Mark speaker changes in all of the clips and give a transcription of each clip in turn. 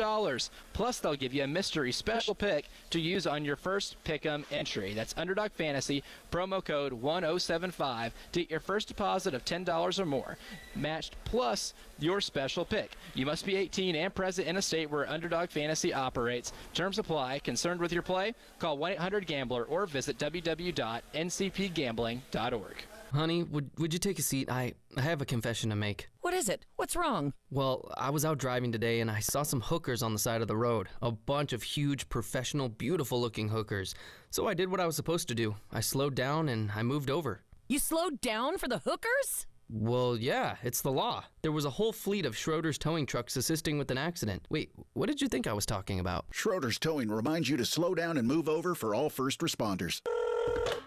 Speaker 1: $100. Plus, they'll give you a mystery special pick to use on your first pick'em entry. That's Underdog Fantasy, promo code 1075 to get your first deposit of $10 or more, matched plus your special pick. You must be 18 and present in a state where Underdog Fantasy operates. Terms apply. Concerned with your play? Call 1-800-GAMBLER or visit www.ncpgambling.org.
Speaker 2: Honey, would you take a seat? I have a confession to make.
Speaker 3: What is it? What's wrong?
Speaker 2: Well, I was out driving today and I saw some hookers on the side of the road. A bunch of huge, professional, beautiful-looking hookers. So I did what I was supposed to do. I slowed down and I moved over.
Speaker 3: You slowed down for the hookers?
Speaker 2: Well, yeah, it's the law. There was a whole fleet of Schroeder's towing trucks assisting with an accident. Wait, what did you think I was talking about?
Speaker 4: Schroeder's Towing reminds you to slow down and move over for all first responders.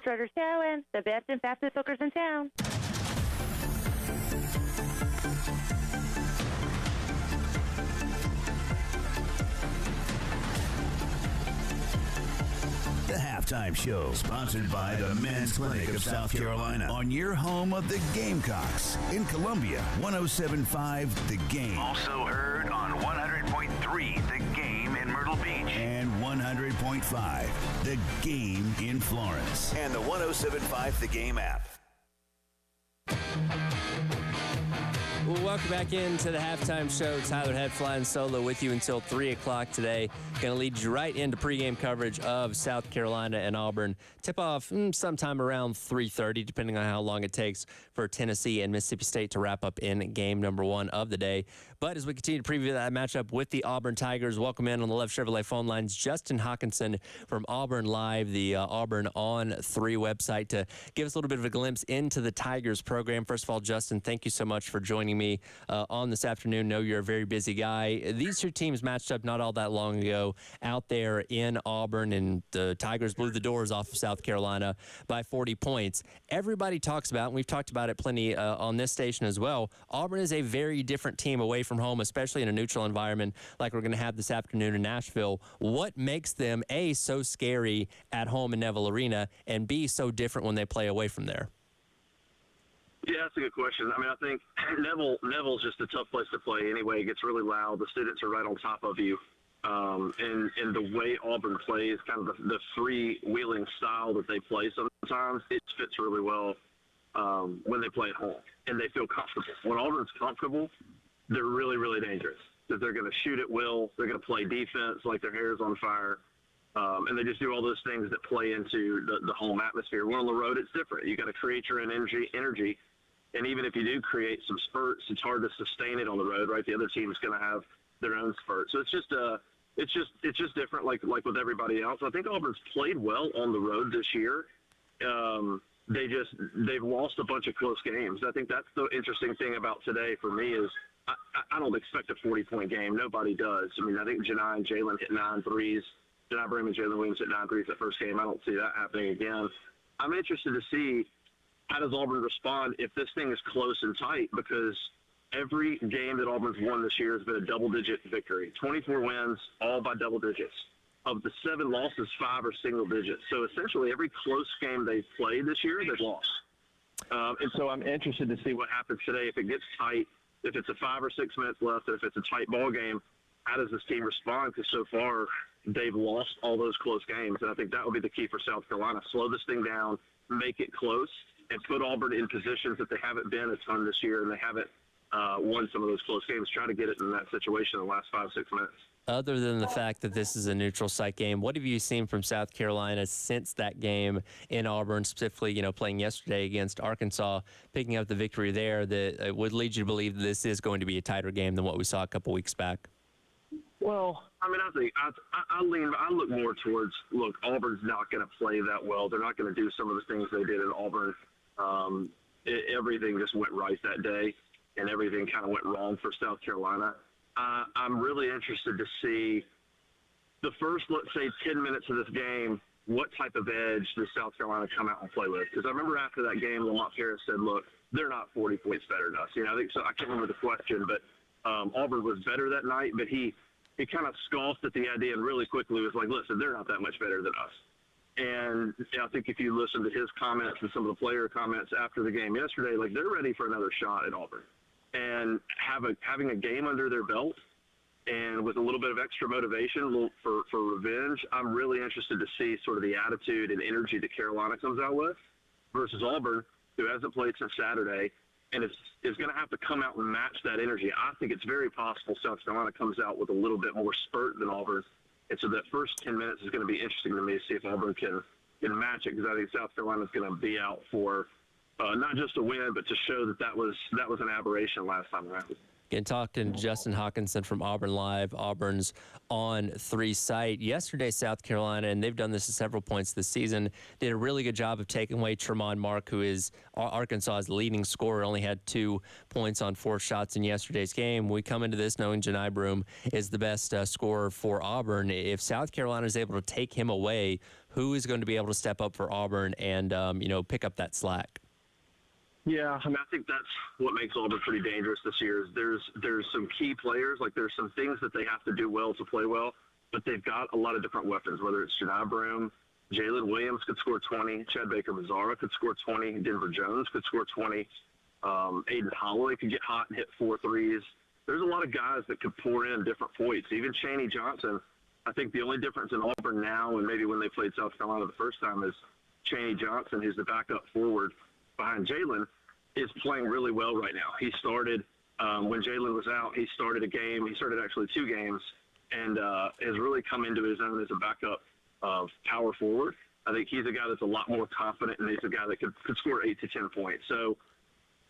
Speaker 5: Schroeder's Towing, the best and fastest hookers in town.
Speaker 6: The Halftime Show, sponsored by the Men's Clinic of South Carolina, on your home of the Gamecocks in Columbia, 107.5 The Game. Also heard on 100.3 The Game in Myrtle Beach and 100.5 The Game in Florence, and the 107.5 The Game app.
Speaker 7: Welcome back into the Halftime Show. Tyler Head flying solo with you until 3 o'clock today. Going to lead you right into pregame coverage of South Carolina and Auburn. Tip-off sometime around 3:30, depending on how long it takes for Tennessee and Mississippi State to wrap up in game number 1 of the day. But as we continue to preview that matchup with the Auburn Tigers, welcome in on the Left Chevrolet phone lines, Justin Hawkinson from Auburn Live, the Auburn on 3 website, to give us a little bit of a glimpse into the Tigers program. First of all, Justin, thank you so much for joining me on this afternoon. Know you're a very busy guy. These two teams matched up not all that long ago out there in Auburn, and the Tigers blew the doors off of South Carolina by 40 points. Everybody talks about, and we've talked about it plenty on this station as well, Auburn is a very different team away from home, especially in a neutral environment like we're going to have this afternoon in Nashville. What makes them, A, so scary at home in Neville Arena, and B, so different when they play away from there?
Speaker 8: Yeah, that's a good question. I mean, I think Neville's just a tough place to play anyway. It gets really loud. The students are right on top of you. And the way Auburn plays, kind of the freewheeling style that they play sometimes, it fits really well when they play at home. And they feel comfortable. When Auburn's comfortable, they're really, really dangerous. Because they're going to shoot at will. They're going to play defense like their hair's on fire. And they just do all those things that play into the home atmosphere. When on the road, it's different. You got to create your own energy. And even if you do create some spurts, it's hard to sustain it on the road, right? The other team is going to have their own spurt. So it's just different, like with everybody else. I think Auburn's played well on the road this year. They've lost a bunch of close games. I think that's the interesting thing about today for me is I don't expect a 40-point game. Nobody does. I mean, I think Janai and Jalen hit 9 threes. Janai Bream and Jalen Williams hit 9 threes the first game. I don't see that happening again. I'm interested to see how does Auburn respond if this thing is close and tight, because every game that Auburn's won this year has been a double-digit victory. 24 wins, all by double digits. Of the 7 losses, 5 are single digits. So essentially every close game they've played this year, they've lost. And so I'm interested to see what happens today. If it gets tight, if it's a 5 or 6 minutes left, or if it's a tight ball game, how does this team respond? Because so far they've lost all those close games. And I think that will be the key for South Carolina. Slow this thing down, make it close, and put Auburn in positions that they haven't been a ton this year, and they haven't won some of those close games. Try to get it in that situation in the last 5-6 minutes.
Speaker 7: Other than the fact that this is a neutral site game, what have you seen from South Carolina since that game in Auburn, specifically, playing yesterday against Arkansas, picking up the victory there, that would lead you to believe that this is going to be a tighter game than what we saw a couple weeks back?
Speaker 8: Well, I mean, I think I look more towards, Auburn's not going to play that well. They're not going to do some of the things they did in Auburn. Everything just went right that day, and everything kind of went wrong for South Carolina. I'm really interested to see the first, let's say, 10 minutes of this game, what type of edge does South Carolina come out and play with? Because I remember after that game, Lamont Paris said, look, they're not 40 points better than us. I think so. I can't remember the question, but Auburn was better that night, but he kind of scoffed at the idea and really quickly was like, listen, they're not that much better than us. And I think if you listen to his comments and some of the player comments after the game yesterday, they're ready for another shot at Auburn. And having a game under their belt, And with a little bit of extra motivation for revenge, I'm really interested to see sort of the attitude and energy that Carolina comes out with versus Auburn, who hasn't played since Saturday, and is going to have to come out and match that energy. I think it's very possible South Carolina comes out with a little bit more spurt than Auburn. And so that first 10 minutes is going to be interesting to me to see if Auburn can match it, because I think South Carolina is going to be out for not just a win, but to show that was an aberration last time around.
Speaker 7: Again, talking to Justin Hawkinson from Auburn Live, Auburn's On 3 site. Yesterday, South Carolina, and they've done this at several points this season, did a really good job of taking away Tremont Mark, who is Arkansas's leading scorer, only had 2 points on 4 shots in yesterday's game. We come into this knowing Janai Broome is the best scorer for Auburn. If South Carolina is able to take him away, who is going to be able to step up for Auburn and, pick up that slack?
Speaker 8: Yeah, I mean, I think that's what makes Auburn pretty dangerous this year. Is there's some key players, like there's some things that they have to do well to play well, but they've got a lot of different weapons, whether it's Janai Broome, Jalen Williams could score 20, Chad Baker-Mazara could score 20, Denver Jones could score 20, Aiden Holloway could get hot and hit 4 threes. There's a lot of guys that could pour in different points. Even Chaney Johnson, I think the only difference in Auburn now and maybe when they played South Carolina the first time is Chaney Johnson, who's the backup forward behind Jalen, is playing really well right now. He started, when Jalen was out, he started a game. He started actually 2 games and has really come into his own as a backup power forward. I think he's a guy that's a lot more confident, and he's a guy that could score 8 to 10 points. So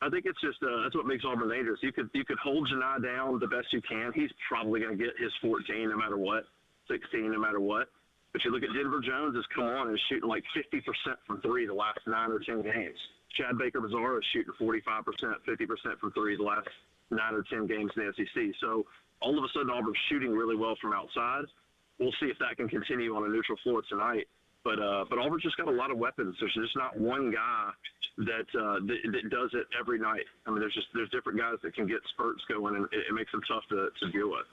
Speaker 8: I think it's just that's what makes Auburn dangerous. You could hold Janai down the best you can. He's probably going to get his 14 no matter what, 16 no matter what. But you look at Denver Jones has come on and is shooting like 50% from 3 the last 9 or 10 games. Chad Baker-Mazara is shooting 45%, 50% from 3 the last 9 or 10 games in the SEC. So all of a sudden Auburn's shooting really well from outside. We'll see if that can continue on a neutral floor tonight. But Auburn's just got a lot of weapons. There's just not one guy that does it every night. I mean, there's different guys that can get spurts going, and it makes them tough to deal with.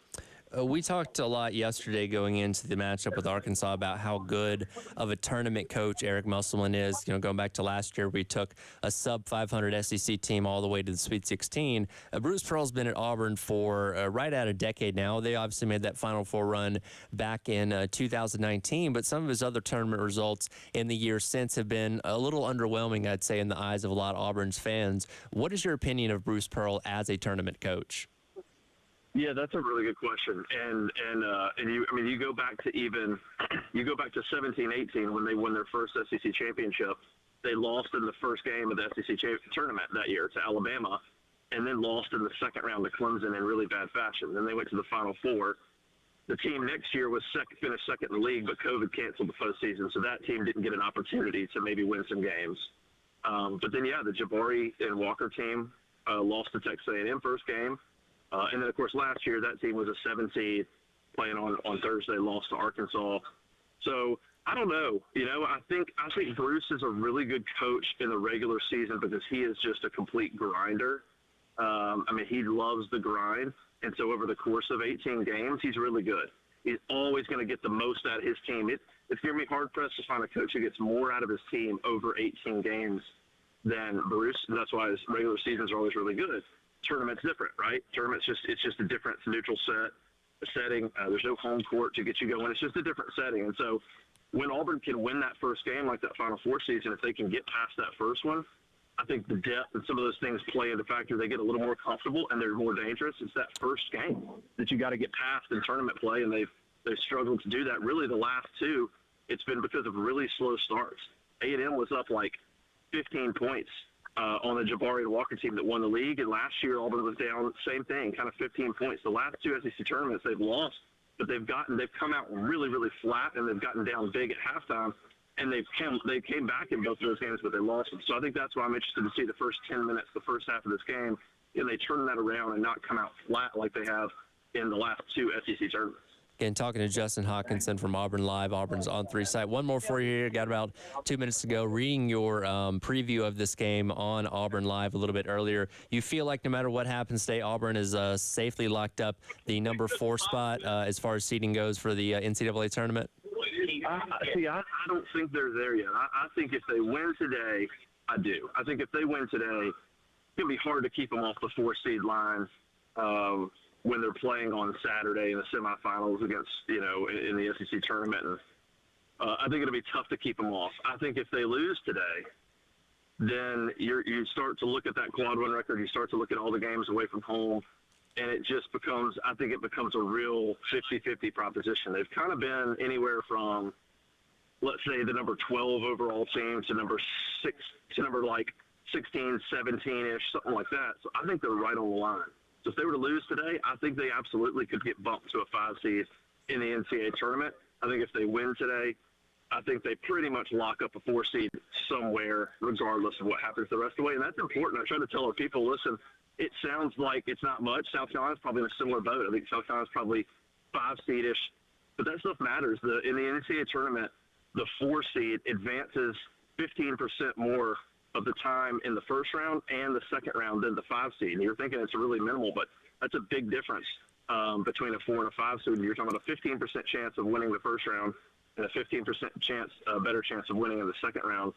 Speaker 7: We talked a lot yesterday going into the matchup with Arkansas about how good of a tournament coach Eric Musselman is. Going back to last year, we took a sub-500 SEC team all the way to the Sweet 16. Bruce Pearl's been at Auburn for right at a decade now. They obviously made that Final Four run back in 2019, but some of his other tournament results in the years since have been a little underwhelming, I'd say, in the eyes of a lot of Auburn's fans. What is your opinion of Bruce Pearl as a tournament coach?
Speaker 8: Yeah, that's a really good question. And you go back to 17-18 when they won their first SEC championship. They lost in the first game of the SEC tournament that year to Alabama, and then lost in the second round to Clemson in really bad fashion. Then they went to the Final Four. The team next year finished second in the league, but COVID canceled the postseason, so that team didn't get an opportunity to maybe win some games. But then, the Jabari and Walker team lost to Texas A&M first game. And then, of course, last year that team was a 7 seed playing on Thursday, lost to Arkansas. So I don't know. I think Bruce is a really good coach in the regular season because he is just a complete grinder. He loves the grind. And so over the course of 18 games, he's really good. He's always going to get the most out of his team. It's going to be hard-pressed to find a coach who gets more out of his team over 18 games than Bruce, and that's why his regular seasons are always really good. Tournament's different, right? It's just a different neutral setting. There's no home court to get you going. It's just a different setting. And so when Auburn can win that first game like that Final Four season, if they can get past that first one, I think the depth and some of those things play into factor. They get a little more comfortable and they're more dangerous. It's that first game that you got to get past in tournament play, and they've struggled to do that. Really, the last 2, it's been because of really slow starts. A&M was up like 15 points on the Jabari and Walker team that won the league, and last year Auburn was down, same thing, kind of 15 points. The last 2 SEC tournaments they've lost, but they've come out really, really flat, and they've gotten down big at halftime, and they came back in both of those games, but they lost them. So I think that's why I'm interested to see the first 10 minutes, the first half of this game, and they turn that around and not come out flat like they have in the last 2 SEC tournaments.
Speaker 7: Again, talking to Justin Hawkinson from Auburn Live, Auburn's On 3 site. One more for you here. Got about 2 minutes to go. Reading your preview of this game on Auburn Live a little bit earlier, you feel like no matter what happens today, Auburn is safely locked up the number 4 spot as far as seeding goes for the NCAA tournament?
Speaker 8: I don't think they're there yet. I think if they win today, I do. I think if they win today, it's going to be hard to keep them off the 4 seed line. when they're playing on Saturday in the semifinals against, in the SEC tournament. And I think it'll be tough to keep them off. I think if they lose today, then you start to look at that quad one record. You start to look at all the games away from home, and it just becomes – I think it becomes a real 50-50 proposition. They've kind of been anywhere from, let's say, the number 12 overall team to number 6 to number, 16, 17-ish, something like that. So I think they're right on the line. So if they were to lose today, I think they absolutely could get bumped to a 5 seed in the NCAA tournament. I think if they win today, I think they pretty much lock up a 4 seed somewhere, regardless of what happens the rest of the way. And that's important. I try to tell our people, listen, it sounds like it's not much. South Carolina's probably in a similar boat. I think South Carolina's probably 5 seed-ish. But that stuff matters. In the NCAA tournament, the 4 seed advances 15% more of the time in the first round and the second round than the 5 seed. And you're thinking it's really minimal, but that's a big difference between a 4 and a 5 seed. You're talking about a 15% chance of winning the first round and a 15% better chance of winning in the second round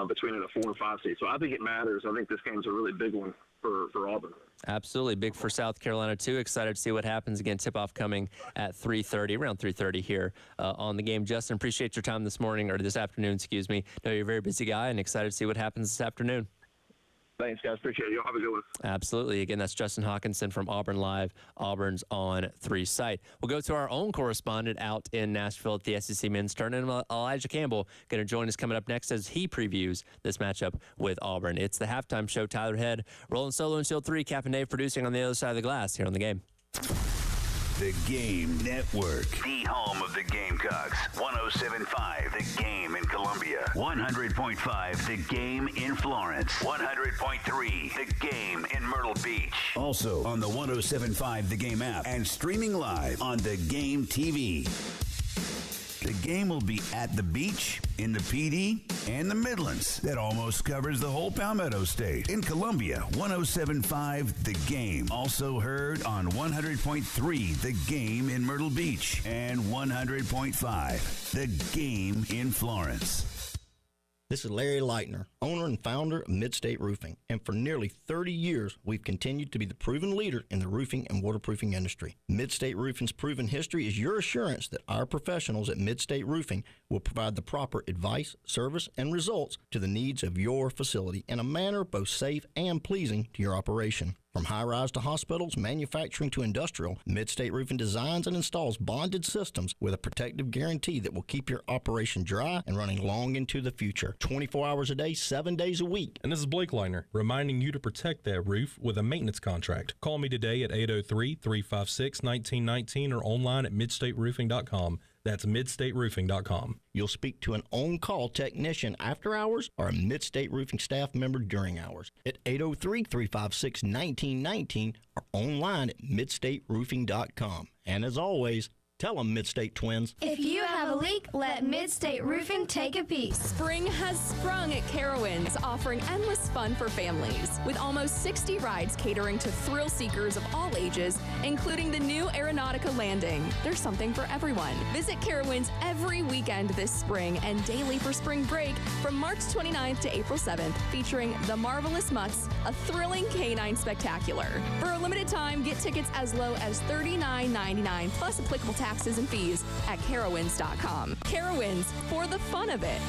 Speaker 8: between a 4 and 5 seed. So I think it matters. I think this game's a really big one for Auburn.
Speaker 7: Absolutely. Big for South Carolina, too. Excited to see what happens. Again, tip-off coming at 3:30, around 3:30 here on the game. Justin, appreciate your time this morning, or this afternoon, excuse me. I know you're a very busy guy, and excited to see what happens this afternoon.
Speaker 8: Thanks, guys. Appreciate it. Y'all have a good one.
Speaker 7: Absolutely. Again, that's Justin Hawkinson from Auburn Live, Auburn's On 3 site. We'll go to our own correspondent out in Nashville at the SEC Men's Tournament. Elijah Campbell going to join us coming up next as he previews this matchup with Auburn. It's the halftime show. Tyler Head rolling solo until 3. Cap and Dave producing on the other side of the glass here on The Game.
Speaker 6: The Game Network, the home of the Gamecocks. 107.5 The Game in Columbia. 100.5 The Game in Florence. 100.3 The Game in Myrtle Beach. Also on the 107.5 The Game app and streaming live on The Game TV. The Game will be at the beach, in the PD, and the Midlands. That almost covers the whole Palmetto State. In Columbia, 107.5 The Game. Also heard on 100.3 The Game in Myrtle Beach and 100.5 The Game in Florence.
Speaker 9: This is Larry Leitner, owner and founder of Midstate Roofing, and for nearly 30 years, we've continued to be the proven leader in the roofing and waterproofing industry. Midstate Roofing's proven history is your assurance that our professionals at Midstate Roofing will provide the proper advice, service, and results to the needs of your facility in a manner both safe and pleasing to your operation. From high-rise to hospitals, manufacturing to industrial, Midstate Roofing designs and installs bonded systems with a protective guarantee that will keep your operation dry and running long into the future. 24 hours a day, 7 days a week.
Speaker 10: And this is Blake Leitner, reminding you to protect that roof with a maintenance contract. Call me today at 803-356-1919 or online at midstateroofing.com. That's midstateroofing.com.
Speaker 9: You'll speak to an on-call technician after hours or a Midstate Roofing staff member during hours at 803-356-1919 or online at midstateroofing.com. And as always, tell them Midstate Twins.
Speaker 11: If you have a leak, let Midstate Roofing take a piece.
Speaker 3: Spring has sprung at Carowinds, offering endless fun for families. With almost 60 rides catering to thrill seekers of all ages, including the new Aeronautica Landing. There's something for everyone. Visit Carowinds every weekend this spring and daily for spring break from March 29th to April 7th, featuring The Marvelous Mutts, a thrilling canine spectacular. For a limited time, get tickets as low as $39.99 plus applicable taxes and fees at Carowinds.com. Carowinds, for the fun of it.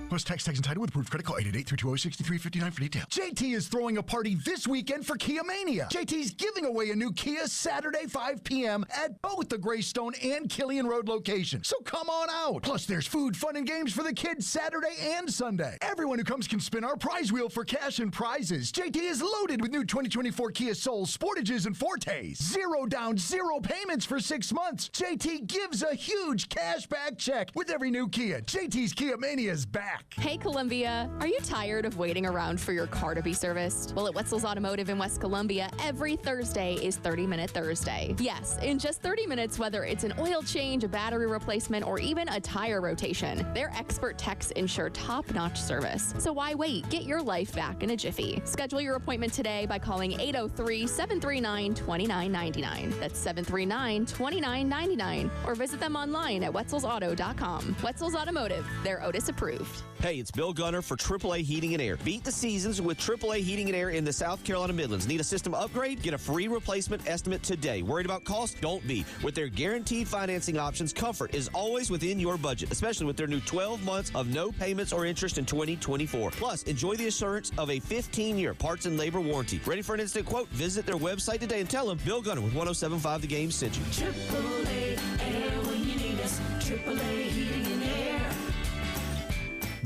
Speaker 12: Plus tax and title with approved credit. Call 888-320-6359 for details. JT is throwing a party this weekend for Kia Mania. JT's giving away a new Kia Saturday 5 p.m. at both the Greystone and Killian Road locations. So come on out. Plus there's food, fun, and games for the kids Saturday and Sunday. Everyone who comes can spin our prize wheel for cash and prizes. JT is loaded with new 2024 Kia Souls, Sportages, and Fortes. 0 down, 0 payments for 6 months. JT gives a huge cash back check with every new Kia. JT's Kia Mania is back.
Speaker 3: Hey Columbia, are you tired of waiting around for your car to be serviced? Well, at Wetzel's Automotive in West Columbia, every Thursday is 30-Minute Thursday. Yes, in just 30 minutes, whether it's an oil change, a battery replacement, or even a tire rotation, their expert techs ensure top-notch service. So why wait? Get your life back in a jiffy. Schedule your appointment today by calling 803-739-2999. That's 739-2999. Or visit them online at wetzelsauto.com. Wetzel's Automotive, they're Otis approved.
Speaker 13: Hey, it's Bill Gunner for AAA Heating and Air. Beat the seasons with AAA Heating and Air in the South Carolina Midlands. Need a system upgrade? Get a free replacement estimate today. Worried about cost? Don't be. With their guaranteed financing options, comfort is always within your budget, especially with their new 12 months of no payments or interest in 2024. Plus, enjoy the assurance of a 15-year parts and labor warranty. Ready for an instant quote? Visit their website today and tell them Bill Gunner with 107.5 The Game sent you.
Speaker 14: AAA Air when you need us. AAA Heating and Air.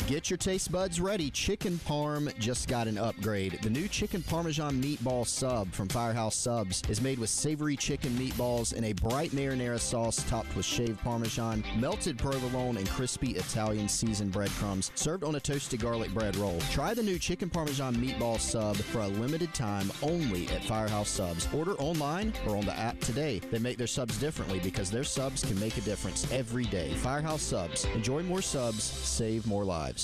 Speaker 15: Get your taste buds ready. Chicken Parm just got an upgrade. The new Chicken Parmesan Meatball Sub from Firehouse Subs is made with savory chicken meatballs and a bright marinara sauce topped with shaved Parmesan, melted provolone, and crispy Italian seasoned breadcrumbs, served on a toasted garlic bread roll. Try the new Chicken Parmesan Meatball Sub for a limited time only at Firehouse Subs. Order online or on the app today. They make their subs differently because their subs can make a difference every day. Firehouse Subs. Enjoy more subs, save more lives.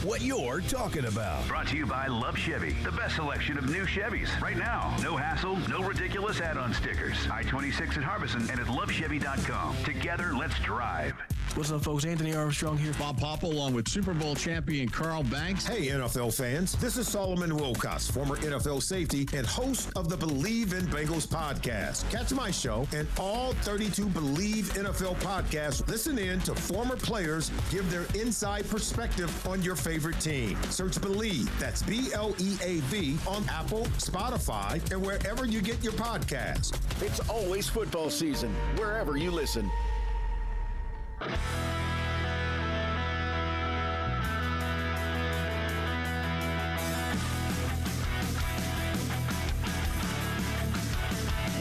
Speaker 6: What you're talking about.
Speaker 16: Brought to you by Love Chevy, the best selection of new Chevys. Right now, no hassle, no ridiculous add-on stickers. I-26 at Harbison and at lovechevy.com. Together, let's drive.
Speaker 17: What's up, folks? Anthony Armstrong here.
Speaker 18: Bob Popple along with Super Bowl champion Carl Banks.
Speaker 19: Hey, NFL fans. This is Solomon Wilcox, former NFL safety and host of the Believe in Bengals podcast. Catch my show and all 32 Believe NFL podcasts. Listen in to former players give their inside perspective on your favorite team. Search Believe, that's B-L-E-A-V, on Apple, Spotify, and wherever you get your podcast.
Speaker 4: It's always football season, wherever you listen.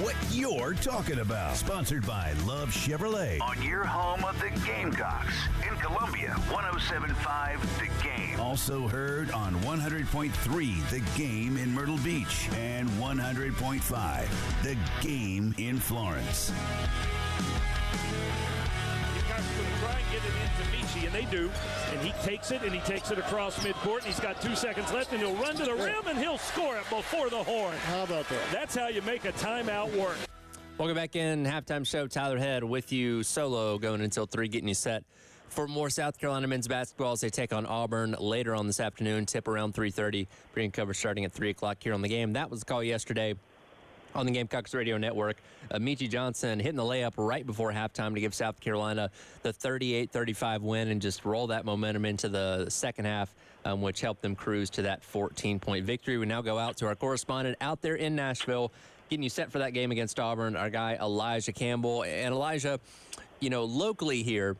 Speaker 6: What you're talking about. Sponsored by Love Chevrolet.
Speaker 16: On your home of the Gamecocks. In Columbia, 107.5 The Game.
Speaker 6: Also heard on 100.3 The Game in Myrtle Beach and 100.5 The Game in Florence.
Speaker 20: Try and get it into Michi, and they do. And he takes it across midcourt, and he's got 2 seconds left, and he'll run to the rim, and he'll score it before the horn.
Speaker 21: How about that?
Speaker 20: That's how you make a timeout work.
Speaker 7: Welcome back in. Halftime show. Tyler Head with you solo going until 3, getting you set for more South Carolina men's basketball as they take on Auburn later on this afternoon. Tip around 3:30. Bringing coverage starting at 3 o'clock here on the game. That was the call yesterday on the Gamecocks radio network. Michi Johnson hitting the layup right before halftime to give South Carolina the 38-35 win and just roll that momentum into the second half, which helped them cruise to that 14-point victory. We now go out to our correspondent out there in Nashville, getting you set for that game against Auburn, our guy Elijah Campbell. And Elijah, locally here,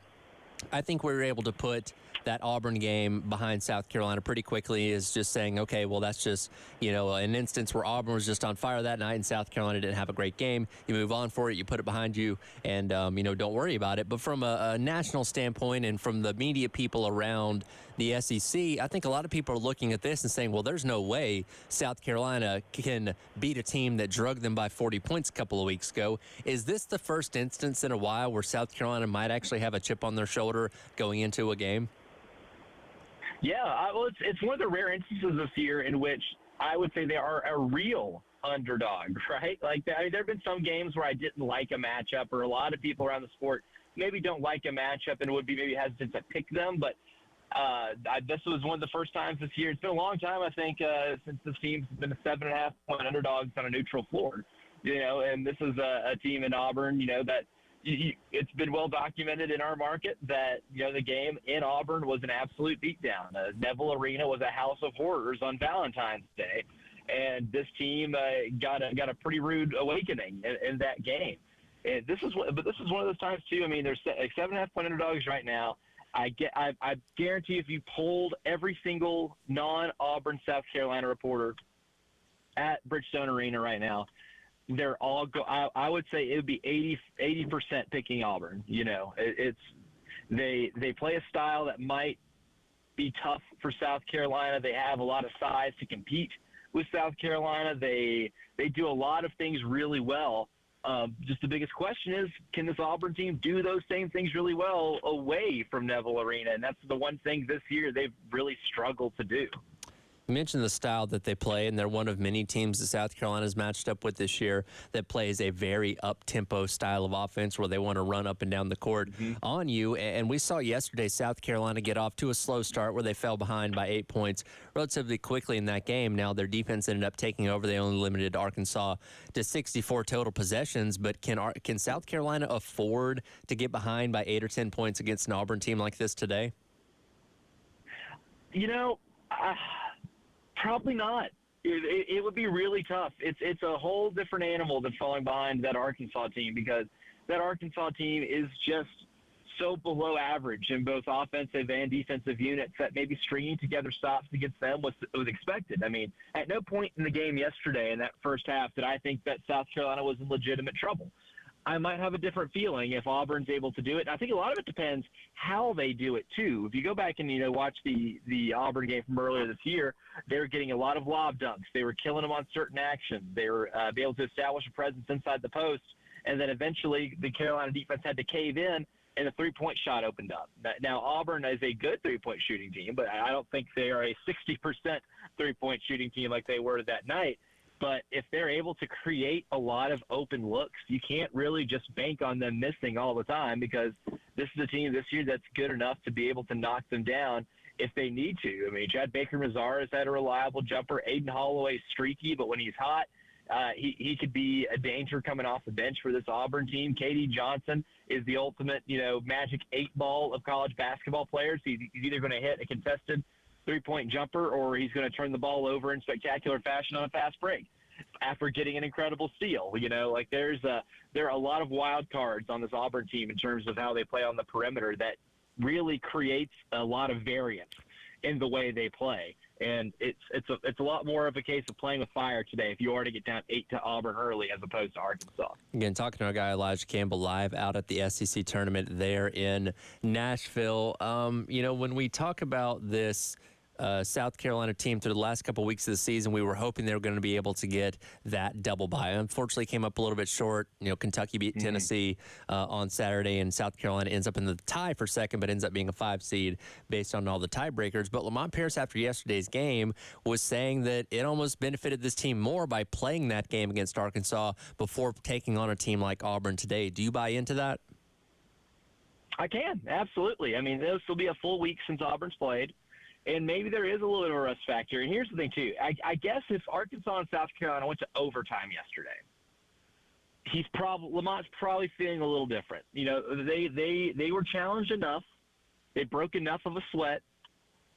Speaker 7: I think we were able to put that Auburn game behind South Carolina pretty quickly, is just saying, okay, well, that's just, an instance where Auburn was just on fire that night and South Carolina didn't have a great game. You move on for it, you put it behind you, and, don't worry about it. But from a national standpoint and from the media people around the SEC, I think a lot of people are looking at this and saying, well, there's no way South Carolina can beat a team that drugged them by 40 points a couple of weeks ago. Is this the first instance in a while where South Carolina might actually have a chip on their shoulder going into a game?
Speaker 22: Yeah, well, it's one of the rare instances this year in which I would say they are a real underdog, right? Like, there have been some games where I didn't like a matchup, or a lot of people around the sport maybe don't like a matchup and would be maybe hesitant to pick them. But this was one of the first times this year. It's been a long time, I think, since this team's been a 7.5-point underdogs on a neutral floor. And this is a team in Auburn, that it's been well documented in our market that, the game in Auburn was an absolute beatdown. Neville Arena was a house of horrors on Valentine's Day, and this team got a pretty rude awakening in that game. And this is one of those times too. I mean, there's 7.5-point underdogs right now. I guarantee if you polled every single non-Auburn South Carolina reporter at Bridgestone Arena right now, they're all I would say it would be 80% picking Auburn. They play a style that might be tough for South Carolina. They have a lot of size to compete with South Carolina. They do a lot of things really well. Just the biggest question is, can this Auburn team do those same things really well away from Neville Arena? And that's the one thing this year they've really struggled to do.
Speaker 7: You mentioned the style that they play, and they're one of many teams that South Carolina's matched up with this year that plays a very up-tempo style of offense where they want to run up and down the court on you. And we saw yesterday South Carolina get off to a slow start where they fell behind by 8 points relatively quickly in that game. Now their defense ended up taking over. They only limited Arkansas to 64 total possessions. But can South Carolina afford to get behind by 8 or 10 points against an Auburn team like this today?
Speaker 22: Probably not. It would be really tough. It's a whole different animal than falling behind that Arkansas team, because that Arkansas team is just so below average in both offensive and defensive units that maybe stringing together stops against them was expected. I mean, at no point in the game yesterday in that first half did I think that South Carolina was in legitimate trouble. I might have a different feeling if Auburn's able to do it. And I think a lot of it depends how they do it, too. If you go back and, watch the Auburn game from earlier this year, they were getting a lot of lob dunks. They were killing them on certain actions. They were able to establish a presence inside the post. And then eventually the Carolina defense had to cave in, and the three-point shot opened up. Now, Auburn is a good three-point shooting team, but I don't think they are a 60% three-point shooting team like they were that night. But if they're able to create a lot of open looks, you can't really just bank on them missing all the time, because this is a team this year that's good enough to be able to knock them down if they need to. I mean, Chad Baker-Mazar has had a reliable jumper. Aiden Holloway's streaky, but when he's hot, he could be a danger coming off the bench for this Auburn team. KD Johnson is the ultimate, magic 8-ball of college basketball players. He's either going to hit a contested three-point jumper, or he's going to turn the ball over in spectacular fashion on a fast break after getting an incredible steal. There are a lot of wild cards on this Auburn team in terms of how they play on the perimeter that really creates a lot of variance in the way they play. And it's a lot more of a case of playing with fire today if you are to get down 8 to Auburn early as opposed to Arkansas.
Speaker 7: Again, talking to our guy Elijah Campbell live out at the SEC tournament there in Nashville. When we talk about this South Carolina team through the last couple weeks of the season, we were hoping they were going to be able to get that double bye. Unfortunately, came up a little bit short. Kentucky beat Tennessee on Saturday, and South Carolina ends up in the tie for second, but ends up being a 5 seed based on all the tiebreakers. But Lamont Paris, after yesterday's game, was saying that it almost benefited this team more by playing that game against Arkansas before taking on a team like Auburn today. Do you buy into that?
Speaker 22: I can, absolutely. I mean, this will be a full week since Auburn's played. And maybe there is a little bit of a rust factor. And here's the thing, too. I guess if Arkansas and South Carolina went to overtime yesterday, Lamont's probably feeling a little different. They were challenged enough. They broke enough of a sweat,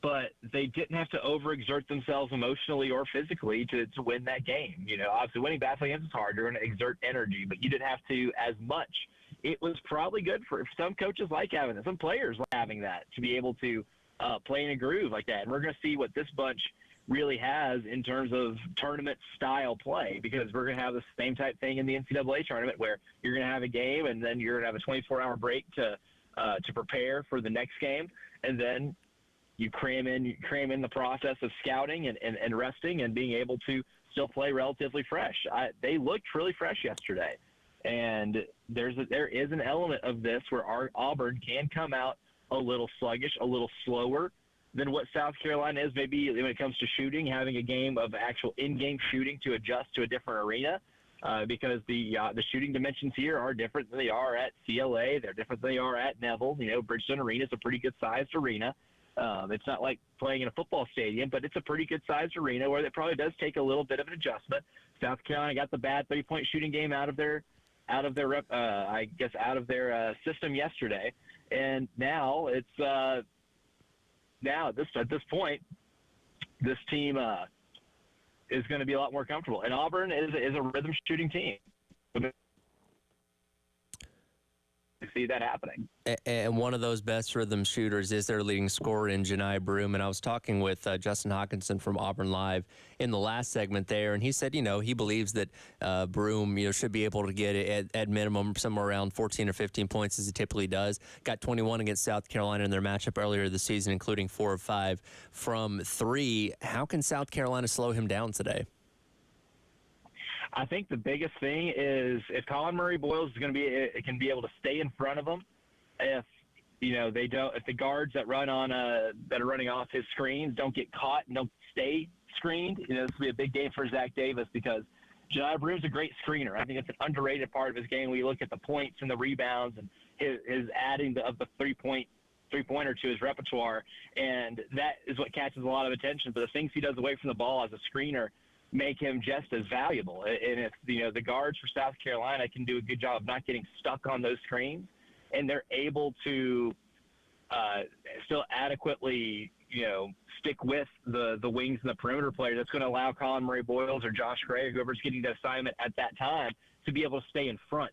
Speaker 22: but they didn't have to overexert themselves emotionally or physically to win that game. Obviously winning basketball games is hard. You're going to exert energy, but you didn't have to as much. It was probably good for some coaches like having that, some players like having that, to be able to play in a groove like that. And we're going to see what this bunch really has in terms of tournament-style play, because we're going to have the same type thing in the NCAA tournament where you're going to have a game and then you're going to have a 24-hour break to prepare for the next game, and then you cram in the process of scouting and resting and being able to still play relatively fresh. They looked really fresh yesterday, and there is an element of this where Auburn can come out a little sluggish, a little slower than what South Carolina is, maybe when it comes to shooting, having a game of actual in-game shooting to adjust to a different arena, because the shooting dimensions here are different than they are at CLA. They're different than they are at Neville. Bridgestone Arena is a pretty good-sized arena. It's not like playing in a football stadium, but it's a pretty good-sized arena where it probably does take a little bit of an adjustment. South Carolina got the bad 3-point shooting game out of their system yesterday. And now it's at this point, this team is going to be a lot more comfortable. And Auburn is a rhythm shooting team. I see that happening.
Speaker 7: And one of those best rhythm shooters is their leading scorer in Janai Broom. And I was talking with Justin Hawkinson from Auburn Live in the last segment there, and he said, he believes that Broom, should be able to get at minimum somewhere around 14 or 15 points, as he typically does. Got 21 against South Carolina in their matchup earlier this season, including 4 of 5 from 3. How can South Carolina slow him down today?
Speaker 22: I think the biggest thing is if Colin Murray-Boyles can be able to stay in front of them. If the guards that are running off his screens don't get caught and don't stay screened. This will be a big game for Zach Davis because Jedi Broom's a great screener. I think it's an underrated part of his game. We look at the points and the rebounds and his adding of the three-pointer to his repertoire, and that is what catches a lot of attention. But the things he does away from the ball as a screener make him just as valuable. And if the guards for South Carolina can do a good job of not getting stuck on those screens, and they're able to still adequately stick with the wings and the perimeter player, that's going to allow Colin Murray-Boyles or Josh Gray or whoever's getting the assignment at that time to be able to stay in front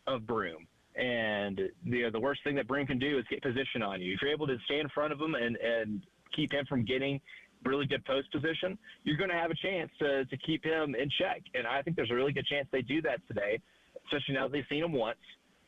Speaker 22: of Broom. And the worst thing that Broom can do is get position on you. If you're able to stay in front of him and keep him from getting really good post position, you're going to have a chance to keep him in check. And I think there's a really good chance they do that today, especially now that they've seen him once,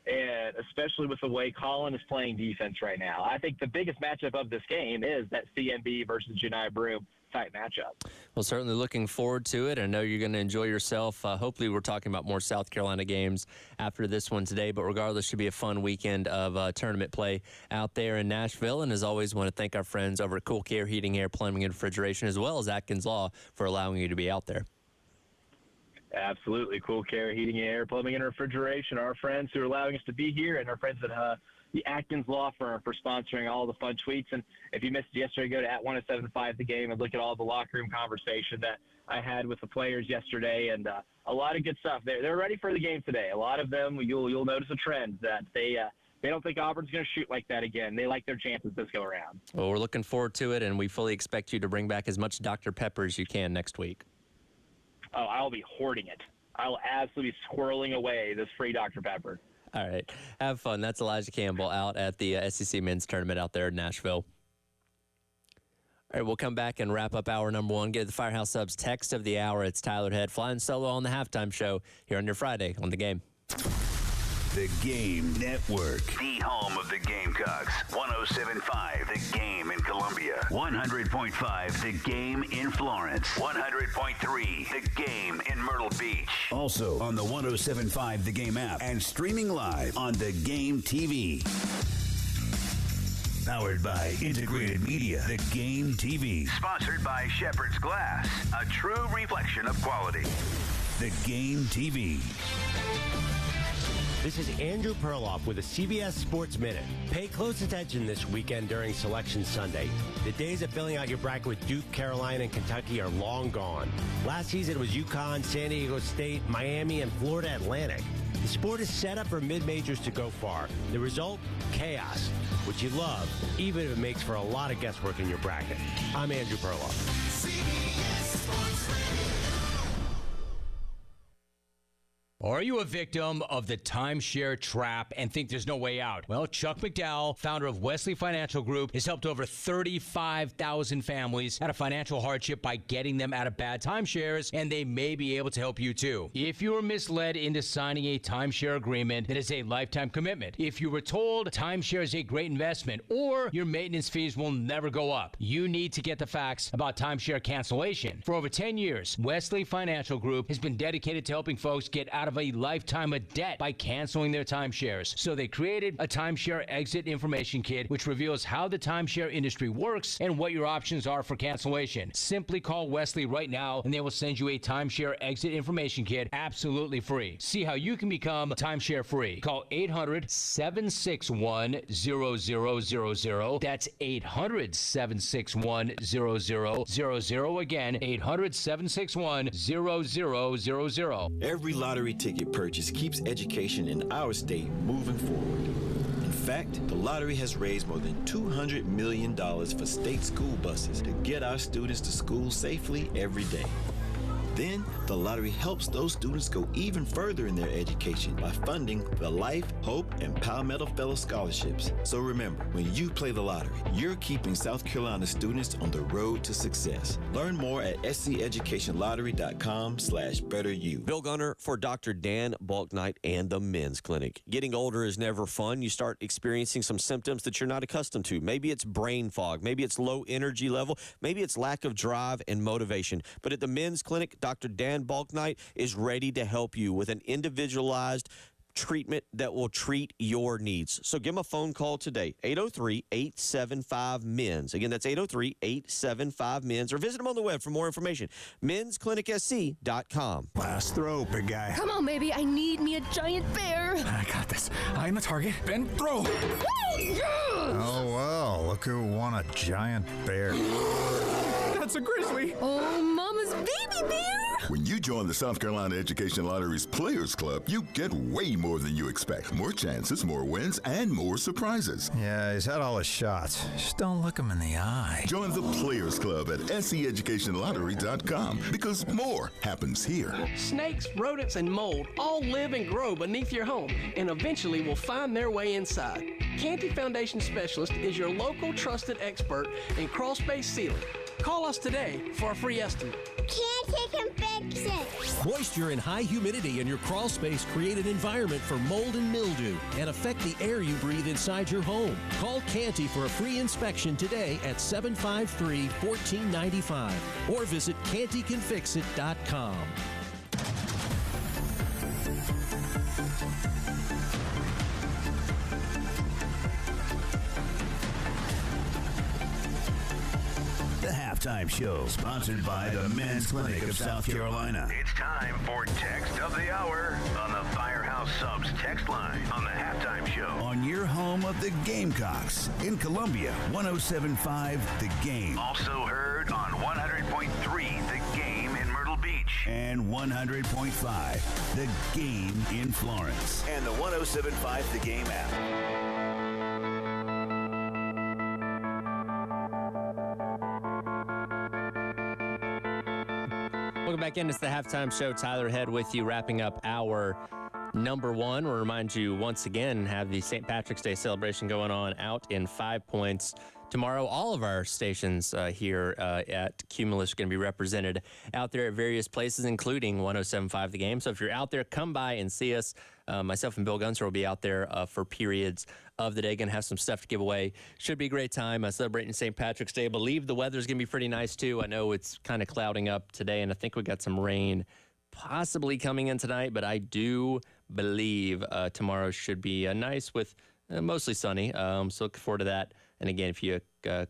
Speaker 22: and especially with the way Colin is playing defense right now. I think the biggest matchup of this game is that CMB versus Janai Broom type matchup.
Speaker 7: Well, certainly looking forward to it. I know you're going to enjoy yourself. Hopefully we're talking about more South Carolina games after this one today, but regardless, should be a fun weekend of tournament play out there in Nashville. And as always, want to thank our friends over at Cool Care Heating, Air, Plumbing, and Refrigeration, as well as Atkins Law for allowing you to be out there.
Speaker 22: Absolutely. Cool Care Heating, Air, Plumbing, and Refrigeration, our friends who are allowing us to be here, and our friends at the Atkins Law Firm for sponsoring all the fun tweets. And if you missed it yesterday, go to @1075 The Game and look at all the locker room conversation that I had with the players yesterday, and a lot of good stuff. They're ready for the game today. A lot of them, you'll notice a trend that they don't think Auburn's going to shoot like that again. They like their chances this go around.
Speaker 7: Well, we're looking forward to it, and we fully expect you to bring back as much Dr. Pepper as you can next week.
Speaker 22: Oh, I'll be hoarding it. I'll absolutely be squirreling away this free Dr. Pepper.
Speaker 7: All right. Have fun. That's Elijah Campbell out at the SEC men's tournament out there in Nashville. All right, we'll come back and wrap up hour number one. Get the Firehouse Subs text of the hour. It's Tyler Head flying solo on the halftime show here on your Friday on The Game.
Speaker 6: The Game Network. The home of the Gamecocks. 107.5 The Game in Columbia. 100.5 The Game in Florence. 100.3 The Game in Myrtle Beach. Also on the 107.5 The Game app and streaming live on The Game TV. Powered by Integrated Media. The Game TV. Sponsored by Shepherd's Glass. A true reflection of quality. The Game TV.
Speaker 1: This is Andrew Perloff with a CBS Sports Minute. Pay close attention this weekend during Selection Sunday. The days of filling out your bracket with Duke, Carolina, and Kentucky are long gone. Last season it was UConn, San Diego State, Miami, and Florida Atlantic. The sport is set up for mid-majors to go far. The result? Chaos, which you love, even if it makes for a lot of guesswork in your bracket. I'm Andrew Perloff. CBS Sports Radio.
Speaker 21: Are you a victim of the timeshare trap and think there's no way out? Well, Chuck McDowell, founder of Wesley Financial Group, has helped over 35,000 families out of financial hardship by getting them out of bad timeshares, and they may be able to help you too. If you were misled into signing a timeshare agreement that is a lifetime commitment, if you were told timeshare is a great investment or your maintenance fees will never go up, you need to get the facts about timeshare cancellation. For over 10 years, Wesley Financial Group has been dedicated to helping folks get out of a lifetime of debt by canceling their timeshares. So they created a timeshare exit information kit, which reveals how the timeshare industry works and what your options are for cancellation. Simply call Wesley right now and they will send you a timeshare exit information kit absolutely free. See how you can become timeshare free. Call 800-761-0000. That's 800-761-0000. Again, 800-761-0000.
Speaker 23: Every lottery ticket purchase keeps education in our state moving forward. In fact, the lottery has raised more than $200 million for state school buses to get our students to school safely every day. Then, the lottery helps those students go even further in their education by funding the Life, Hope, and Palmetto Fellow Scholarships. So remember, when you play the lottery, you're keeping South Carolina students on the road to success. Learn more at sceducationlottery.com/betteryou.
Speaker 13: Bill Gunner for Dr. Dan Balknight and the Men's Clinic. Getting older is never fun. You start experiencing some symptoms that you're not accustomed to. Maybe it's brain fog. Maybe it's low energy level. Maybe it's lack of drive and motivation. But at the Men's Clinic, Dr. Dan Balknight is ready to help you with an individualized treatment that will treat your needs. So give them a phone call today, 803-875-MENS. Again, that's 803-875-MENS, or visit them on the web for more information, mensclinicsc.com.
Speaker 6: Last throw, big guy.
Speaker 2: Come on, baby. I need me a giant bear.
Speaker 17: I got this. I'm the target. Ben, throw.
Speaker 5: Oh, well, look who won a giant bear.
Speaker 17: That's a grizzly.
Speaker 2: Oh, Mama's baby bear.
Speaker 8: When you join the South Carolina Education Lottery's Players Club, you get way more than you expect. More chances, more wins, and more surprises.
Speaker 5: Yeah, he's had all his shots. Just don't look him in the eye.
Speaker 8: Join the Players Club at seeducationlottery.com because more happens here.
Speaker 24: Snakes, rodents, and mold all live and grow beneath your home and eventually will find their way inside. Canty Foundation Specialist is your local trusted expert in crawl-space sealing. Call us today for a free estimate.
Speaker 25: Canty can fix it.
Speaker 26: Moisture and high humidity in your crawl space create an environment for mold and mildew and affect the air you breathe inside your home. Call Canty for a free inspection today at 753-1495 or visit cantycanfixit.com.
Speaker 6: The Halftime Show, sponsored by the Men's Clinic of South Carolina.
Speaker 16: It's time for Text of the Hour on the Firehouse Subs text line on the Halftime Show.
Speaker 6: On your home of the Gamecocks in Columbia, 107.5 The Game.
Speaker 16: Also heard on 100.3 The Game in Myrtle Beach.
Speaker 6: And 100.5 The Game in Florence.
Speaker 23: And the 107.5 The Game app.
Speaker 7: Welcome back in. It's the Halftime Show. Tyler Head with you, wrapping up our number one. We'll remind you once again, have the St. Patrick's Day celebration going on out in 5 Points. Tomorrow, all of our stations here at Cumulus are going to be represented out there at various places, including 107.5 The Game. So if you're out there, come by and see us. Myself and Bill Gunser will be out there for periods of the day. Going to have some stuff to give away. Should be a great time celebrating St. Patrick's Day. I believe the weather's going to be pretty nice, too. I know it's kind of clouding up today, and I think we got some rain possibly coming in tonight, but I do believe tomorrow should be nice with mostly sunny. So looking forward to that. And again, if you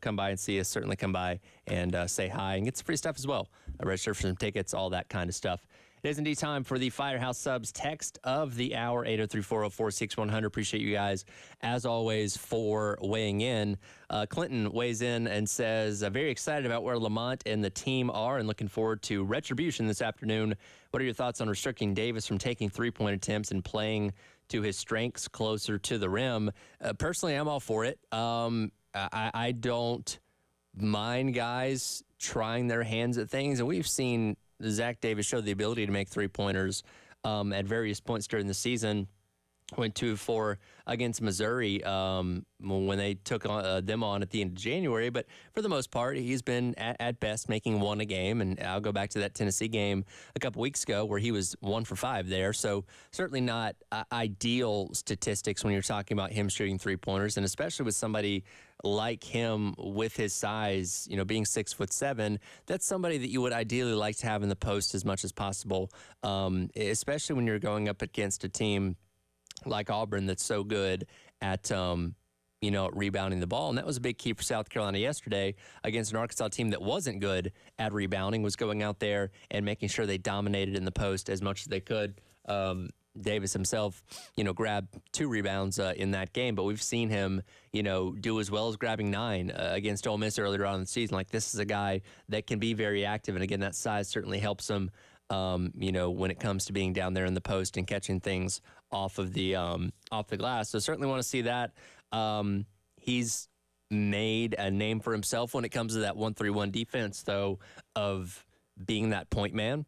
Speaker 7: come by and see us, certainly come by and say hi and get some free stuff as well. Register for some tickets, all that kind of stuff. It is indeed time for the Firehouse Subs text of the hour, 803-404-6100. Appreciate you guys, as always, for weighing in. Clinton weighs in and says, very excited about where Lamont and the team are and looking forward to retribution this afternoon. What are your thoughts on restricting Davis from taking three-point attempts and playing to his strengths closer to the rim? Personally, I'm all for it. I don't mind guys trying their hands at things, and we've seen Zach Davis show the ability to make three-pointers at various points during the season. Went 2-4 against Missouri when they took them on at the end of January. But for the most part, he's been at best making one a game. And I'll go back to that Tennessee game a couple weeks ago where he was 1 for 5 there. So certainly not ideal statistics when you're talking about him shooting three-pointers, and especially with somebody like him with his size, being 6'7", that's somebody that you would ideally like to have in the post as much as possible, especially when you're going up against a team like Auburn that's so good at, rebounding the ball. And that was a big key for South Carolina yesterday against an Arkansas team that wasn't good at rebounding, was going out there and making sure they dominated in the post as much as they could. Davis himself, grabbed 2 rebounds in that game, but we've seen him, do as well as grabbing 9 against Ole Miss earlier on in the season. Like, this is a guy that can be very active. And again, that size certainly helps him, when it comes to being down there in the post and catching things off the glass. So certainly want to see that. He's made a name for himself when it comes to that 1-3-1 defense, though, of being that point man.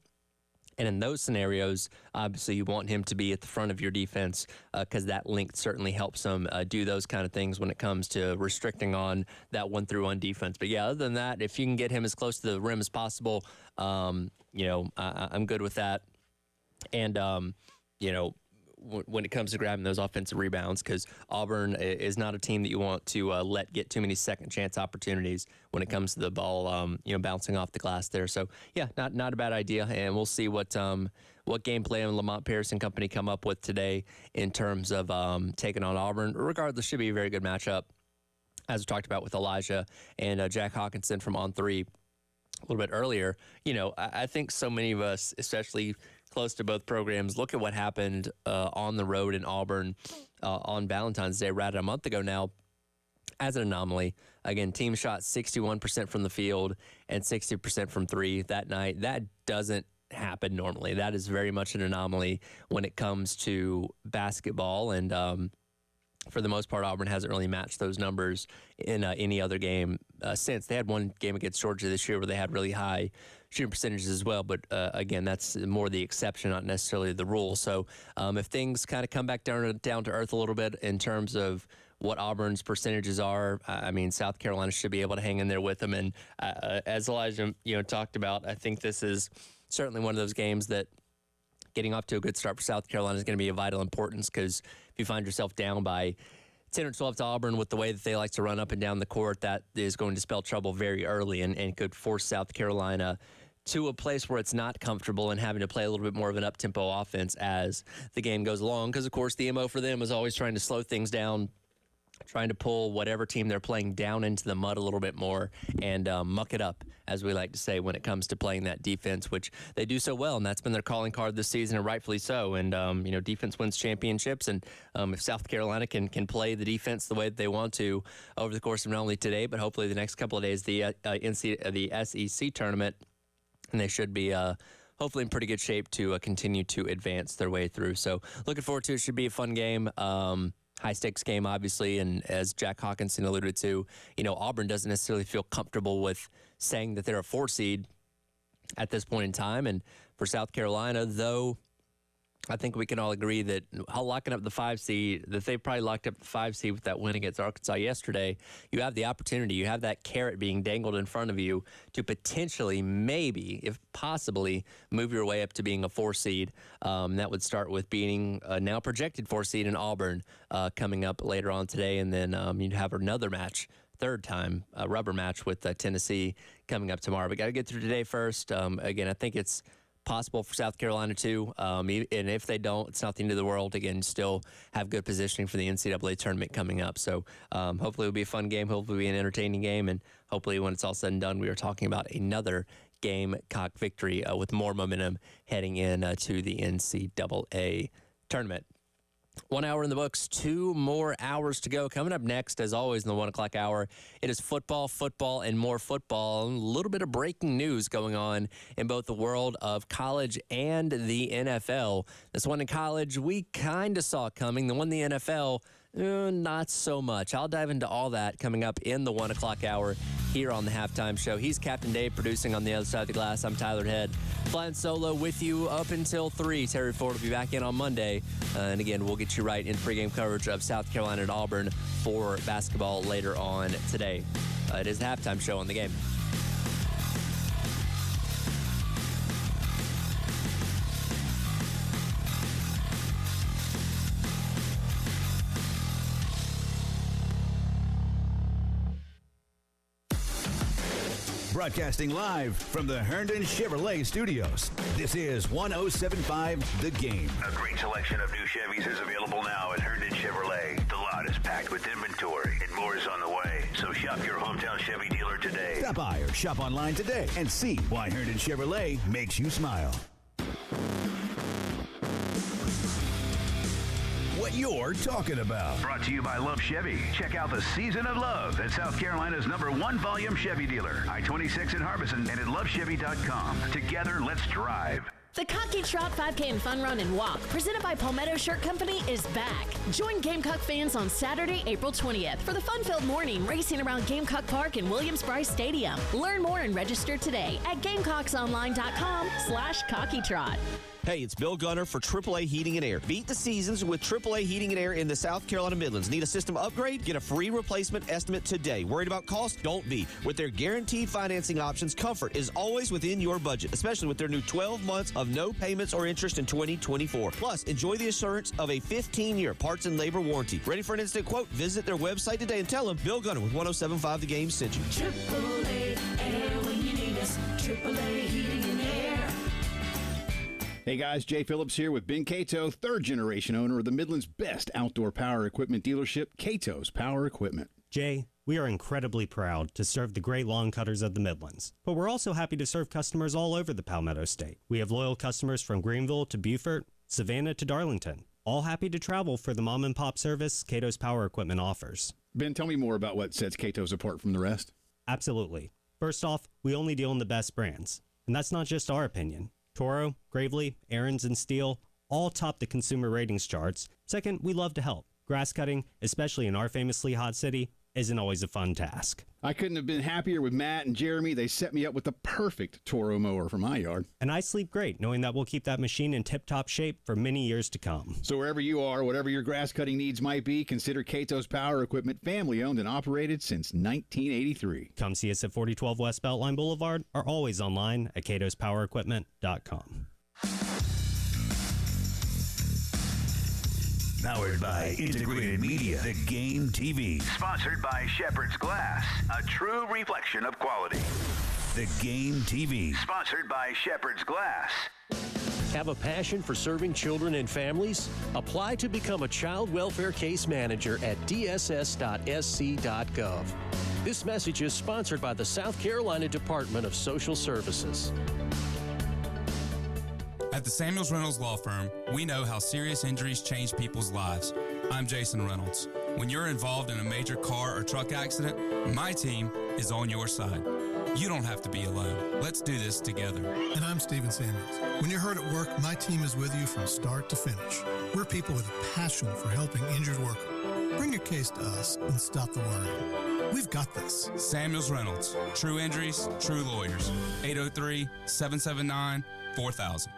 Speaker 7: And in those scenarios, obviously you want him to be at the front of your defense because that length certainly helps him do those kind of things when it comes to restricting on that 1-3-1 defense. But yeah, other than that, if you can get him as close to the rim as possible, I'm good with that. And, when it comes to grabbing those offensive rebounds, because Auburn is not a team that you want to let get too many second chance opportunities when it comes to the ball, bouncing off the glass there. So yeah, not a bad idea, and we'll see what what game plan Lamont Pearson Company come up with today in terms of taking on Auburn. Regardless, should be a very good matchup, as we talked about with Elijah and Jack Hawkinson from On 3 a little bit earlier. You know, I think so many of us, especially close to both programs, look at what happened on the road in Auburn on Valentine's Day, right a month ago now, as an anomaly. Again, team shot 61% from the field and 60% from three that night. That doesn't happen normally. That is very much an anomaly when it comes to basketball. And for the most part, Auburn hasn't really matched those numbers in any other game since. They had one game against Georgia this year where they had really high shooting percentages as well. But again, that's more the exception, not necessarily the rule. So if things kind of come back down to earth a little bit in terms of what Auburn's percentages are, I mean, South Carolina should be able to hang in there with them. And as Elijah, talked about, I think this is certainly one of those games that getting off to a good start for South Carolina is going to be of vital importance, because if you find yourself down by 10 or 12 to Auburn with the way that they like to run up and down the court, that is going to spell trouble very early and could force South Carolina to a place where it's not comfortable and having to play a little bit more of an up-tempo offense as the game goes along. Because, of course, the MO for them is always trying to slow things down, trying to pull whatever team they're playing down into the mud a little bit more and muck it up, as we like to say, when it comes to playing that defense, which they do so well, and that's been their calling card this season, and rightfully so. And, defense wins championships, and if South Carolina can play the defense the way that they want to over the course of not only today, but hopefully the next couple of days, the SEC tournament, and they should be hopefully in pretty good shape to continue to advance their way through. So looking forward to it. Should be a fun game. High-stakes game, obviously, and as Jack Hawkinson alluded to, Auburn doesn't necessarily feel comfortable with saying that they're a 4 seed at this point in time. And for South Carolina, though, I think we can all agree that locking up the 5 seed, that they probably locked up the 5 seed with that win against Arkansas yesterday. You have the opportunity, you have that carrot being dangled in front of you to potentially, maybe, if possibly, move your way up to being a 4 seed. That would start with beating a now projected 4 seed in Auburn coming up later on today, and then you'd have another match, third time, a rubber match with Tennessee coming up tomorrow. But got to get through today first. Again, I think it's possible for South Carolina too, and if they don't, it's not the end of the world. Again, still have good positioning for the NCAA tournament coming up. So hopefully it'll be a fun game, hopefully it'll be an entertaining game, and hopefully when it's all said and done, we are talking about another Gamecock victory with more momentum heading in to the NCAA tournament. 1 hour in the books, 2 more hours to go. Coming up next, as always, in the 1 o'clock hour, it is football, and more football. A little bit of breaking news going on in both the world of college and the NFL. This one in college, we kind of saw coming. The one in the NFL, not so much. I'll dive into all that coming up in the 1 o'clock hour here on the Halftime Show. He's Captain Dave, producing on the other side of the glass. I'm Tyler Head, flying solo with you up until 3. Terry Ford will be back in on Monday. And again, we'll get you right in pregame coverage of South Carolina and Auburn for basketball later on today. It is the Halftime Show on the Game.
Speaker 6: Broadcasting live from the Herndon Chevrolet Studios. This is 107.5 The Game.
Speaker 16: A great selection of new Chevys is available now at Herndon Chevrolet. The lot is packed with inventory and more is on the way. So shop your hometown Chevy dealer today.
Speaker 6: Stop by or shop online today and see why Herndon Chevrolet makes you smile. What you're talking about.
Speaker 16: Brought to you by Love Chevy. Check out the Season of Love at South Carolina's #1 volume Chevy dealer. I-26 in Harbison and at lovechevy.com. Together, let's drive.
Speaker 3: The Cocky Trot 5K and Fun Run and Walk, presented by Palmetto Shirt Company, is back. Join Gamecock fans on Saturday, April 20th for the fun-filled morning racing around Gamecock Park and Williams-Brice Stadium. Learn more and register today at GamecocksOnline.com/CockyTrot.
Speaker 13: Hey, it's Bill Gunner for AAA Heating and Air. Beat the seasons with AAA Heating and Air in the South Carolina Midlands. Need a system upgrade? Get a free replacement estimate today. Worried about cost? Don't be. With their guaranteed financing options, comfort is always within your budget, especially with their new 12 months of no payments or interest in 2024. Plus, enjoy the assurance of a 15-year parts and labor warranty. Ready for an instant quote? Visit their website today and tell them Bill Gunner with 107.5 The Game sent you.
Speaker 9: AAA Air when you need us. AAA Heating and Air. Hey guys, Jay Phillips here with Ben Cato, third generation owner of the Midland's best outdoor power equipment dealership, Cato's Power Equipment.
Speaker 10: Jay, we are incredibly proud to serve the great lawn cutters of the Midlands, but we're also happy to serve customers all over the Palmetto State. We have loyal customers from Greenville to Beaufort, Savannah to Darlington, all happy to travel for the mom and pop service Cato's Power Equipment offers.
Speaker 9: Ben, tell me more about what sets Cato's apart from the rest.
Speaker 10: Absolutely. First off, we only deal in the best brands, and that's not just our opinion. Toro, Gravely, Aaron's, and Steel all top the consumer ratings charts. Second, we love to help. Grass cutting, especially in our famously hot city, isn't always a fun task.
Speaker 9: I couldn't have been happier with Matt and Jeremy. They set me up with the perfect Toro mower for my yard.
Speaker 10: And I sleep great knowing that we'll keep that machine in tip-top shape for many years to come.
Speaker 9: So wherever you are, whatever your grass cutting needs might be, consider Cato's Power Equipment, family owned and operated since 1983.
Speaker 10: Come see us at 4012 West Beltline Boulevard or always online at catospowerequipment.com.
Speaker 6: Powered by Integrated Media, The Game TV.
Speaker 16: Sponsored by Shepherd's Glass, a true reflection of quality.
Speaker 6: The Game TV.
Speaker 16: Sponsored by Shepherd's Glass.
Speaker 26: Have a passion for serving children and families? Apply to become a child welfare case manager at dss.sc.gov. This message is sponsored by the South Carolina Department of Social Services.
Speaker 11: At the Samuels Reynolds Law Firm, we know how serious injuries change people's lives. I'm Jason Reynolds. When you're involved in a major car or truck accident, my team is on your side. You don't have to be alone. Let's do this together.
Speaker 12: And I'm Steven Samuels. When you're hurt at work, my team is with you from start to finish. We're people with a passion for helping injured workers. Bring your case to us and stop the worrying. We've got this.
Speaker 11: Samuels Reynolds. True injuries, true lawyers. 803-779-4000.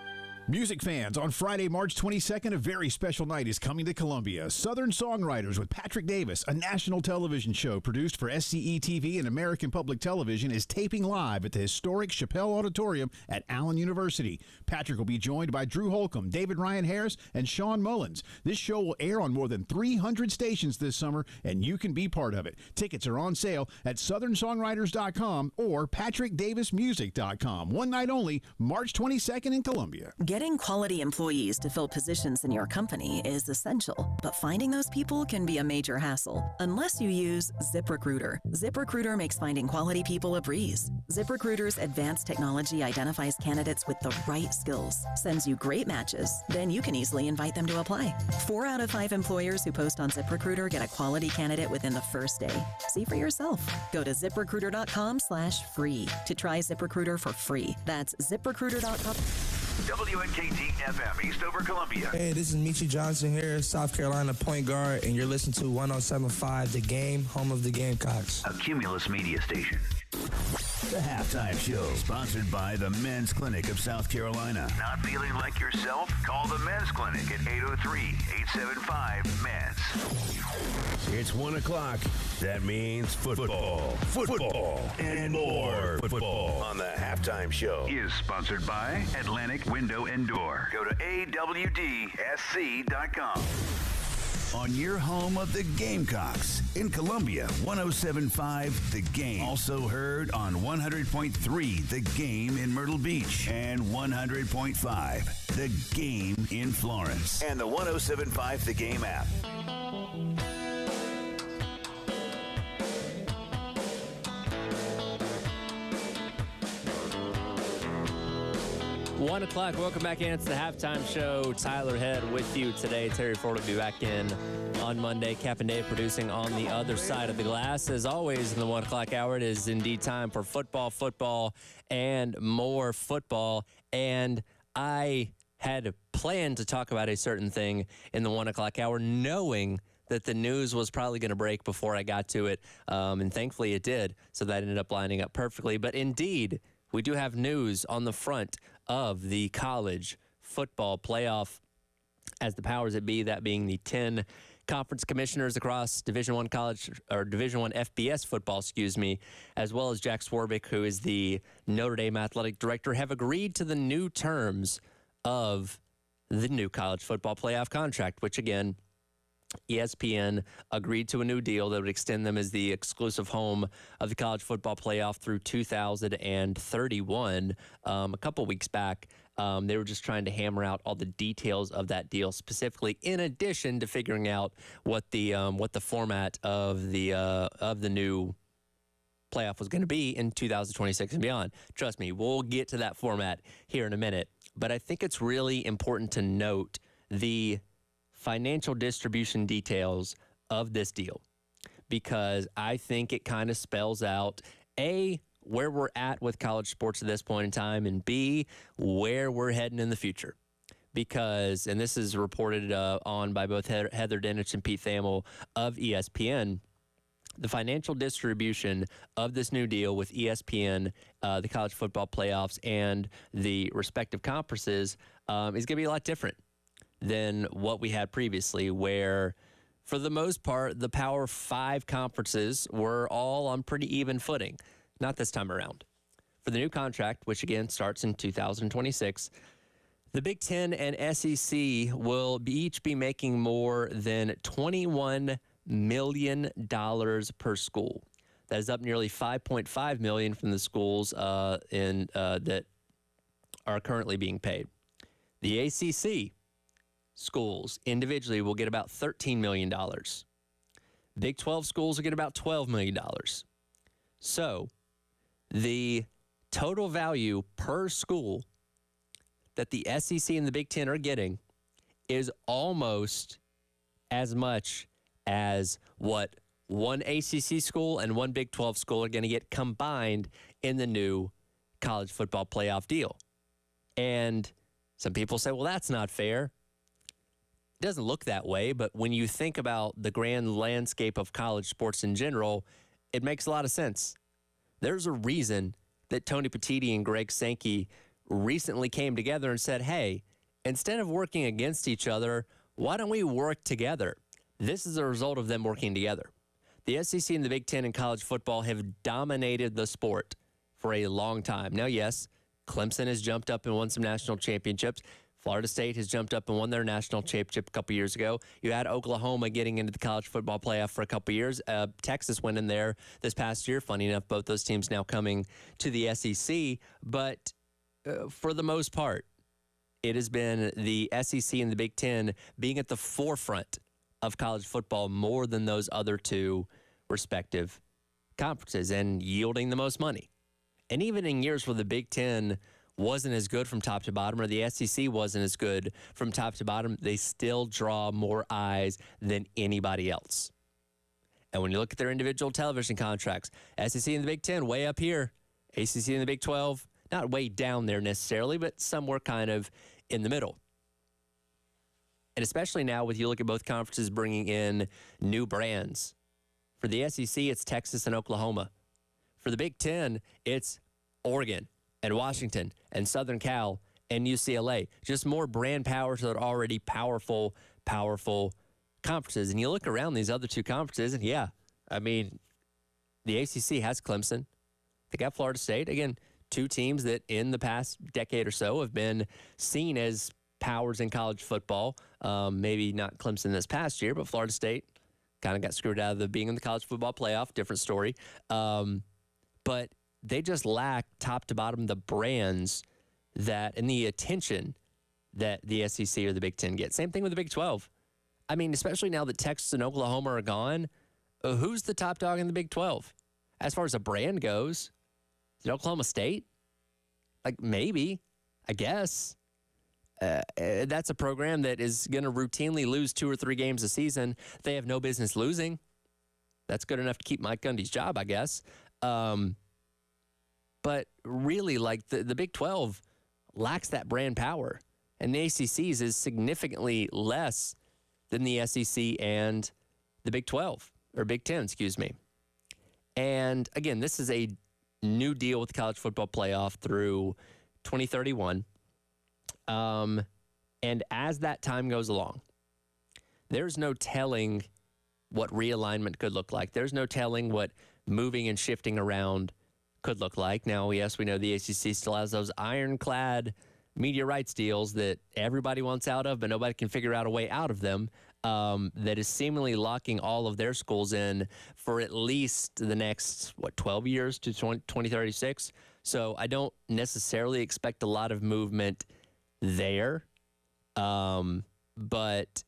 Speaker 5: Music fans, on Friday, March 22nd, a very special night is coming to Columbia. Southern Songwriters with Patrick Davis, a national television show produced for SCE-TV and American Public Television, is taping live at the historic Chappelle Auditorium at Allen University. Patrick will be joined by Drew Holcomb, David Ryan Harris, and Sean Mullins. This show will air on more than 300 stations this summer, and you can be part of it. Tickets are on sale at southernsongwriters.com or patrickdavismusic.com. One night only, March 22nd in Columbia.
Speaker 14: Getting quality employees to fill positions in your company is essential, but finding those people can be a major hassle unless you use ZipRecruiter. ZipRecruiter makes finding quality people a breeze. ZipRecruiter's advanced technology identifies candidates with the right skills, sends you great matches, then you can easily invite them to apply. 4 out of 5 employers who post on ZipRecruiter get a quality candidate within the first day. See for yourself. Go to ZipRecruiter.com/free to try ZipRecruiter for free. That's ZipRecruiter.com.
Speaker 16: WNKT FM, Eastover, Columbia.
Speaker 15: Hey, this is Michi Johnson here, South Carolina point guard, and you're listening to 107.5 The Game, home of the Gamecocks.
Speaker 16: A Cumulus media station.
Speaker 6: The Halftime Show, sponsored by the Men's Clinic of South Carolina.
Speaker 16: Not feeling like yourself? Call the Men's Clinic at 803-875-MENS.
Speaker 6: It's 1 o'clock. That means football. Football. And more football on the Halftime Show.
Speaker 16: Is sponsored by Atlantic Window and Door. Go to awdsc.com.
Speaker 6: On your home of the Gamecocks in Columbia, 107.5 The Game. Also heard on 100.3 The Game in Myrtle Beach and 100.5 The Game in Florence. And the 107.5 The Game app.
Speaker 7: One o'clock. Welcome back in. It's the Halftime Show. Tyler Head with you today. Terry Ford will be back in on Monday. Cap and Dave producing on the other side of the glass. As always, in the 1 o'clock hour, it is indeed time for football, and more football. And I had planned to talk about a certain thing in the 1 o'clock hour, knowing that the news was probably going to break before I got to it. And thankfully it did. So that ended up lining up perfectly. But indeed, we do have news on the front of the college football playoff, as the powers that be, that being the 10 conference commissioners across Division I college, or Division I FBS football, as well as Jack Swarbrick, who is the Notre Dame athletic director, have agreed to the new terms of the new college football playoff contract, which again, ESPN agreed to a new deal that would extend them as the exclusive home of the college football playoff through 2031. A couple weeks back, They were just trying to hammer out all the details of that deal specifically, in addition to figuring out what the format of the new playoff was going to be in 2026 and beyond. Trust me, we'll get to that format here in a minute. But I think it's really important to note the financial distribution details of this deal, because I think it kind of spells out, A, where we're at with college sports at this point in time, and B, where we're heading in the future. Because, and this is reported on by both Heather Dinich and Pete Thamel of ESPN, the financial distribution of this new deal with ESPN, the college football playoffs, and the respective conferences is going to be a lot different than what we had previously, where for the most part, the Power 5 conferences were all on pretty even footing. Not this time around. For the new contract, which again starts in 2026, the Big Ten and SEC will each be making more than $21 million per school. That is up nearly $5.5 million from the schools that are currently being paid. The ACC schools individually will get about $13 million. Big 12 schools will get about $12 million. So the total value per school that the SEC and the Big Ten are getting is almost as much as what one ACC school and one Big 12 school are going to get combined in the new college football playoff deal. And some people say, well, that's not fair. It doesn't look that way, but when you think about the grand landscape of college sports in general, it makes a lot of sense. There's a reason that Tony Petitti and Greg Sankey recently came together and said, hey, instead of working against each other, why don't we work together? This is a result of them working together. The SEC and the Big Ten in college football have dominated the sport for a long time. Now, yes, Clemson has jumped up and won some national championships. Florida State has jumped up and won their national championship a couple years ago. You had Oklahoma getting into the college football playoff for a couple years. Texas went in there this past year. Funny enough, both those teams now coming to the SEC. But for the most part, it has been the SEC and the Big Ten being at the forefront of college football more than those other two respective conferences and yielding the most money. And even in years where the Big Ten wasn't as good from top to bottom, or the SEC wasn't as good from top to bottom, they still draw more eyes than anybody else. And when you look at their individual television contracts, SEC and the Big Ten way up here, ACC and the Big 12, not way down there necessarily, but somewhere kind of in the middle. And especially now with you look at both conferences bringing in new brands. For the SEC, it's Texas and Oklahoma. For the Big Ten, it's Oregon and Washington and Southern Cal and UCLA. Just more brand power to their already powerful conferences. And you look around these other two conferences, and yeah, I mean, the ACC has Clemson. They got Florida State. Again, two teams that in the past decade or so have been seen as powers in college football. Maybe not Clemson this past year, but Florida State kind of got screwed out of the being in the college football playoff. Different story. But they just lack top to bottom the brands that and the attention that the SEC or the Big Ten get. Same thing with the Big 12. I mean, especially now that Texas and Oklahoma are gone, who's the top dog in the Big 12? As far as a brand goes, is it Oklahoma State? Like, maybe, I guess. That's a program that is going to routinely lose 2 or 3 games a season. They have no business losing. That's good enough to keep Mike Gundy's job, I guess. But really, like, the Big 12 lacks that brand power. And the ACC's is significantly less than the SEC and the Big 12, or Big 10, excuse me. And, again, this is a new deal with the college football playoff through 2031. And as that time goes along, there's no telling what realignment could look like. There's no telling what moving and shifting around could look like. Now, yes, we know the ACC still has those ironclad media rights deals that everybody wants out of, but nobody can figure out a way out of them, that is seemingly locking all of their schools in for at least the next, 12 years to 2036. So I don't necessarily expect a lot of movement there. But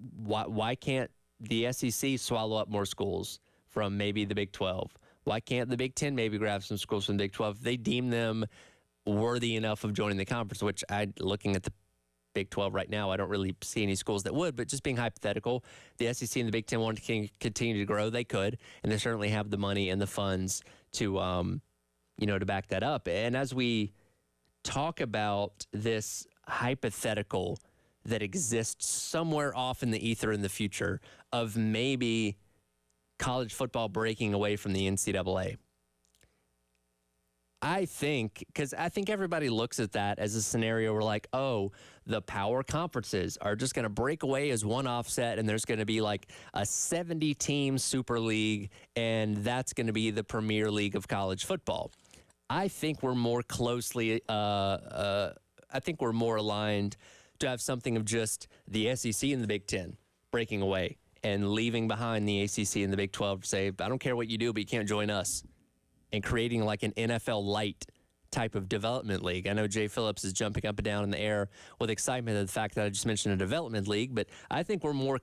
Speaker 7: why can't the SEC swallow up more schools from maybe the Big 12? Why can't the Big 10 maybe grab some schools from the Big 12 if they deem them worthy enough of joining the conference, which looking at the Big 12 right now, I don't really see any schools that would, but just being hypothetical, the SEC and the Big 10 want to continue to grow, they could, and they certainly have the money and the funds to, to back that up. And as we talk about this hypothetical that exists somewhere off in the ether in the future of maybe college football breaking away from the NCAA, I think everybody looks at that as a scenario where like, oh, the power conferences are just going to break away as one offset, and there's going to be like a 70-team Super League, and that's going to be the premier league of college football. I think we're more closely, I think we're more aligned to have something of just the SEC and the Big 10 breaking away and leaving behind the ACC and the Big 12 to say, I don't care what you do, but you can't join us. And creating like an NFL light type of development league. I know Jay Phillips is jumping up and down in the air with excitement at the fact that I just mentioned a development league, but I think we're more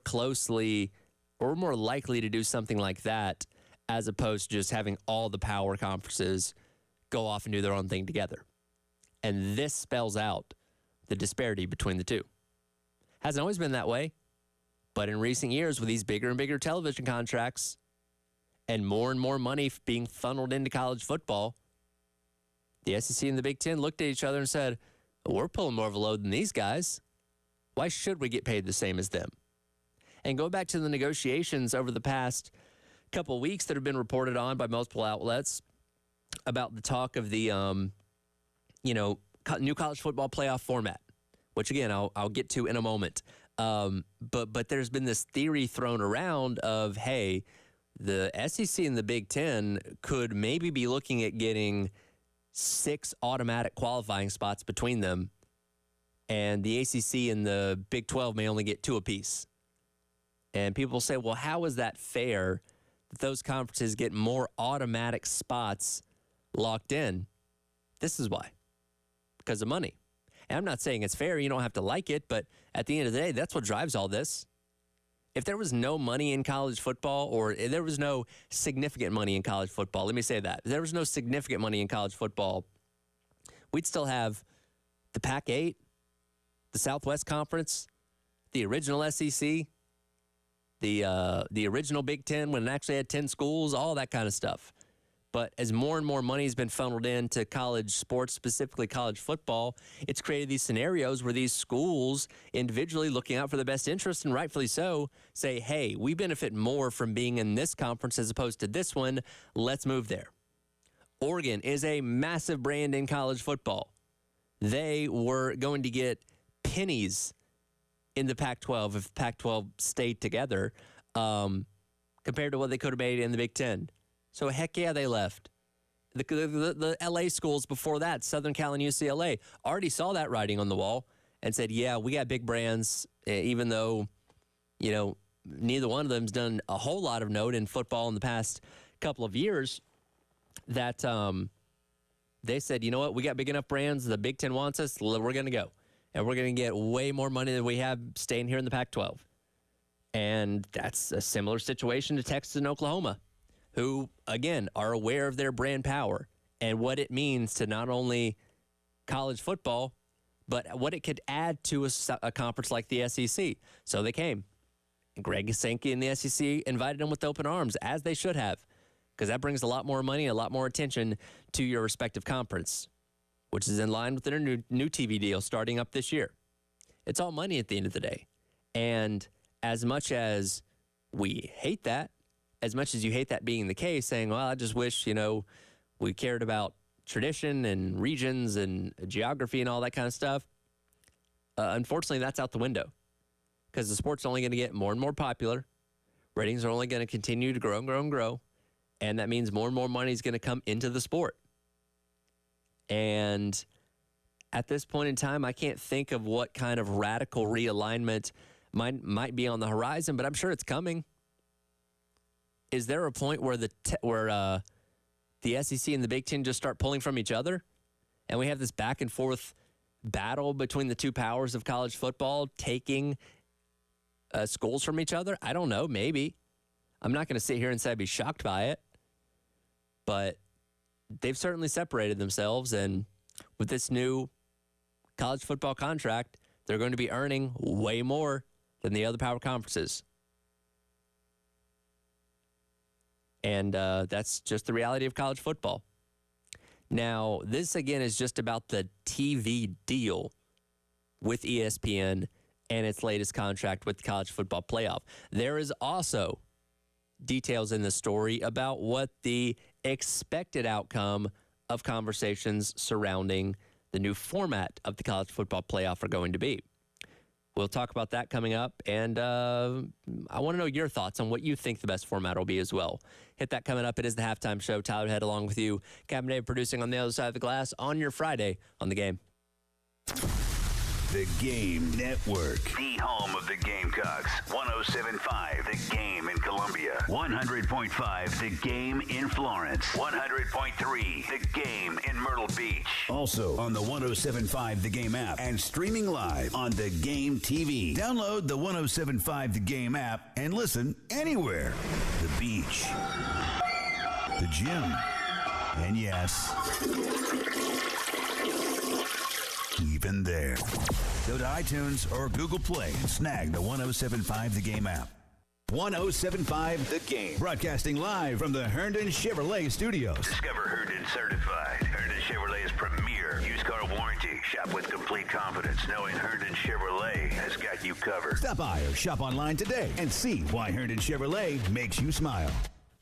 Speaker 7: likely to do something like that as opposed to just having all the power conferences go off and do their own thing together. And this spells out the disparity between the two. Hasn't always been that way, but in recent years with these bigger and bigger television contracts, and more money being funneled into college football, the SEC and the Big 10 looked at each other and said, we're pulling more of a load than these guys. Why should we get paid the same as them? And go back to the negotiations over the past couple of weeks that have been reported on by multiple outlets about the talk of the, new college football playoff format, which, again, I'll get to in a moment. But there's been this theory thrown around of, hey, the SEC and the Big 10 could maybe be looking at getting 6 automatic qualifying spots between them, and the ACC and the Big 12 may only get 2 apiece. And people say, well, how is that fair that those conferences get more automatic spots locked in? This is why. Because of money. And I'm not saying it's fair. You don't have to like it, but at the end of the day, that's what drives all this. If there was no money in college football, or if there was no significant money in college football, let me say that. If there was no significant money in college football, we'd still have the Pac-8, the Southwest Conference, the original SEC, the original Big 10 when it actually had 10 schools, all that kind of stuff. But as more and more money has been funneled into college sports, specifically college football, it's created these scenarios where these schools, individually looking out for the best interest, and rightfully so, say, hey, we benefit more from being in this conference as opposed to this one. Let's move there. Oregon is a massive brand in college football. They were going to get pennies in the Pac-12 if Pac-12 stayed together compared to what they could have made in the Big 10. So, heck yeah, they left. The L.A. schools before that, Southern Cal and UCLA, already saw that writing on the wall and said, yeah, we got big brands, even though, neither one of them's done a whole lot of note in football in the past couple of years, that they said, you know what, we got big enough brands, the Big Ten wants us, we're going to go. And we're going to get way more money than we have staying here in the Pac-12. And that's a similar situation to Texas and Oklahoma, who, again, are aware of their brand power and what it means to not only college football, but what it could add to a conference like the SEC. So they came. And Greg Sankey and the SEC invited them with open arms, as they should have, because that brings a lot more money, a lot more attention to your respective conference, which is in line with their new TV deal starting up this year. It's all money at the end of the day. And as much as we hate that, as much as you hate that being the case, saying, well, I just wish, we cared about tradition and regions and geography and all that kind of stuff. Unfortunately, that's out the window because the sport's only going to get more and more popular. Ratings are only going to continue to grow and grow and grow. And that means more and more money is going to come into the sport. And at this point in time, I can't think of what kind of radical realignment might be on the horizon, but I'm sure it's coming. Is there a point where the SEC and the Big Ten just start pulling from each other, and we have this back and forth battle between the two powers of college football taking schools from each other? I don't know. Maybe. I'm not going to sit here and say I'd be shocked by it. But they've certainly separated themselves. And with this new college football contract, they're going to be earning way more than the other power conferences. And that's just the reality of college football. Now, this, again, is just about the TV deal with ESPN and its latest contract with the College Football Playoff. There is also details in the story about what the expected outcome of conversations surrounding the new format of the College Football Playoff are going to be. We'll talk about that coming up, and I want to know your thoughts on what you think the best format will be as well. Hit that coming up. It is the Halftime Show. Tyler Head along with you. Captain Dave producing on the other side of the glass on your Friday on The Game.
Speaker 6: The Game Network.
Speaker 16: The home of the Gamecocks. 107.5 The Game in Columbia. 100.5 The Game in Florence. 100.3 The Game in Myrtle Beach.
Speaker 6: Also on the 107.5 The Game app and streaming live on The Game TV. Download the 107.5 The Game app and listen anywhere. The beach, the gym, and yes, even there. Go to iTunes or Google Play and snag the 107.5 The Game app. 107.5 The Game. Broadcasting live from the Herndon Chevrolet Studios.
Speaker 16: Discover Herndon Certified. Herndon Chevrolet's premier used car warranty. Shop with complete confidence knowing Herndon Chevrolet has got you covered.
Speaker 6: Stop by or shop online today and see why Herndon Chevrolet makes you smile.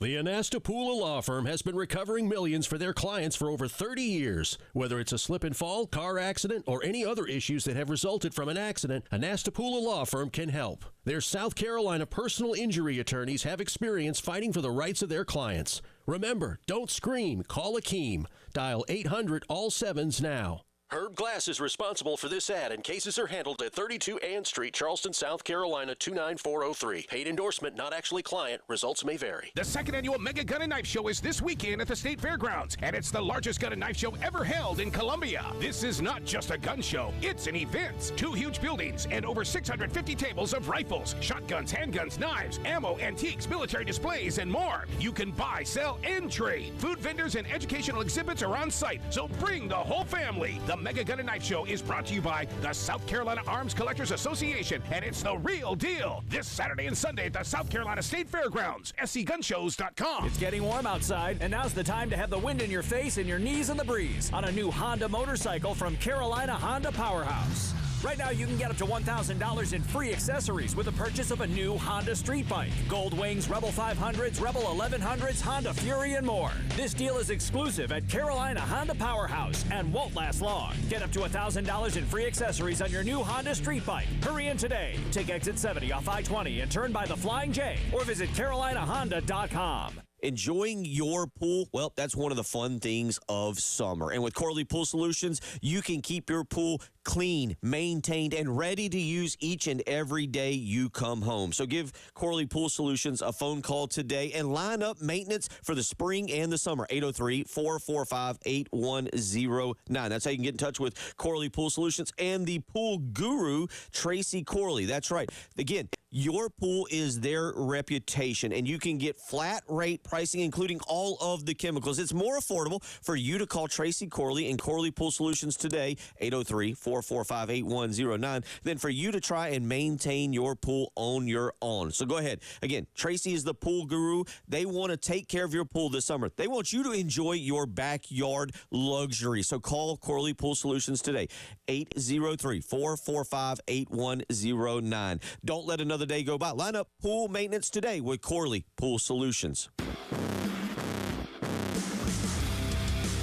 Speaker 26: The Anastapula Law Firm has been recovering millions for their clients for over 30 years. Whether it's a slip and fall, car accident, or any other issues that have resulted from an accident, Anastapula Law Firm can help. Their South Carolina personal injury attorneys have experience fighting for the rights of their clients. Remember, don't scream. Call Akeem. Dial 800-ALL-7s now. Herb Glass is responsible for this ad, and cases are handled at 32 Ann Street, Charleston, South Carolina, 29403. Paid endorsement, not actually client. Results may vary.
Speaker 1: The second annual Mega Gun and Knife Show is this weekend at the State Fairgrounds, and it's the largest gun and knife show ever held in Columbia. This is not just a gun show, it's an event. 2 huge buildings and over 650 tables of rifles, shotguns, handguns, knives, ammo, antiques, military displays, and more. You can buy, sell, and trade. Food vendors and educational exhibits are on site, so bring the whole family. The Mega Gun and Knife Show is brought to you by the South Carolina Arms Collectors Association, and it's the real deal. This Saturday and Sunday at the South Carolina State Fairgrounds. SCGunshows.com.
Speaker 4: It's getting warm outside, and now's the time to have the wind in your face and your knees in the breeze on a new Honda motorcycle from Carolina Honda Powerhouse. Right now, you can get up to $1,000 in free accessories with the purchase of a new Honda Street Bike. Gold Wings, Rebel 500s, Rebel 1100s, Honda Fury, and more. This deal is exclusive at Carolina Honda Powerhouse and won't last long. Get up to $1,000 in free accessories on your new Honda Street Bike. Hurry in today. Take exit 70 off I-20 and turn by the Flying J, or visit carolinahonda.com.
Speaker 13: Enjoying your pool, well, that's one of the fun things of summer. And with Corley Pool Solutions, you can keep your pool clean, maintained, and ready to use each and every day you come home. So give Corley Pool Solutions a phone call today and line up maintenance for the spring and the summer. 803-445-8109. That's how you can get in touch with Corley Pool Solutions and the pool guru, Tracy Corley. That's right. Again, your pool is their reputation, and you can get flat rate pricing, including all of the chemicals. It's more affordable for you to call Tracy Corley and Corley Pool Solutions today, 803-445-8109, than for you to try and maintain your pool on your own. So go ahead. Again, Tracy is the pool guru. They want to take care of your pool this summer. They want you to enjoy your backyard luxury. So call Corley Pool Solutions today, 803-445-8109. Don't let another day go by. Line up pool maintenance today with Corley Pool Solutions.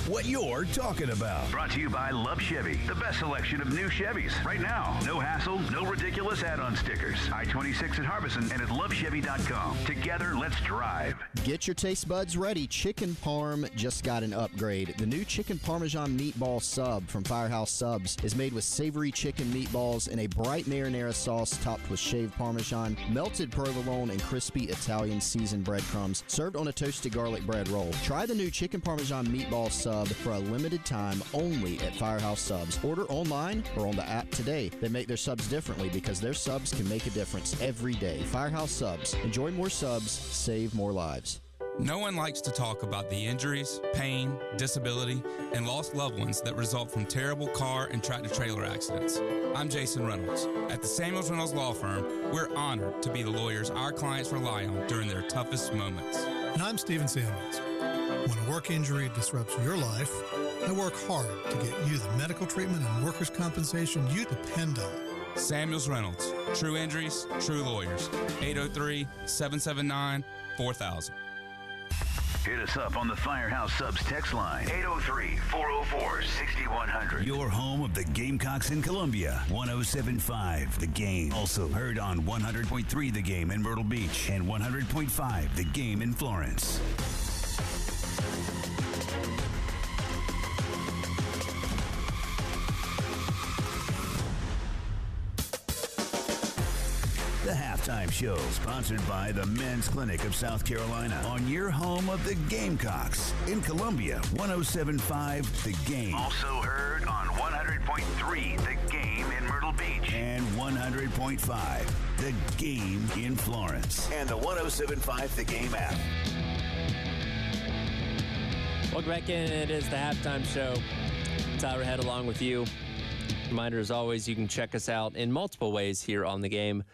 Speaker 6: What you're talking about.
Speaker 16: Brought to you by Love Chevy, the best selection of new Chevys. Right now, no hassle, no ridiculous add-on stickers. I-26 at Harbison and at lovechevy.com. Together, let's drive.
Speaker 18: Get your taste buds ready. Chicken Parm just got an upgrade. The new Chicken Parmesan Meatball Sub from Firehouse Subs is made with savory chicken meatballs and a bright marinara sauce topped with shaved Parmesan, melted provolone, and crispy Italian seasoned breadcrumbs, served on a toasted garlic bread roll. Try the new Chicken Parmesan Meatball Sub sub for a limited time only at Firehouse Subs. Order online or on the app today. They make their subs differently because their subs can make a difference every day. Firehouse Subs. Enjoy more subs, save more lives.
Speaker 11: No one likes to talk about the injuries, pain, disability, and lost loved ones that result from terrible car and tractor-trailer accidents. I'm Jason Reynolds. At the Samuels Reynolds Law Firm, we're honored to be the lawyers our clients rely on during their toughest moments.
Speaker 12: And I'm Stephen Samuels. When a work injury disrupts your life, I work hard to get you the medical treatment and workers' compensation you depend on.
Speaker 11: Samuels Reynolds. True injuries, true lawyers. 803-779-4000.
Speaker 16: Hit us up on the Firehouse Subs text line, 803-404-6100.
Speaker 6: Your home of the Gamecocks in Columbia, 107.5 The Game. Also heard on 100.3 The Game in Myrtle Beach and 100.5 The Game in Florence. The Halftime Show, sponsored by the Men's Clinic of South Carolina, on your home of the Gamecocks in Columbia, 107.5 The Game.
Speaker 16: Also heard on 100.3 The Game in Myrtle Beach.
Speaker 6: And 100.5 The Game in Florence.
Speaker 16: And the 107.5 The Game app.
Speaker 7: Welcome back in. It is the Halftime Show. Tyler Head along with you. Reminder, as always, you can check us out in multiple ways here on The Game.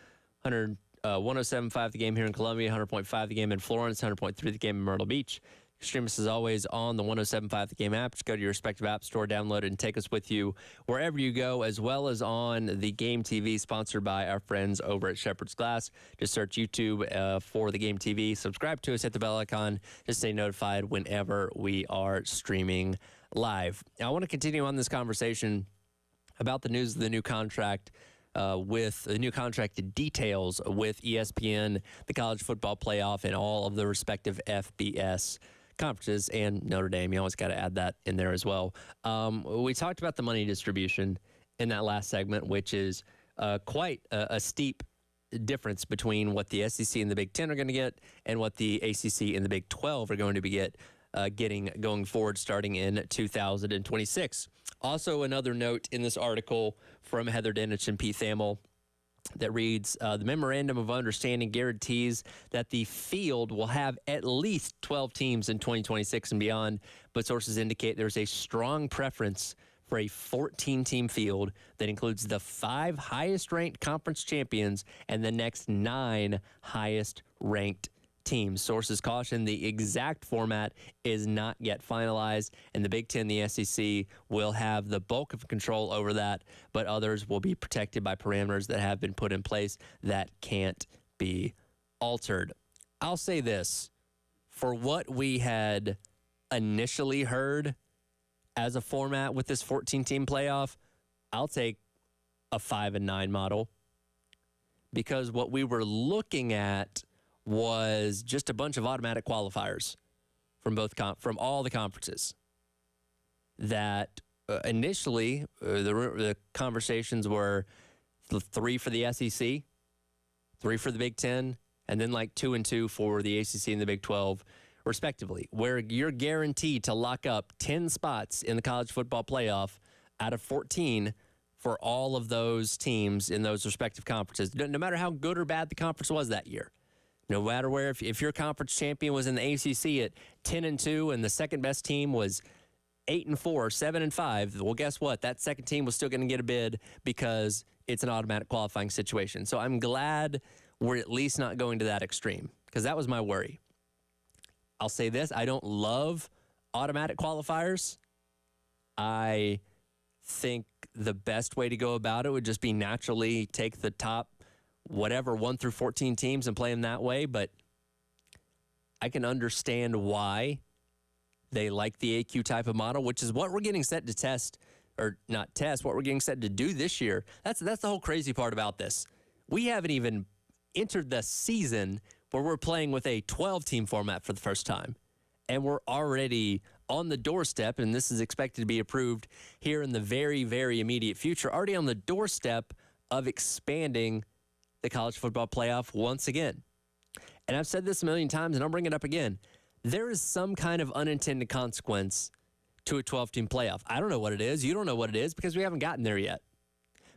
Speaker 7: 107.5 The Game here in Columbia, 100.5 The Game in Florence, 100.3 The Game in Myrtle Beach. Stream us as always on the 107.5 The Game app. Just go to your respective app store, download it, and take us with you wherever you go, as well as on the Game TV, sponsored by our friends over at Shepherd's Glass. Just search YouTube for the Game TV. Subscribe to us, hit the bell icon, just stay notified whenever we are streaming live. Now, I want to continue on this conversation about the news of the new contract with the new contract details with ESPN, the college football playoff, and all of the respective FBS conferences, and Notre Dame. You always got to add that in there as well. We talked about the money distribution in that last segment, which is quite a steep difference between what the SEC and the Big Ten are going to get and what the ACC and the Big 12 are going to be getting going forward starting in 2026. Also, another note in this article from Heather Dinich and Pete Thamel that reads, the Memorandum of Understanding guarantees that the field will have at least 12 teams in 2026 and beyond, but sources indicate there's a strong preference for a 14-team field that includes the 5 highest-ranked conference champions and the next 9 highest-ranked teams. Sources caution the exact format is not yet finalized, and the Big Ten, the SEC, will have the bulk of control over that, but others will be protected by parameters that have been put in place that can't be altered. I'll say this. For what we had initially heard as a format with this 14-team playoff, I'll take a 5-9 model, because what we were looking at was just a bunch of automatic qualifiers from from all the conferences. That initially the conversations were 3 for the SEC, 3 for the Big Ten, and then like 2 and 2 for the ACC and the Big 12, respectively, where you're guaranteed to lock up 10 spots in the college football playoff out of 14 for all of those teams in those respective conferences, no matter how good or bad the conference was that year. No matter where, if your conference champion was in the ACC at 10-2 and the second best team was 8-4, 7-5, well, guess what? That second team was still going to get a bid because it's an automatic qualifying situation. So I'm glad we're at least not going to that extreme, because that was my worry. I'll say this. I don't love automatic qualifiers. I think the best way to go about it would just be naturally take the top whatever 1 through 14 teams and play them that way, but I can understand why they like the AQ type of model, which is what we're getting set to test, or not test, what we're getting set to do this year. That's the whole crazy part about this. We haven't even entered the season where we're playing with a 12-team format for the first time, and we're already on the doorstep, and this is expected to be approved here in the very, very immediate future, already on the doorstep of expanding the college football playoff once again. And I've said this a million times, and I'll bring it up again. There is some kind of unintended consequence to a 12-team playoff. I don't know what it is. You don't know what it is because we haven't gotten there yet.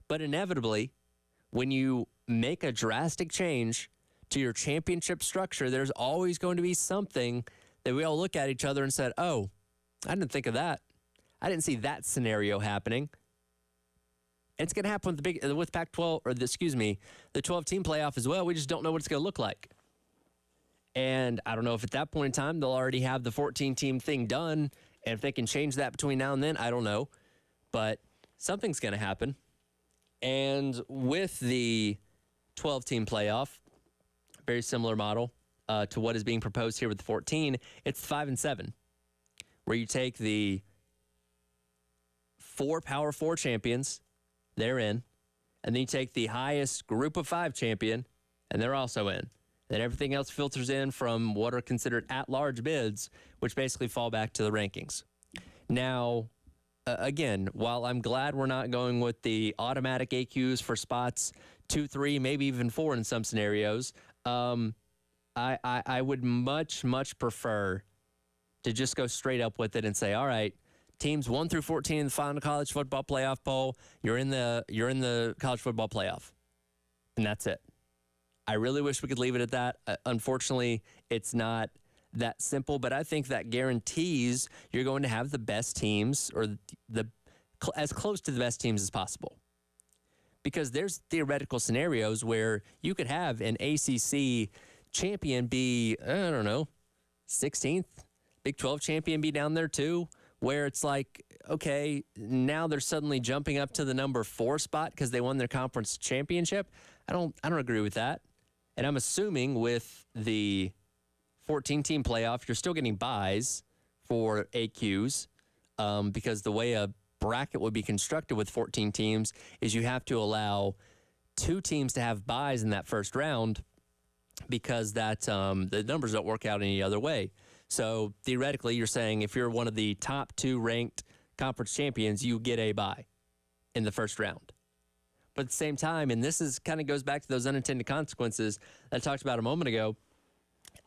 Speaker 7: But inevitably, when you make a drastic change to your championship structure, there's always going to be something that we all look at each other and said, oh, I didn't think of that. I didn't see that scenario happening. And it's going to happen with Pac-12, or the 12-team playoff as well. We just don't know what it's going to look like. And I don't know if at that point in time they'll already have the 14-team thing done. And if they can change that between now and then, I don't know. But something's going to happen. And with the 12-team playoff, very similar model to what is being proposed here with the 14, it's 5 and 7, where you take the 4 Power 4 champions, they're in, and then you take the highest group of 5 champion, and they're also in. Then everything else filters in from what are considered at-large bids, which basically fall back to the rankings. Now, again, while I'm glad we're not going with the automatic AQs for spots 2, 3, maybe even 4 in some scenarios, I would much prefer to just go straight up with it and say, all right, teams 1 through 14 in the final college football playoff poll, you're in the college football playoff, and that's it. I really wish we could leave it at that. Unfortunately, it's not that simple, but I think that guarantees you're going to have the best teams, or as close to the best teams as possible. Because there's theoretical scenarios where you could have an ACC champion be, I don't know, 16th, Big 12 champion be down there too, where it's like, okay, now they're suddenly jumping up to the number 4 spot because they won their conference championship. I don't agree with that. And I'm assuming with the 14-team playoff, you're still getting buys for AQs because the way a bracket would be constructed with 14 teams is you have to allow 2 teams to have buys in that first round because that the numbers don't work out any other way. So theoretically, you're saying if you're one of the top 2 ranked conference champions, you get a bye in the first round. But at the same time, and this is kind of goes back to those unintended consequences that I talked about a moment ago,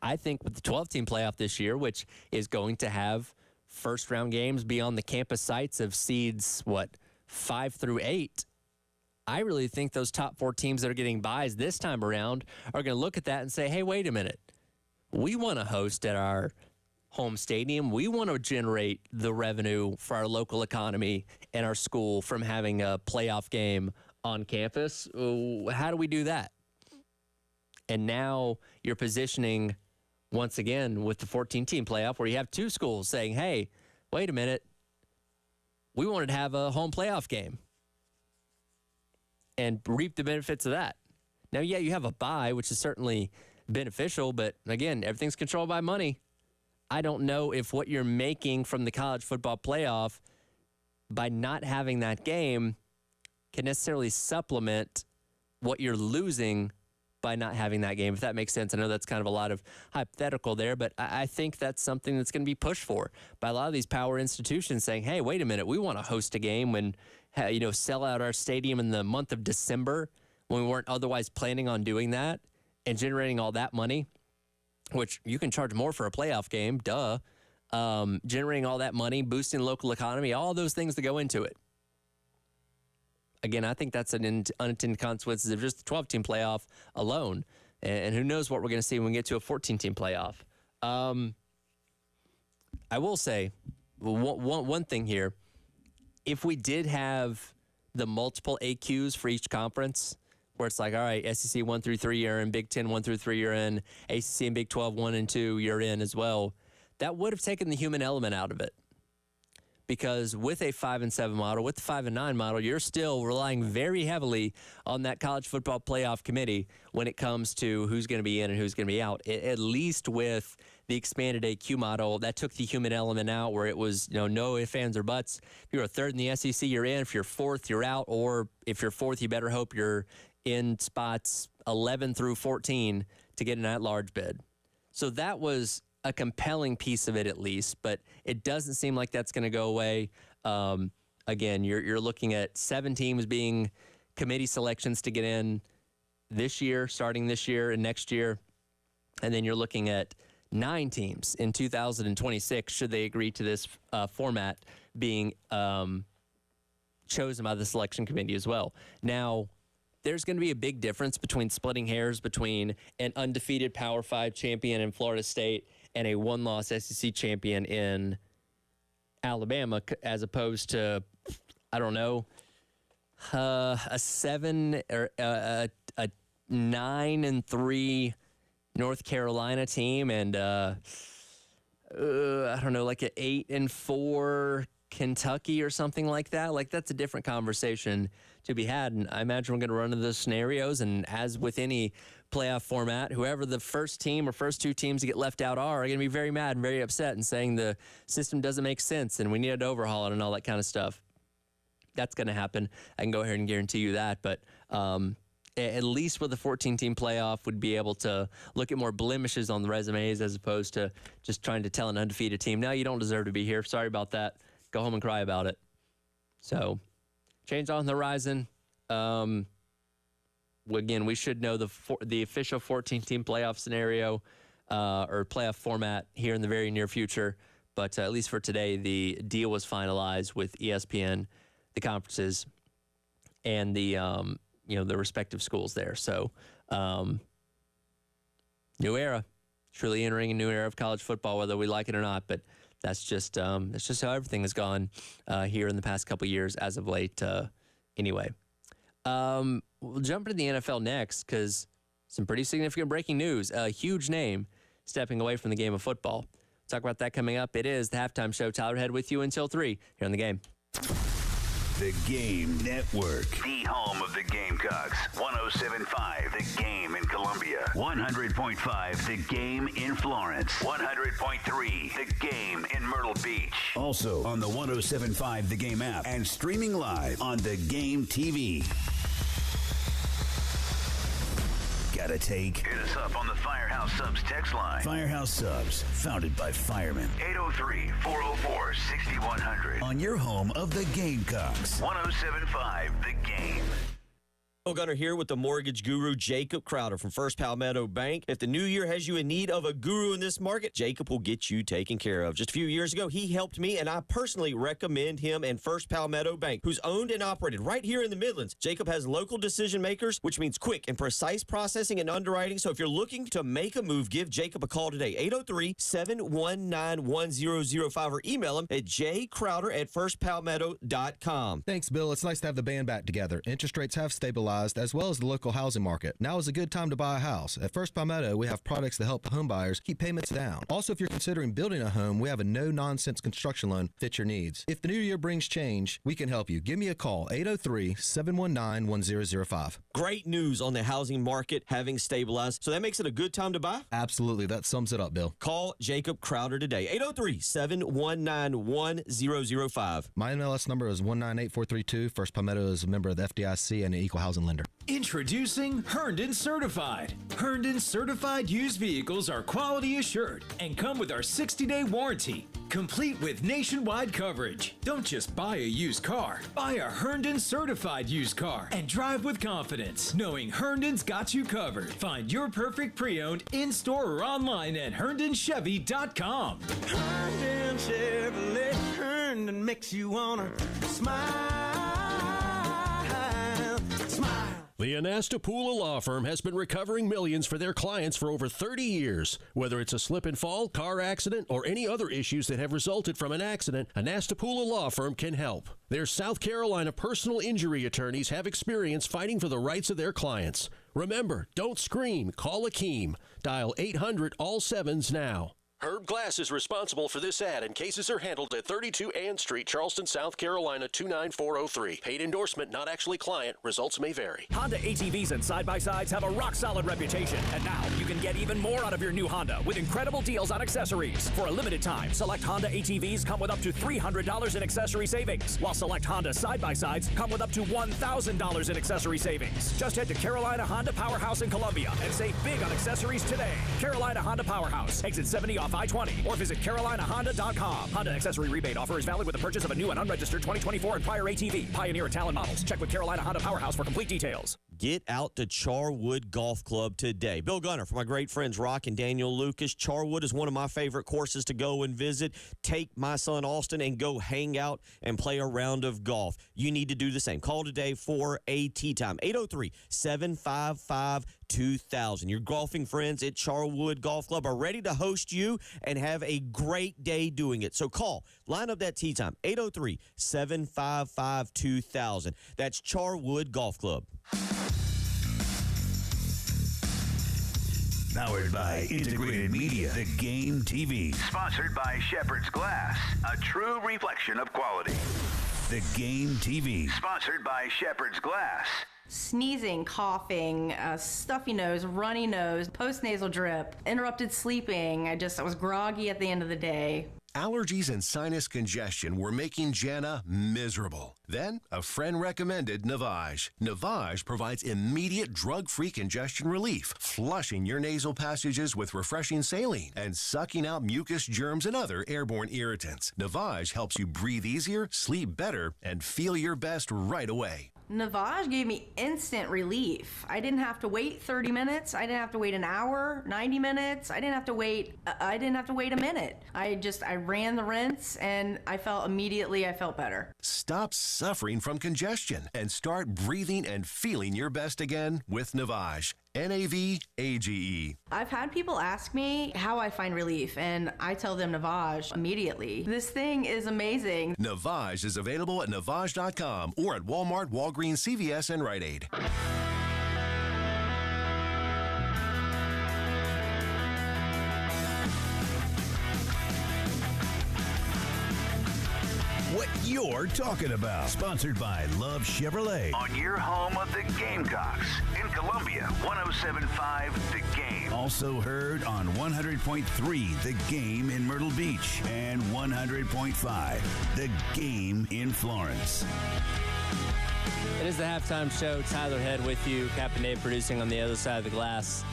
Speaker 7: I think with the 12-team playoff this year, which is going to have first-round games be on the campus sites of seeds, 5 through 8, I really think those top 4 teams that are getting buys this time around are going to look at that and say, hey, wait a minute. We want to host at our home stadium. We want to generate the revenue for our local economy and our school from having a playoff game on campus. How do we do that? And now you're positioning, once again, with the 14-team playoff where you have 2 schools saying, hey, wait a minute, we wanted to have a home playoff game and reap the benefits of that. Now, yeah, you have a bye, which is certainly beneficial, but again, everything's controlled by money. I don't know if what you're making from the college football playoff by not having that game can necessarily supplement what you're losing by not having that game, if that makes sense. I know that's kind of a lot of hypothetical there, but I think that's something that's going to be pushed for by a lot of these power institutions saying, hey, wait a minute, we want to host a game when, sell out our stadium in the month of December when we weren't otherwise planning on doing that and generating all that money, which you can charge more for a playoff game, duh. Generating all that money, boosting the local economy, all those things that go into it. Again, I think that's an unintended consequences of just the 12-team playoff alone. And who knows what we're going to see when we get to a 14-team playoff. I will say one thing here. If we did have the multiple AQs for each conference, where it's like, all right, SEC 1 through 3 you're in, Big 10 1 through 3 you're in, ACC and Big 12 1 and 2 you're in as well, that would have taken the human element out of it. Because with a 5 and 7 model, with the 5 and 9 model, you're still relying very heavily on that college football playoff committee when it comes to who's going to be in and who's going to be out. At least with the expanded AQ model, that took the human element out, where it was, no ifs, ands, or buts. If you're a 3rd in the SEC, you're in. If you're 4th, you're out. Or if you're 4th, you better hope you're in spots 11 through 14 to get an at-large bid. So that was a compelling piece of it, at least, but it doesn't seem like that's going to go away. Again, you're looking at 7 teams being committee selections to get in this year, starting this year and next year. And then you're looking at 9 teams in 2026 should they agree to this format being chosen by the selection committee as well. Now, there's going to be a big difference between splitting hairs between an undefeated Power 5 champion in Florida State and a one-loss SEC champion in Alabama, as opposed to, I don't know, a 7 or a 9-3 North Carolina team, and I don't know, like an 8-4 Kentucky or something like that. Like, that's a different conversation to be had, and I imagine we're going to run into those scenarios. And as with any playoff format, whoever the first team or first 2 teams to get left out are going to be very mad and very upset and saying the system doesn't make sense and we need to overhaul it and all that kind of stuff. That's going to happen. I can go ahead and guarantee you that. But at least with a 14-team playoff, would be able to look at more blemishes on the resumes as opposed to just trying to tell an undefeated team, no, you don't deserve to be here. Sorry about that. Go home and cry about it. So, change on the horizon. Again, we should know the official 14-team playoff scenario or playoff format here in the very near future. But at least for today, the deal was finalized with ESPN, the conferences, and the the respective schools there. So, new era, truly entering a new era of college football, whether we like it or not. But that's just how everything has gone here in the past couple years as of late. Anyway, we'll jump into the NFL next because some pretty significant breaking news. A huge name stepping away from the game of football. We'll talk about that coming up. It is the Halftime Show. Tyler Head with you until 3 here on The Game.
Speaker 6: The Game Network.
Speaker 16: The home of the Gamecocks. 107.5 The Game in Columbia. 100.5 The Game in Florence. 100.3 The Game in Myrtle Beach.
Speaker 6: Also on the 107.5 The Game app and streaming live on The Game TV. Got a take?
Speaker 16: Hit us up on the Firehouse Subs text line.
Speaker 6: Firehouse Subs, founded by firemen.
Speaker 16: 803-404-6100.
Speaker 6: On your home of the Gamecocks.
Speaker 16: 107.5 The Game.
Speaker 13: Gunner here with the mortgage guru Jacob Crowder from First Palmetto Bank. If the new year has you in need of a guru in this market, Jacob will get you taken care of. Just a few years ago, he helped me, and I personally recommend him and First Palmetto Bank, who's owned and operated right here in the Midlands. Jacob has local decision makers, which means quick and precise processing and underwriting. So if you're looking to make a move, give Jacob a call today, 803-719-1005, or email him at jcrowder@firstpalmetto.com.
Speaker 2: Thanks, Bill. It's nice to have the band back together. Interest rates have stabilized, as well as the local housing market. Now is a good time to buy a house. At First Palmetto, we have products that help home buyers keep payments down. Also, if you're considering building a home, we have a no-nonsense construction loan that fits your needs. If the new year brings change, we can help you. Give me a call, 803-719-1005.
Speaker 13: Great news on the housing market having stabilized. So that makes it a good time to buy?
Speaker 2: Absolutely. That sums it up, Bill.
Speaker 13: Call Jacob Crowder today, 803-719-1005.
Speaker 2: My MLS number is 198432. First Palmetto is a member of the FDIC and an equal housing lender.
Speaker 17: Introducing Herndon Certified. Herndon Certified used vehicles are quality assured and come with our 60-day warranty, complete with nationwide coverage. Don't just buy a used car. Buy a Herndon Certified used car and drive with confidence, knowing Herndon's got you covered. Find your perfect pre-owned in-store or online at HerndonChevy.com.
Speaker 19: Herndon Chevrolet, Herndon makes you wanna smile.
Speaker 26: The Anastapula Law Firm has been recovering millions for their clients for over 30 years. Whether it's a slip and fall, car accident, or any other issues that have resulted from an accident, Anastapula Law Firm can help. Their South Carolina personal injury attorneys have experience fighting for the rights of their clients. Remember, don't scream, call Akeem. Dial 800-ALL-7s now. Herb Glass is responsible for this ad, and cases are handled at 32 Ann Street, Charleston, South Carolina, 29403. Paid endorsement, not actually client. Results may vary.
Speaker 4: Honda ATVs and side-by-sides have a rock-solid reputation. And now you can get even more out of your new Honda with incredible deals on accessories. For a limited time, select Honda ATVs come with up to $300 in accessory savings, while select Honda side-by-sides come with up to $1,000 in accessory savings. Just head to Carolina Honda Powerhouse in Columbia and save big on accessories today. Carolina Honda Powerhouse, exit 70 off I-20, or visit CarolinaHonda.com. Honda accessory rebate offer is valid with the purchase of a new and unregistered 2024 and prior ATV. Pioneer and Talon models. Check with Carolina Honda Powerhouse for complete details.
Speaker 13: Get out to Charwood Golf Club today. Bill Gunner for my great friends Rock and Daniel Lucas. Charwood is one of my favorite courses to go and visit. Take my son Austin and go hang out and play a round of golf. You need to do the same. Call today for a tee time. 803-755-2000. Your golfing friends at Charwood Golf Club are ready to host you and have a great day doing it. So call, line up that tee time. 803-755-2000. That's Charwood Golf Club.
Speaker 16: Powered by Integrated Media, The Game TV. Sponsored by Shepherd's Glass, a true reflection of quality. The Game TV. Sponsored by Shepherd's Glass.
Speaker 8: Sneezing, coughing, stuffy nose, runny nose, postnasal drip, interrupted sleeping. I was groggy at the end of the day.
Speaker 20: Allergies and sinus congestion were making Jana miserable. Then, a friend recommended Navage. Navage provides immediate drug-free congestion relief, flushing your nasal passages with refreshing saline and sucking out mucus, germs, and other airborne irritants. Navage helps you breathe easier, sleep better, and feel your best right away.
Speaker 8: Navage gave me instant relief. I didn't have to wait 30 minutes. I didn't have to wait an hour, 90 minutes. I didn't have to wait a minute. I ran the rinse and I felt better.
Speaker 20: Stop suffering from congestion and start breathing and feeling your best again with Navage. Navage.
Speaker 8: I've had people ask me how I find relief, and I tell them Navage immediately. This thing is amazing.
Speaker 20: Navage is available at Navage.com or at Walmart, Walgreens, CVS, and Rite Aid.
Speaker 6: What you're talking about. Sponsored by Love Chevrolet.
Speaker 16: On your home of the Gamecocks. In Columbia, 107.5 The Game. Also heard on 100.3 The Game in Myrtle Beach. And 100.5 The Game in Florence.
Speaker 7: It is the halftime show. Tyler Head with you. Captain Dave producing on the other side of the glass.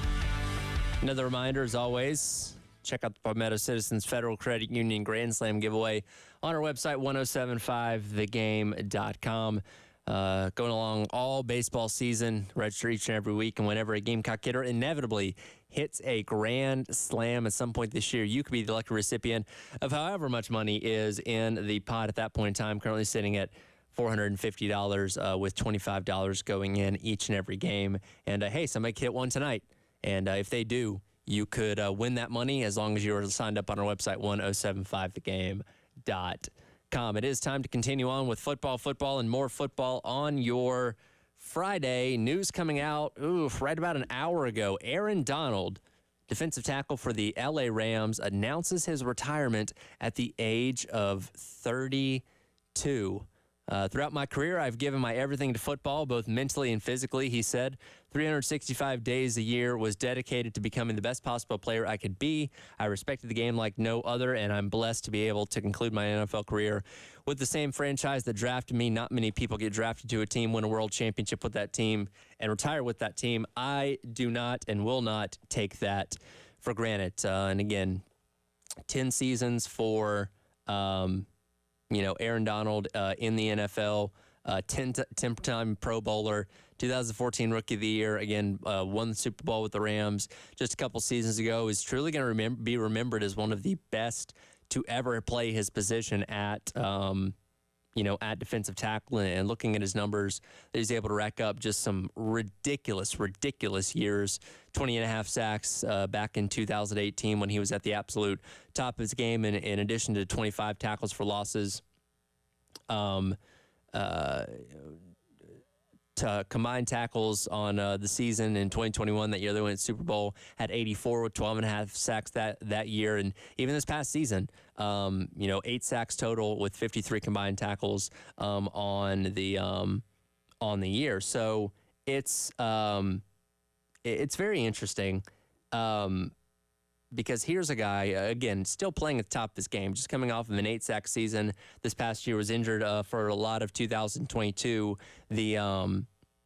Speaker 7: Another reminder, as always, check out the Palmetto Citizens Federal Credit Union Grand Slam giveaway on our website, 1075thegame.com. Going along all baseball season. Register each and every week, and whenever a Gamecock hitter inevitably hits a grand slam at some point this year, you could be the lucky recipient of however much money is in the pot at that point in time, currently sitting at $450 with $25 going in each and every game. And, hey, somebody could hit one tonight. And if they do, you could win that money as long as you're signed up on our website, 1075thegame.com. It is time to continue on with football, and more football on your Friday. News coming out right about an hour ago. Aaron Donald, defensive tackle for the LA Rams, announces his retirement at the age of 32. Throughout my career, I've given my everything to football, both mentally and physically, he said. 365 days a year was dedicated to becoming the best possible player I could be. I respected the game like no other, and I'm blessed to be able to conclude my NFL career with the same franchise that drafted me. Not many people get drafted to a team, win a world championship with that team, and retire with that team. I do not and will not take that for granted. And again, 10 seasons for Aaron Donald in the NFL, 10-time Pro Bowler, 2014 Rookie of the Year, again, won the Super Bowl with the Rams just a couple seasons ago, is truly going to be remembered as one of the best to ever play his position at defensive tackle. And looking at his numbers, he's able to rack up just some ridiculous years. 20.5 sacks back in 2018 when he was at the absolute top of his game, in addition to 25 tackles for losses. To combined tackles on the season in 2021, that year they went to Super Bowl, had 84 with 12.5 sacks that year. And even this past season, 8 sacks total with 53 combined tackles on the year. So it's very interesting because here's a guy, again, still playing at the top of his game, just coming off of an 8-sack season. This past year was injured for a lot of 2022, the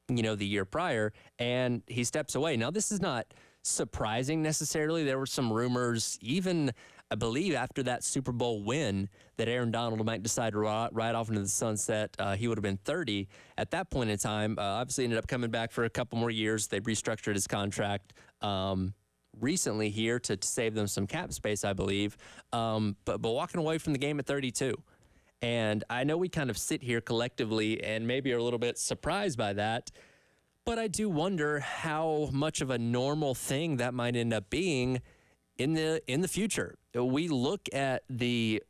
Speaker 7: year prior, and he steps away. Now, this is not surprising necessarily. There were some rumors, even I believe after that Super Bowl win, that Aaron Donald might decide to ride off into the sunset. He would have been 30 at that point in time. Obviously ended up coming back for a couple more years. They restructured his contract recently here to save them some cap space, I believe. But walking away from the game at 32. And I know we kind of sit here collectively and maybe are a little bit surprised by that, but I do wonder how much of a normal thing that might end up being in the future. We look at the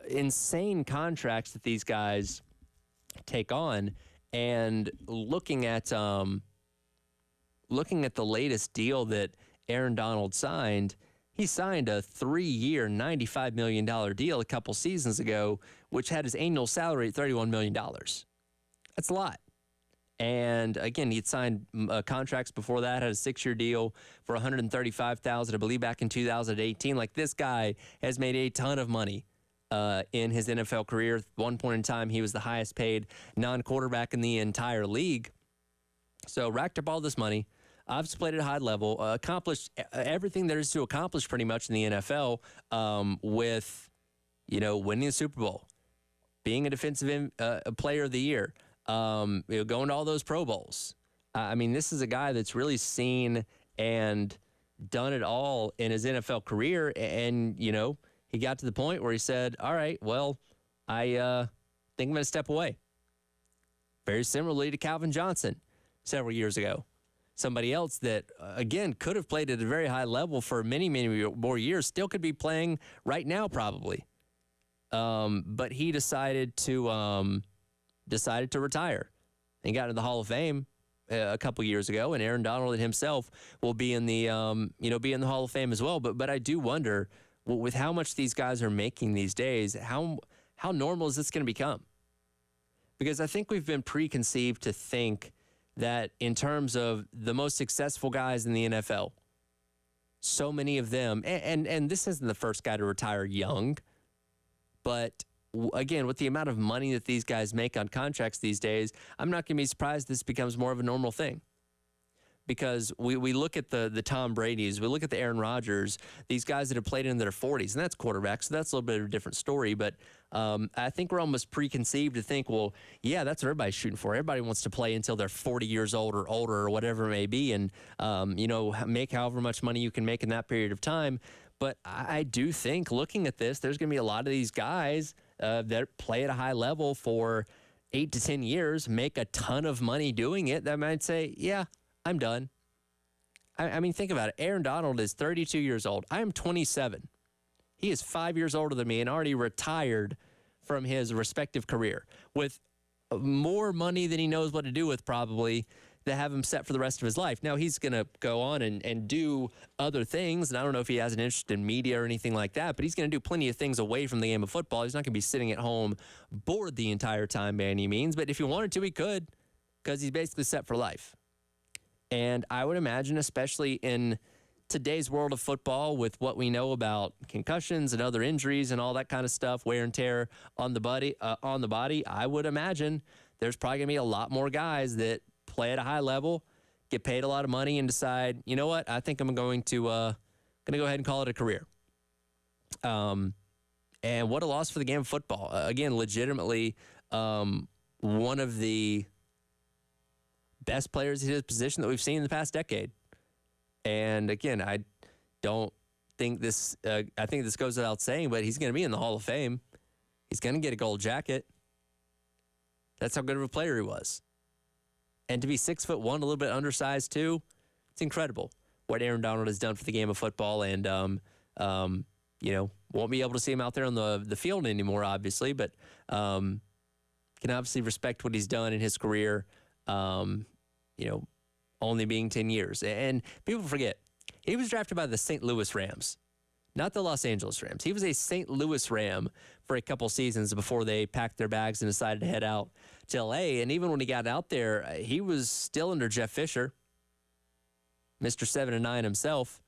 Speaker 7: insane contracts that these guys take on, and looking at the latest deal that Aaron Donald signed. He signed a 3-year, $95 million deal a couple seasons ago, which had his annual salary at $31 million. That's a lot. And again, he'd signed contracts before that, had a 6-year deal for $135,000, I believe, back in 2018. Like, this guy has made a ton of money in his NFL career. At one point in time, he was the highest paid non-quarterback in the entire league. So racked up all this money. Obviously played at a high level, accomplished everything there is to accomplish pretty much in the NFL with, winning the Super Bowl, being a defensive player of the year, going to all those Pro Bowls. I mean, this is a guy that's really seen and done it all in his NFL career. And, he got to the point where he said, all right, well, I think I'm going to step away. Very similarly to Calvin Johnson several years ago. Somebody else that, again, could have played at a very high level for many, many more years, still could be playing right now probably. But he decided to retire and got into the Hall of Fame a couple years ago. And Aaron Donald himself will be in the Hall of Fame as well. But I do wonder, with how much these guys are making these days, how normal is this going to become? Because I think we've been preconceived to think that in terms of the most successful guys in the NFL, so many of them, and this isn't the first guy to retire young, but again, with the amount of money that these guys make on contracts these days, I'm not going to be surprised this becomes more of a normal thing. Because we look at the Tom Brady's, we look at the Aaron Rodgers, these guys that have played in their 40s, and that's quarterbacks, so that's a little bit of a different story. But I think we're almost preconceived to think, well, yeah, that's what everybody's shooting for. Everybody wants to play until they're 40 years old or older or whatever it may be, and make however much money you can make in that period of time. But I do think, looking at this, there's going to be a lot of these guys that play at a high level for 8 to 10 years, make a ton of money doing it, that might say, yeah, I'm done. I mean, think about it. Aaron Donald is 32 years old. I am 27. He is 5 years older than me and already retired from his respective career with more money than he knows what to do with, probably, that have him set for the rest of his life. Now, he's going to go on and do other things, and I don't know if he has an interest in media or anything like that, but he's going to do plenty of things away from the game of football. He's not going to be sitting at home bored the entire time by any means, but if he wanted to, he could, because he's basically set for life. And I would imagine, especially in today's world of football, with what we know about concussions and other injuries and all that kind of stuff, wear and tear on the body, I would imagine there's probably going to be a lot more guys that play at a high level, get paid a lot of money, and decide, you know what, I think I'm going to go ahead and call it a career. And what a loss for the game of football. Again, legitimately, one of the best players in his position that we've seen in the past decade. And again, I think this goes without saying, but he's going to be in the Hall of Fame. He's going to get a gold jacket. That's how good of a player he was. And to be 6'1", a little bit undersized too, it's incredible what Aaron Donald has done for the game of football. And, won't be able to see him out there on the field anymore, obviously, but can obviously respect what he's done in his career. Only being 10 years. And people forget, he was drafted by the St. Louis Rams, not the Los Angeles Rams. He was a St. Louis Ram for a couple seasons before they packed their bags and decided to head out to L.A. And even when he got out there, he was still under Jeff Fisher, Mr. 7-9 himself.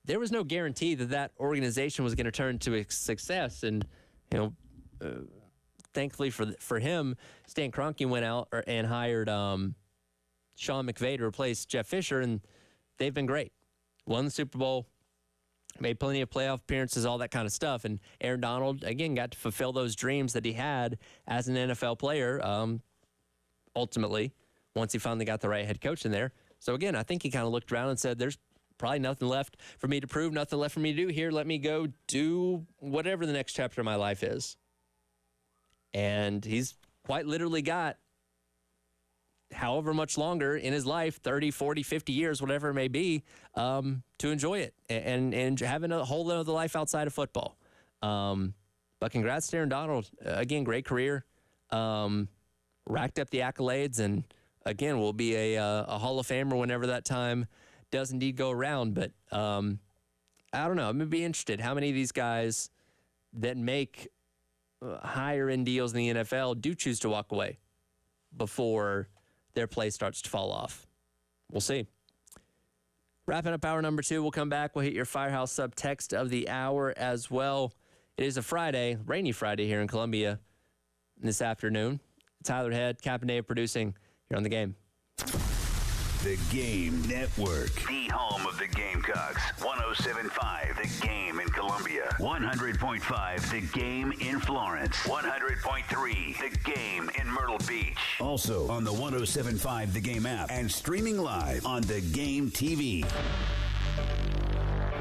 Speaker 7: There was no guarantee that organization was going to turn to a success. And, thankfully for him, Stan Kroenke went out and hired Sean McVay to replace Jeff Fisher, and they've been great. won the Super Bowl, made plenty of playoff appearances, all that kind of stuff. And Aaron Donald, again, got to fulfill those dreams that he had as an NFL player, ultimately, once he finally got the right head coach in there. So, again, I think he kind of looked around and said, there's probably nothing left for me to prove, nothing left for me to do here. Let me go do whatever the next chapter of my life is. And he's quite literally got however much longer in his life, 30, 40, 50 years, whatever it may be, to enjoy it and having a whole other life outside of football. But congrats to Aaron Donald. Again, great career. Racked up the accolades, and again, will be a Hall of Famer whenever that time does indeed go around. But I don't know. I'm going to be interested how many of these guys that make higher end deals in the NFL do choose to walk away before their play starts to fall off. We'll see. Wrapping up hour number 2, we'll come back. We'll hit your Firehouse Sub text of the hour as well. It is a Friday, rainy Friday here in Columbia this afternoon. Tyler Head, Captain Dave producing here on The Game.
Speaker 16: The Game Network. The home of the Gamecocks. 107.5 The Game in Columbia. 100.5 The Game in Florence. 100.3 The Game in Myrtle Beach. Also on the 107.5 The Game app and streaming live on The Game TV.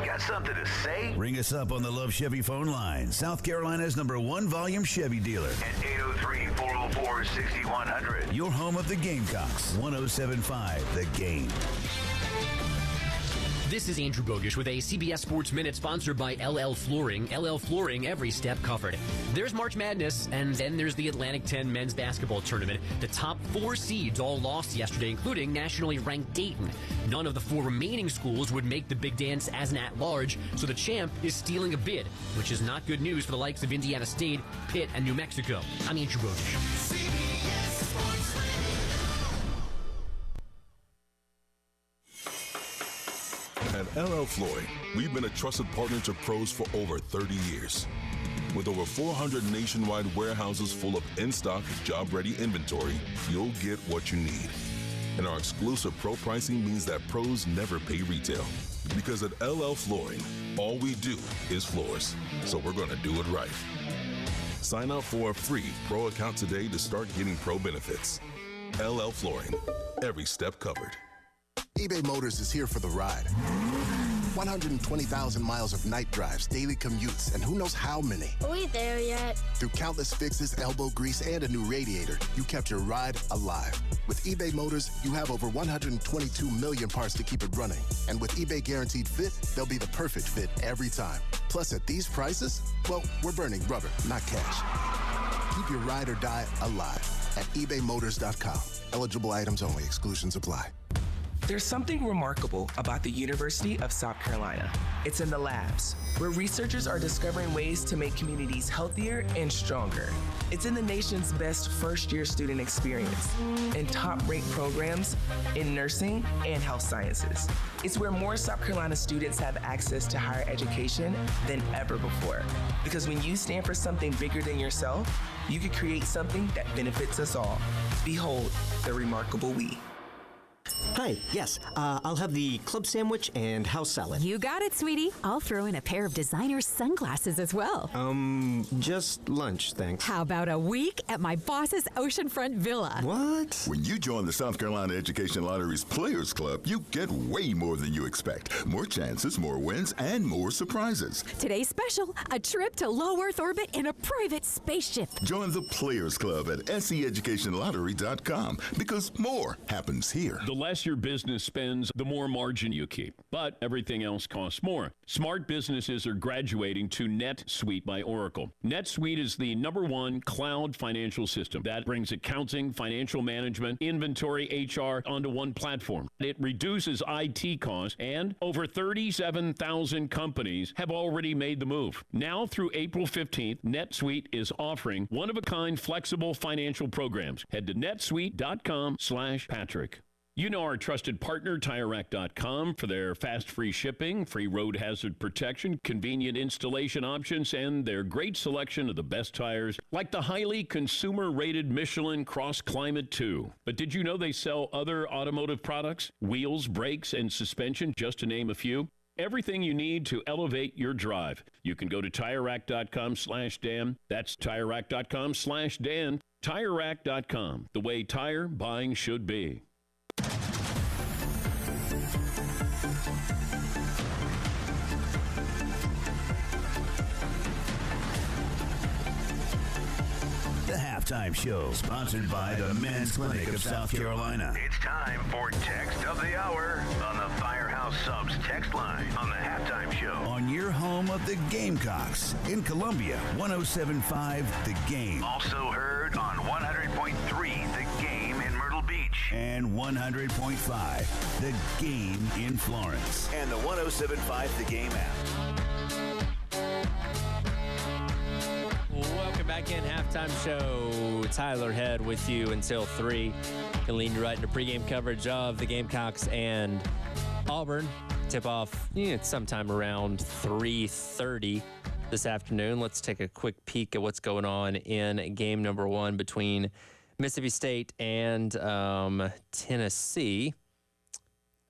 Speaker 16: Got something to say? Ring us up on the Love Chevy phone line. South Carolina's #1 volume Chevy dealer. At 803-404-6100. Your home of the Gamecocks. 107.5 The Game.
Speaker 3: This is Andrew Bogish with a CBS Sports Minute sponsored by LL Flooring. LL Flooring, every step covered. There's March Madness, and then there's the Atlantic 10 men's basketball tournament. The top 4 seeds all lost yesterday, including nationally ranked Dayton. None of the 4 remaining schools would make the big dance as an at-large, so the champ is stealing a bid, which is not good news for the likes of Indiana State, Pitt, and New Mexico. I'm Andrew Bogish. CBS Sports Radio.
Speaker 21: At LL Flooring, we've been a trusted partner to pros for over 30 years. With over 400 nationwide warehouses full of in-stock, job-ready inventory, you'll get what you need. And our exclusive pro pricing means that pros never pay retail. Because at LL Flooring, all we do is floors. So we're going to do it right. Sign up for a free pro account today to start getting pro benefits. LL Flooring, every step covered.
Speaker 22: eBay Motors is here for the ride. 120,000 miles of night drives, daily commutes, and who knows how many.
Speaker 23: Are we there yet?
Speaker 22: Through countless fixes, elbow grease, and a new radiator, you kept your ride alive. With eBay Motors, you have over 122 million parts to keep it running. And with eBay Guaranteed Fit, they'll be the perfect fit every time. Plus, at these prices, well, we're burning rubber, not cash. Keep your ride or die alive at ebaymotors.com. Eligible items only. Exclusions apply.
Speaker 24: There's something remarkable about the University of South Carolina. It's in the labs, where researchers are discovering ways to make communities healthier and stronger. It's in the nation's best first-year student experience, and top-ranked programs in nursing and health sciences. It's where more South Carolina students have access to higher education than ever before. Because when you stand for something bigger than yourself, you can create something that benefits us all. Behold, the remarkable we.
Speaker 25: Hi, yes, I'll have the club sandwich and house salad.
Speaker 27: You got it, sweetie. I'll throw in a pair of designer sunglasses as well.
Speaker 25: Just lunch, thanks.
Speaker 27: How about a week at my boss's oceanfront villa?
Speaker 25: What?
Speaker 28: When you join the South Carolina Education Lottery's Players Club, you get way more than you expect. More chances, more wins, and more surprises.
Speaker 27: Today's special, a trip to low Earth orbit in a private spaceship.
Speaker 28: Join the Players Club at seeducationlottery.com because more happens here.
Speaker 29: The less your business spends, the more margin you keep. But everything else costs more. Smart businesses are graduating to NetSuite by Oracle. NetSuite is the #1 cloud financial system that brings accounting, financial management, inventory, HR onto one platform. It reduces IT costs, and over 37,000 companies have already made the move. Now through April 15th, NetSuite is offering one-of-a-kind flexible financial programs. Head to netsuite.com/Patrick. You know our trusted partner, TireRack.com, for their fast, free shipping, free road hazard protection, convenient installation options, and their great selection of the best tires, like the highly consumer-rated Michelin Cross Climate 2. But did you know they sell other automotive products? Wheels, brakes, and suspension, just to name a few. Everything you need to elevate your drive. You can go to TireRack.com/Dan. That's TireRack.com/Dan. TireRack.com, the way tire buying should be.
Speaker 6: The Halftime Show, sponsored by the Men's Clinic of South Carolina.
Speaker 16: It's time for Text of the Hour on the Firehouse Subs text line on the Halftime Show.
Speaker 6: On your home of the Gamecocks in Columbia, 107.5 The Game.
Speaker 16: Also heard on 100.3 The Game in Myrtle Beach.
Speaker 6: And 100.5 The Game in Florence.
Speaker 16: And the 107.5 The Game app.
Speaker 7: Welcome back in. Halftime Show. Tyler Head with you until 3. Can lead you right into pregame coverage of the Gamecocks and Auburn. Tip off sometime around 3:30 this afternoon. Let's take a quick peek at what's going on in game number 1 between Mississippi State and Tennessee.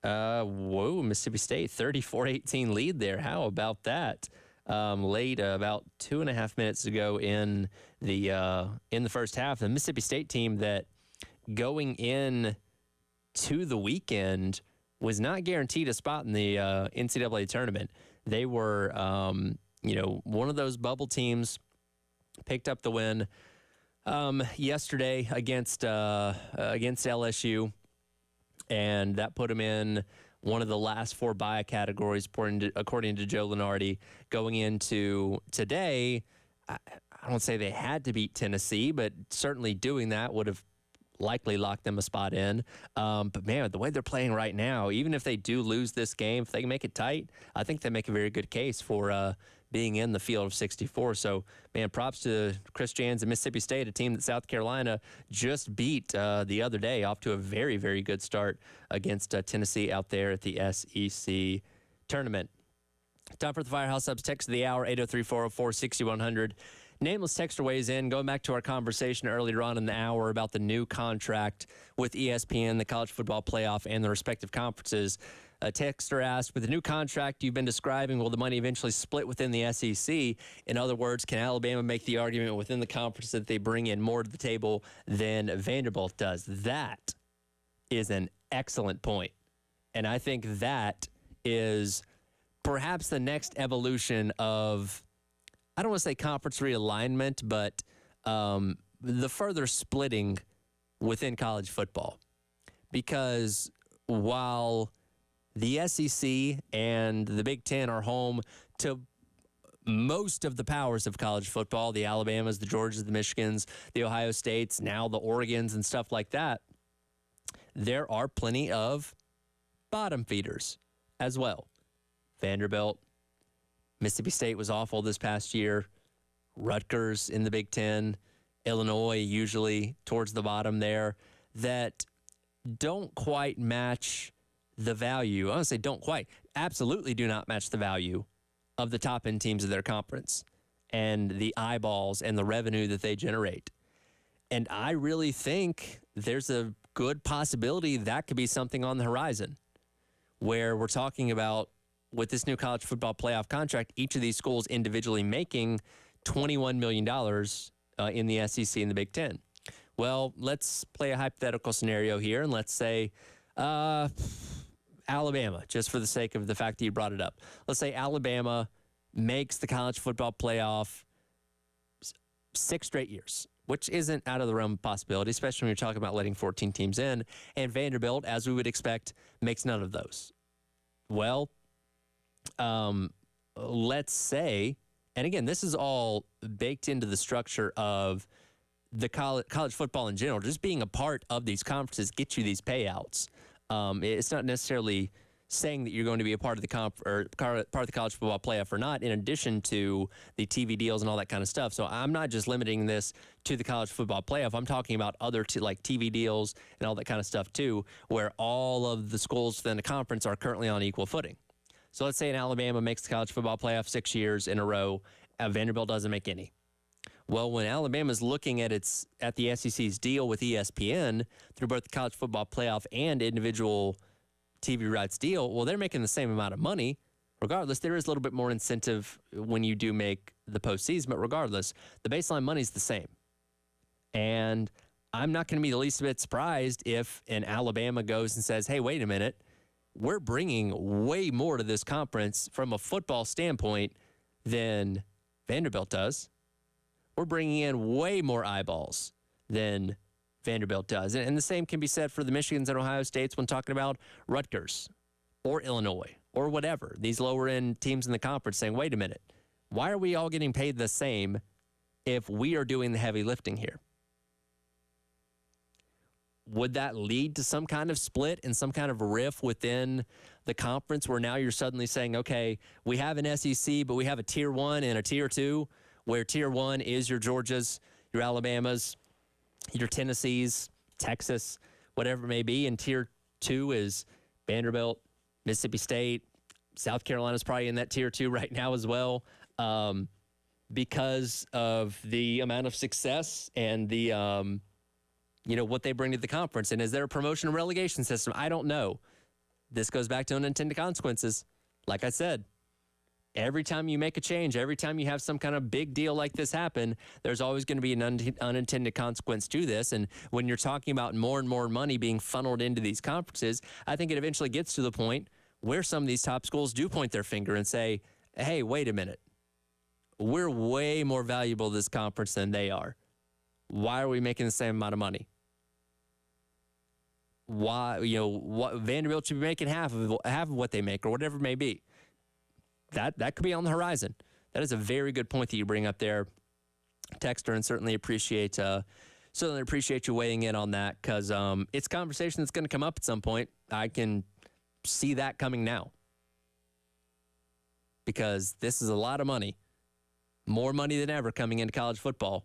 Speaker 7: Mississippi State 34-18 lead there. How about that? Late about 2.5 minutes ago in the first half, the Mississippi State team that going in to the weekend was not guaranteed a spot in the NCAA tournament. They were, one of those bubble teams. Picked up the win yesterday against LSU, and that put them in one of the last 4 bye categories, according to Joe Lunardi. Going into today, I don't say they had to beat Tennessee, but certainly doing that would have likely locked them a spot in. But, man, the way they're playing right now, even if they do lose this game, if they can make it tight, I think they make a very good case for being in the field of 64. So, man, props to Chris Jans and Mississippi State, a team that South Carolina just beat the other day, off to a very, very good start against Tennessee out there at the SEC tournament. Time for the Firehouse Subs text of the hour, 803-404-6100. Nameless texter weighs in, going back to our conversation earlier on in the hour about the new contract with ESPN, the college football playoff, and the respective conferences. A texter asked, with the new contract you've been describing, will the money eventually split within the SEC? In other words, can Alabama make the argument within the conference that they bring in more to the table than Vanderbilt does? That is an excellent point. And I think that is perhaps the next evolution of, I don't want to say conference realignment, but the further splitting within college football. Because while the SEC and the Big Ten are home to most of the powers of college football, the Alabamas, the Georgias, the Michigans, the Ohio States, now the Oregons and stuff like that, there are plenty of bottom feeders as well. Vanderbilt, Mississippi State was awful this past year. Rutgers in the Big Ten, Illinois usually towards the bottom there, that don't quite match the value. I don't say don't quite. Absolutely do not match the value of the top end teams of their conference and the eyeballs and the revenue that they generate. And I really think there's a good possibility that could be something on the horizon where we're talking about, with this new college football playoff contract, each of these schools individually making $21 million in the SEC and the Big Ten. Well, let's play a hypothetical scenario here, and let's say Alabama, just for the sake of the fact that you brought it up. Let's say Alabama makes the college football playoff 6 straight years, which isn't out of the realm of possibility, especially when you're talking about letting 14 teams in, and Vanderbilt, as we would expect, makes none of those. Well, let's say, and again, this is all baked into the structure of the college football in general, just being a part of these conferences gets you these payouts. It's not necessarily saying that you're going to be a part of the part of the college football playoff or not, in addition to the TV deals and all that kind of stuff. So I'm not just limiting this to the college football playoff. I'm talking about other like TV deals and all that kind of stuff too, where all of the schools within the conference are currently on equal footing. So let's say an Alabama makes the college football playoff 6 years in a row, Vanderbilt doesn't make any. Well, when Alabama's looking at the SEC's deal with ESPN through both the college football playoff and individual TV rights deal, well, they're making the same amount of money. Regardless, there is a little bit more incentive when you do make the postseason, but regardless, the baseline money is the same. And I'm not going to be the least bit surprised if an Alabama goes and says, hey, wait a minute, we're bringing way more to this conference from a football standpoint than Vanderbilt does. We're bringing in way more eyeballs than Vanderbilt does. And the same can be said for the Michigans and Ohio States when talking about Rutgers or Illinois or whatever. These lower-end teams in the conference saying, wait a minute, why are we all getting paid the same if we are doing the heavy lifting here? Would that lead to some kind of split and some kind of rift within the conference where now you're suddenly saying, okay, we have an SEC, but we have a Tier 1 and a Tier 2, where Tier 1 is your Georgias, your Alabamas, your Tennessees, Texas, whatever it may be, and Tier 2 is Vanderbilt, Mississippi State, South Carolina's probably in that Tier 2 right now as well, because of the amount of success and the what they bring to the conference. And is there a promotion and relegation system? I don't know. This goes back to unintended consequences. Like I said, every time you make a change, every time you have some kind of big deal like this happen, there's always going to be an unintended consequence to this. And when you're talking about more and more money being funneled into these conferences, I think it eventually gets to the point where some of these top schools do point their finger and say, hey, wait a minute. We're way more valuable to this conference than they are. Why are we making the same amount of money? Why, what Vanderbilt should be making half of what they make or whatever it may be. That could be on the horizon. That is a very good point that you bring up there, Texter, and certainly appreciate you weighing in on that, because it's a conversation that's going to come up at some point. I can see that coming now, because this is a lot of money, more money than ever coming into college football,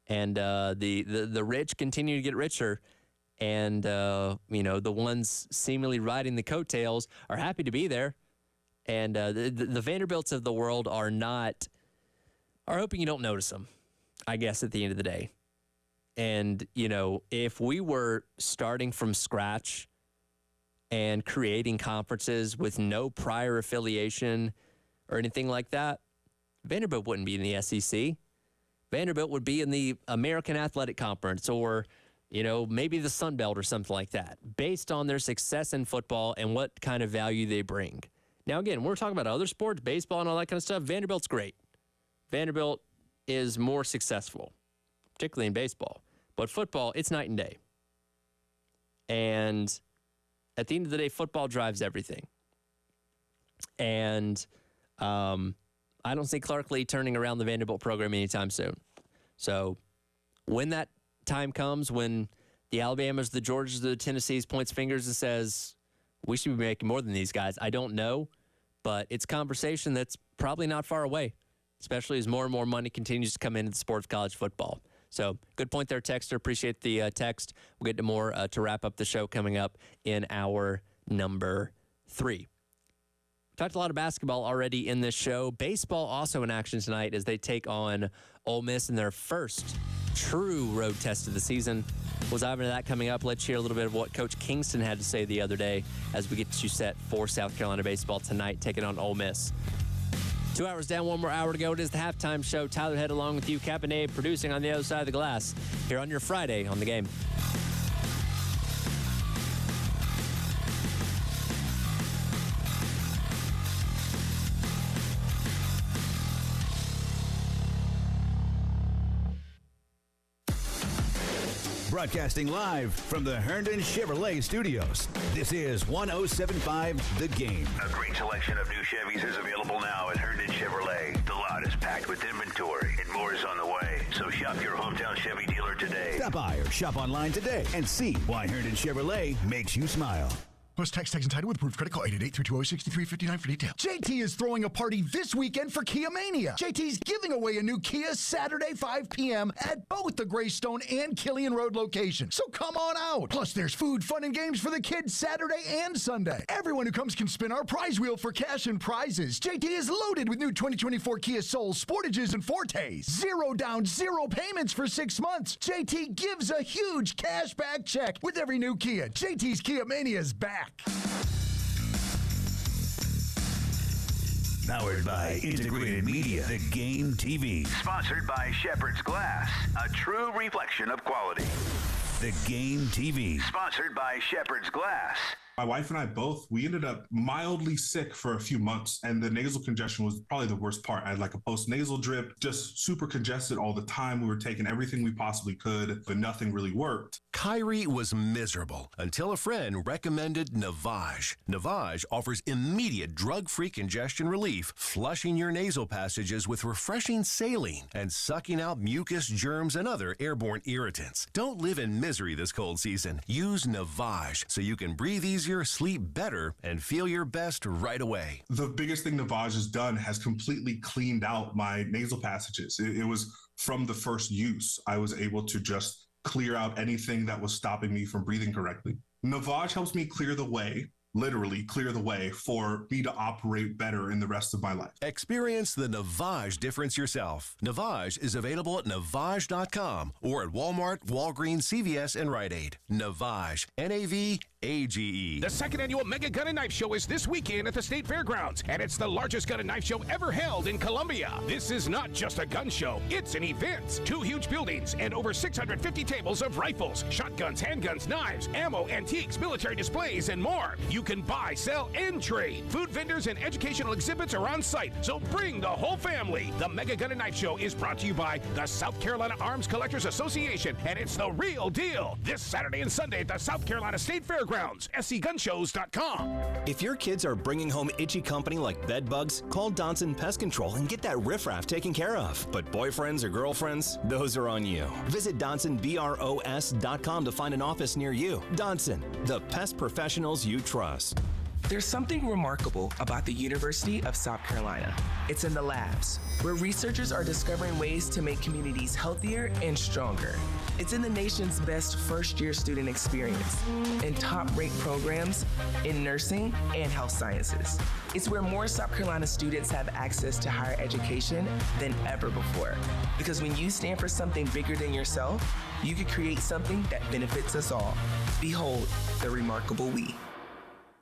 Speaker 7: and the rich continue to get richer. And, the ones seemingly riding the coattails are happy to be there. And the Vanderbilts of the world are hoping you don't notice them, I guess, at the end of the day. And, if we were starting from scratch and creating conferences with no prior affiliation or anything like that, Vanderbilt wouldn't be in the SEC. Vanderbilt would be in the American Athletic Conference or maybe the Sun Belt or something like that, based on their success in football and what kind of value they bring. Now, again, we're talking about other sports, baseball and all that kind of stuff. Vanderbilt's great. Vanderbilt is more successful, particularly in baseball. But football, it's night and day. And at the end of the day, football drives everything. And I don't see Clark Lee turning around the Vanderbilt program anytime soon. So when that time comes, when the Alabamas, the Georgias, the Tennessees points fingers and says, we should be making more than these guys, I don't know, but it's a conversation that's probably not far away, especially as more and more money continues to come into the sport of college football. So good point there, Texter. Appreciate the text. We'll get to more to wrap up the show coming up in hour number 3. Talked a lot of basketball already in this show. Baseball also in action tonight as they take on Ole Miss in their first true road test of the season. We'll dive into that coming up. Let's hear a little bit of what Coach Kingston had to say the other day as we get you set for South Carolina baseball tonight, taking on Ole Miss. 2 hours down, one more hour to go. It is the halftime show. Tyler Head along with you, Cap and Abe, producing on the other side of the glass here on your Friday on The Game.
Speaker 6: Broadcasting live from the Herndon Chevrolet Studios. This is 107.5 The Game.
Speaker 16: A great selection of new Chevys is available now at Herndon Chevrolet. The lot is packed with inventory and more is on the way. So shop your hometown Chevy dealer today.
Speaker 6: Stop by or shop online today and see why Herndon Chevrolet makes you smile.
Speaker 1: Plus tax and title with approved credit. Call 888-320-6359 for details. JT is throwing a party this weekend for Kia Mania. JT's giving away a new Kia Saturday 5 p.m. at both the Greystone and Killian Road locations. So come on out. Plus there's food, fun, and games for the kids Saturday and Sunday. Everyone who comes can spin our prize wheel for cash and prizes. JT is loaded with new 2024 Kia Souls, Sportages, and Fortes. 0 down, 0 payments for 6 months. JT gives a huge cash back check with every new Kia. JT's Kia Mania is back.
Speaker 6: Powered by Integrated Media, The Game TV.
Speaker 16: Sponsored by Shepherd's Glass, a true reflection of quality.
Speaker 6: The Game TV.
Speaker 16: Sponsored by Shepherd's Glass.
Speaker 5: My wife and I both, we ended up mildly sick for a few months, and the nasal congestion was probably the worst part. I had like a post-nasal drip, just super congested all the time. We were taking everything we possibly could, but nothing really worked.
Speaker 20: Kyrie was miserable until a friend recommended Navage. Navage offers immediate drug-free congestion relief, flushing your nasal passages with refreshing saline and sucking out mucus, germs, and other airborne irritants. Don't live in misery this cold season. Use Navage so you can breathe easier, sleep better, and feel your best right away.
Speaker 5: The biggest thing Navage has done has completely cleaned out my nasal passages. It was from the first use. I was able to just clear out anything that was stopping me from breathing correctly. Navage helps me clear the way, literally clear the way for me to operate better in the rest of my life.
Speaker 20: Experience the Navage difference yourself. Navage is available at Navage.com or at Walmart, Walgreens, CVS, and Rite Aid. Navage, Navage.
Speaker 9: The second annual Mega Gun and Knife Show is this weekend at the State Fairgrounds, and it's the largest gun and knife show ever held in Columbia. This is not just a gun show, it's an event. 2 huge buildings and over 650 tables of rifles, shotguns, handguns, knives, ammo, antiques, military displays, and more. You can buy, sell, and trade. Food vendors and educational exhibits are on site, so bring the whole family. The Mega Gun and Knife Show is brought to you by the South Carolina Arms Collectors Association, and it's the real deal. This Saturday and Sunday at the South Carolina State Fairgrounds. SCGunshows.com.
Speaker 10: If your kids are bringing home itchy company like bed bugs, call Donson Pest Control and get that riffraff taken care of. But boyfriends or girlfriends, those are on you. Visit DonsonBROS.com to find an office near you. Donson, the pest professionals you trust.
Speaker 24: There's something remarkable about the University of South Carolina. It's in the labs, where researchers are discovering ways to make communities healthier and stronger. It's in the nation's best first-year student experience, in top-ranked programs in nursing and health sciences. It's where more South Carolina students have access to higher education than ever before. Because when you stand for something bigger than yourself, you can create something that benefits us all. Behold, the remarkable we.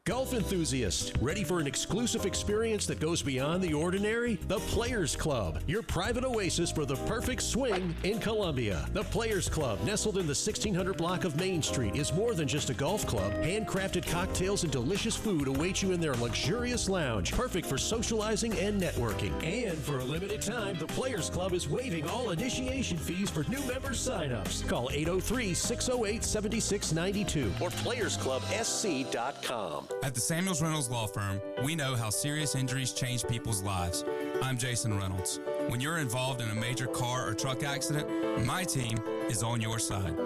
Speaker 26: Golf enthusiasts, ready for an exclusive experience that goes beyond the ordinary? The Players Club, your private oasis for the perfect swing in Columbia. The Players Club, nestled in the 1600 block of Main Street, is more than just a golf club. Handcrafted cocktails and delicious food await you in their luxurious lounge, perfect for socializing and networking. And for a limited time, the Players Club is waiving all initiation fees for new member signups. Call 803-608-7692 or playersclubsc.com.
Speaker 11: At the Samuels Reynolds Law Firm, we know how serious injuries change people's lives. I'm Jason Reynolds. When you're involved in a major car or truck accident, my team is on your side.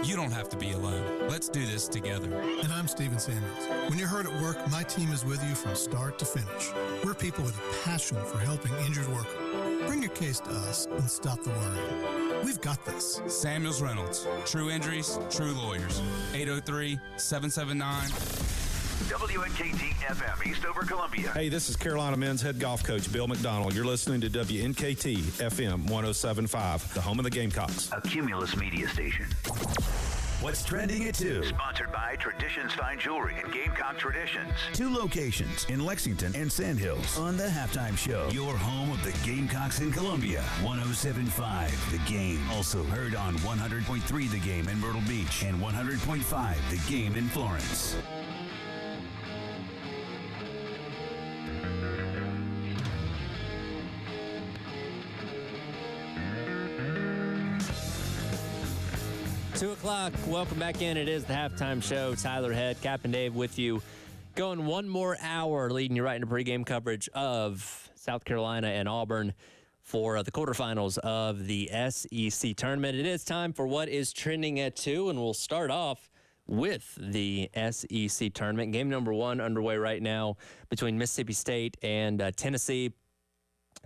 Speaker 11: You don't have to be alone. Let's do this together.
Speaker 12: And I'm Stephen Samuels. When you're hurt at work, my team is with you from start to finish. We're people with a passion for helping injured workers. Bring your case to us and stop the worrying. We've got this.
Speaker 11: Samuels Reynolds. True injuries, true lawyers. 803-779...
Speaker 16: WNKT FM, Eastover, Columbia.
Speaker 14: Hey, this is Carolina men's head golf coach Bill McDonald. You're listening to WNKT FM 107.5, the home of the Gamecocks.
Speaker 16: A Cumulus media station.
Speaker 6: What's trending at 2?
Speaker 16: Sponsored by Traditions Fine Jewelry and Gamecock Traditions.
Speaker 6: 2 locations in Lexington and Sandhills on the Halftime Show. Your home of the Gamecocks in Columbia. 107.5 The Game. Also heard on 100.3 The Game in Myrtle Beach and 100.5 The Game in Florence.
Speaker 7: o'clock. Welcome back in. It is the Halftime Show. Tyler Head, Captain Dave with you. Going one more hour, leading you right into pregame coverage of South Carolina and Auburn for the quarterfinals of the SEC tournament. It is time for what is trending at 2, and we'll start off with the SEC tournament. Game number 1 underway right now between Mississippi State and Tennessee.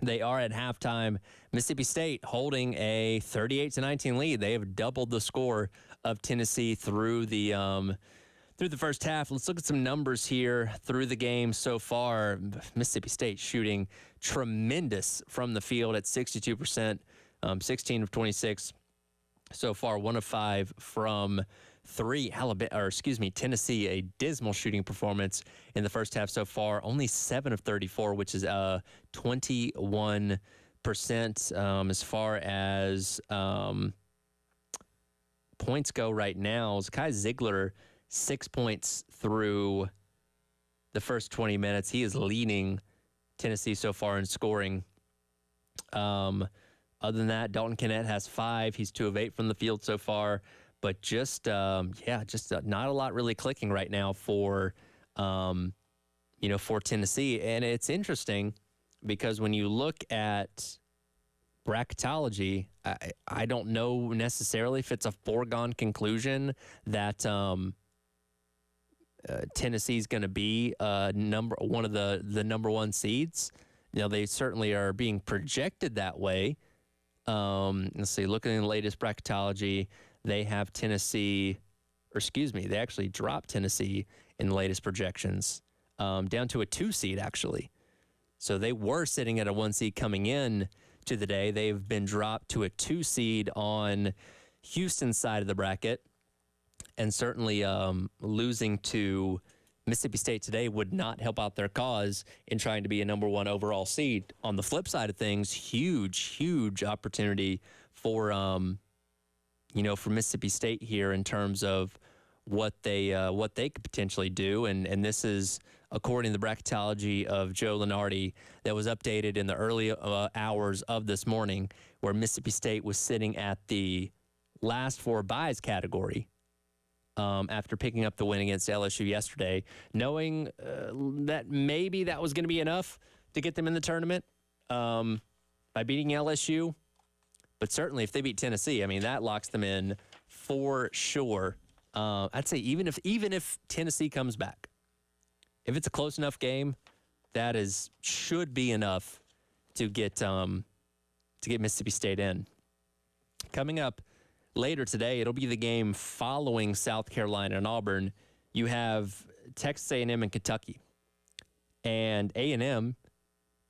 Speaker 7: They are at halftime. Mississippi State holding a 38-19 lead. They have doubled the score of Tennessee through the first half. Let's look at some numbers here through the game so far. Mississippi State shooting tremendous from the field at 62%, 16 of 26 so far, 1 of 5 from Tennessee, a dismal shooting performance in the first half so far. Only 7 of 34, which is 21%. As far as points go right now, Kai Ziegler, 6 points through the first 20 minutes. He is leading Tennessee so far in scoring. Other than that, Dalton Kennett has 5. He's 2 of 8 from the field so far. But just not a lot really clicking right now for Tennessee. And it's interesting because when you look at bracketology, I don't know necessarily if it's a foregone conclusion that Tennessee's going to be one of the number 1 seeds. They certainly are being projected that way. Let's see, looking in the latest bracketology, they have Tennessee, they actually dropped Tennessee in the latest projections, down to a 2 seed, actually. So they were sitting at a 1 seed coming in to the day. They've been dropped to a 2 seed on Houston's side of the bracket. And certainly losing to Mississippi State today would not help out their cause in trying to be a number 1 overall seed. On the flip side of things, huge opportunity for for Mississippi State here in terms of what they could potentially do. And this is according to the bracketology of Joe Lunardi that was updated in the early hours of this morning, where Mississippi State was sitting at the last 4 byes category. After picking up the win against LSU yesterday, knowing that maybe that was going to be enough to get them in the tournament by beating LSU. But certainly if they beat Tennessee, I mean, that locks them in for sure. I'd say even if Tennessee comes back, if it's a close enough game, that should be enough to get Mississippi State in. Coming up later today, it'll be the game following South Carolina and Auburn. You have Texas A&M and Kentucky. And A&M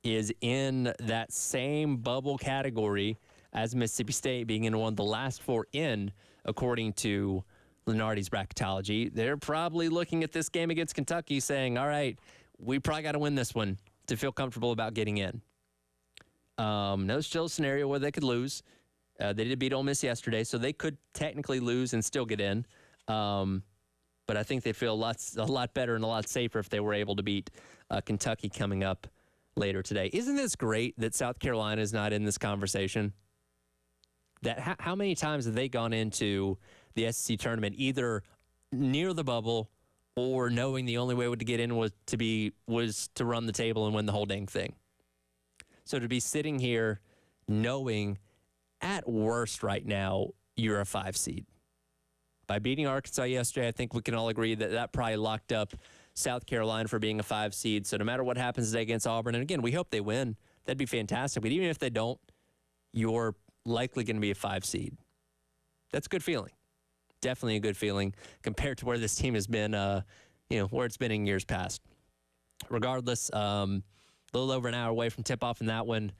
Speaker 7: is in that same bubble category as Mississippi State, being in one of the last 4 in, according to Lunardi's bracketology. They're probably looking at this game against Kentucky saying, all right, we probably got to win this one to feel comfortable about getting in. No, still a scenario where they could lose. They did beat Ole Miss yesterday, so they could technically lose and still get in. But I think they feel a lot better and a lot safer if they were able to beat Kentucky coming up later today. Isn't this great that South Carolina is not in this conversation? That how many times have they gone into the SEC tournament either near the bubble or knowing the only way to get in was to run the table and win the whole dang thing? So to be sitting here knowing at worst right now you're a 5 seed. By beating Arkansas yesterday, I think we can all agree that probably locked up South Carolina for being a 5 seed. So no matter what happens today against Auburn, and again, we hope they win. That'd be fantastic. But even if they don't, you're likely going to be a 5 seed. That's a good feeling. Definitely a good feeling compared to where this team has been, where it's been in years past. Regardless, a little over an hour away from tip-off in that one.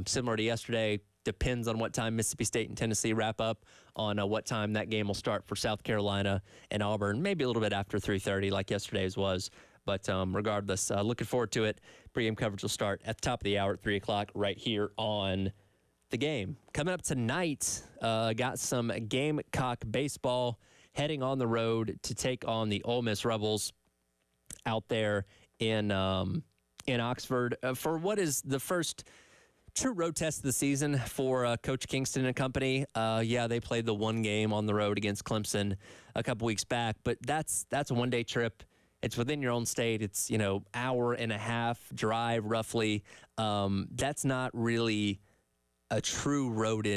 Speaker 7: Similar to yesterday, depends on what time Mississippi State and Tennessee wrap up on what time that game will start for South Carolina and Auburn. Maybe a little bit after 3:30 like yesterday's was. But regardless, looking forward to it. Pregame coverage will start at the top of the hour at 3 o'clock right here on The Game. Coming up tonight, got some Gamecock baseball heading on the road to take on the Ole Miss Rebels out there in Oxford for what is the first true road test of the season for Coach Kingston and company. They played the one game on the road against Clemson a couple weeks back, but that's a one-day trip. It's within your own state. It's, hour and a half drive roughly. That's not really a true road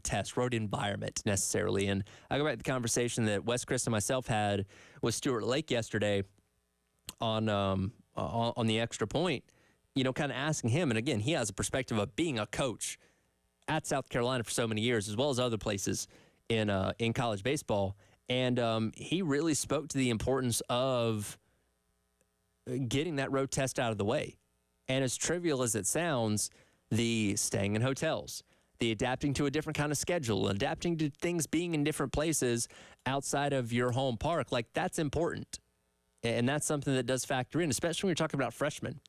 Speaker 7: test, road environment necessarily. And I go back to the conversation that Wes Chris and myself had with Stuart Lake yesterday on the Extra Point, kind of asking him. And again, he has a perspective of being a coach at South Carolina for so many years, as well as other places in college baseball. And he really spoke to the importance of getting that road test out of the way. And as trivial as it sounds, the staying in hotels, the adapting to a different kind of schedule, adapting to things being in different places outside of your home park, like that's important. And that's something that does factor in, especially when you're talking about freshmen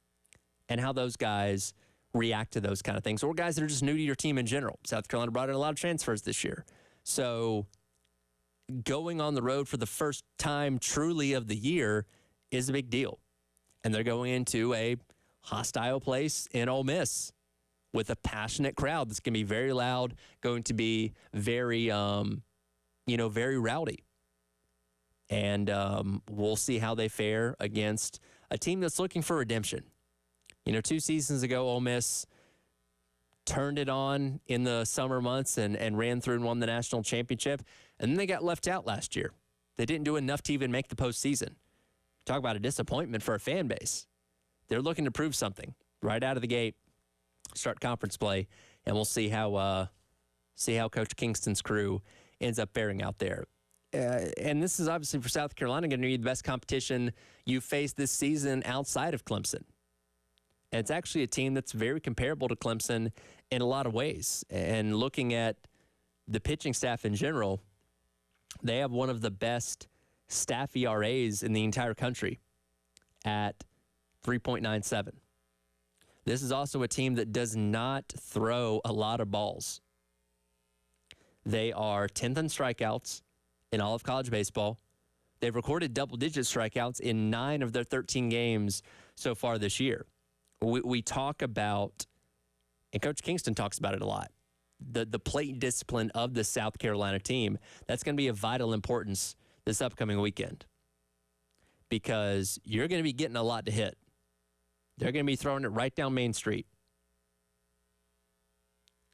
Speaker 7: and how those guys react to those kind of things, or guys that are just new to your team in general. South Carolina brought in a lot of transfers this year. So going on the road for the first time truly of the year is a big deal. And they're going into a hostile place in Ole Miss with a passionate crowd that's going to be very loud, going to be very, very rowdy. And we'll see how they fare against a team that's looking for redemption. 2 seasons ago, Ole Miss turned it on in the summer months and ran through and won the national championship. And then they got left out last year. They didn't do enough to even make the postseason. Talk about a disappointment for a fan base. They're looking to prove something right out of the gate, start conference play, and we'll see how Coach Kingston's crew ends up faring out there. And this is obviously for South Carolina going to be the best competition you face this season outside of Clemson. And it's actually a team that's very comparable to Clemson in a lot of ways. And looking at the pitching staff in general, they have one of the best staff ERAs in the entire country at 3.97. This is also a team that does not throw a lot of balls. They are 10th in strikeouts in all of college baseball. They've recorded double-digit strikeouts in 9 of their 13 games so far this year. We talk about, and Coach Kingston talks about it a lot, the plate discipline of the South Carolina team. That's going to be of vital importance this upcoming weekend because you're going to be getting a lot to hit. They're going to be throwing it right down Main Street.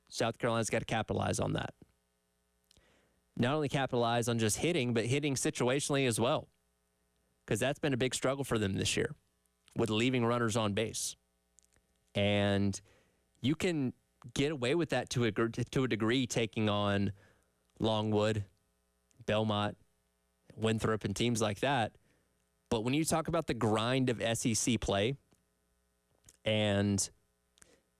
Speaker 7: South Carolina's got to capitalize on that. Not only capitalize on just hitting, but hitting situationally as well, because that's been a big struggle for them this year with leaving runners on base. And you can get away with that to a degree taking on Longwood, Belmont, Winthrop, and teams like that. But when you talk about the grind of SEC play, and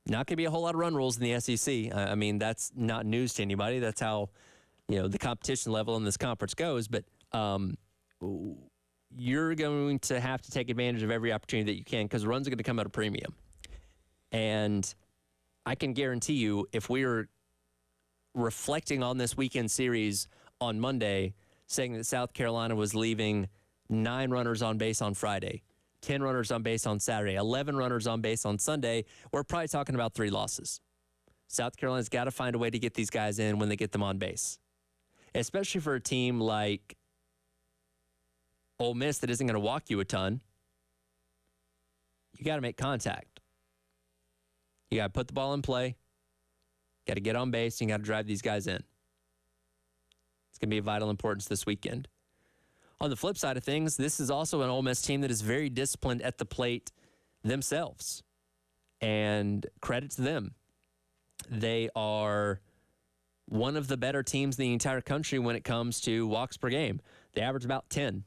Speaker 7: not going to be a whole lot of run rules in the SEC. I mean, that's not news to anybody. That's how, the competition level in this conference goes. But you're going to have to take advantage of every opportunity that you can because runs are going to come at a premium. And I can guarantee you, if we're reflecting on this weekend series on Monday, saying that South Carolina was leaving 9 runners on base on Friday, 10 runners on base on Saturday, 11 runners on base on Sunday, we're probably talking about 3 losses. South Carolina's got to find a way to get these guys in when they get them on base, especially for a team like Ole Miss that isn't going to walk you a ton. You got to make contact. You got to put the ball in play, got to get on base, and you got to drive these guys in. It's going to be of vital importance this weekend. On the flip side of things, this is also an Ole Miss team that is very disciplined at the plate themselves. And credit to them. They are one of the better teams in the entire country when it comes to walks per game. They average about 10.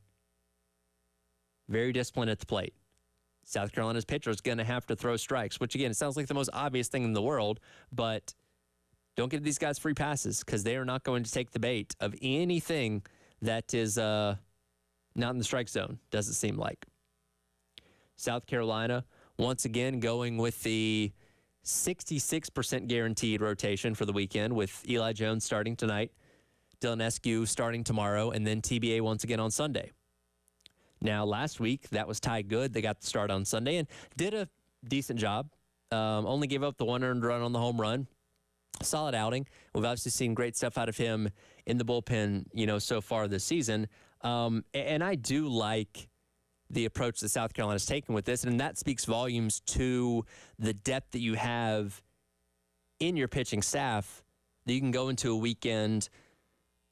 Speaker 7: Very disciplined at the plate. South Carolina's pitcher is going to have to throw strikes, which, again, it sounds like the most obvious thing in the world, but don't give these guys free passes because they are not going to take the bait of anything that is not in the strike zone, doesn't seem like. South Carolina, once again, going with the 66% guaranteed rotation for the weekend with Eli Jones starting tonight, Dylan Eskew starting tomorrow, and then TBA once again on Sunday. Now, last week, that was Ty Good. They got the start on Sunday and did a decent job. Only gave up the 1 earned run on the home run. Solid outing. We've obviously seen great stuff out of him in the bullpen, so far this season. And I do like the approach that South Carolina's taken with this, and that speaks volumes to the depth that you have in your pitching staff that you can go into a weekend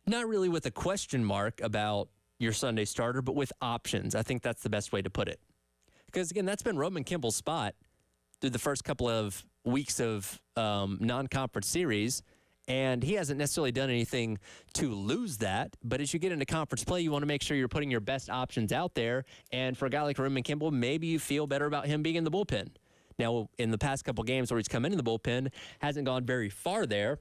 Speaker 7: not really with a question mark about your Sunday starter, but with options. I think that's the best way to put it. Because, again, that's been Roman Kimball's spot through the first couple of weeks of non-conference series, and he hasn't necessarily done anything to lose that. But as you get into conference play, you want to make sure you're putting your best options out there. And for a guy like Roman Kimball, maybe you feel better about him being in the bullpen. Now, in the past couple games where he's come into the bullpen, hasn't gone very far there.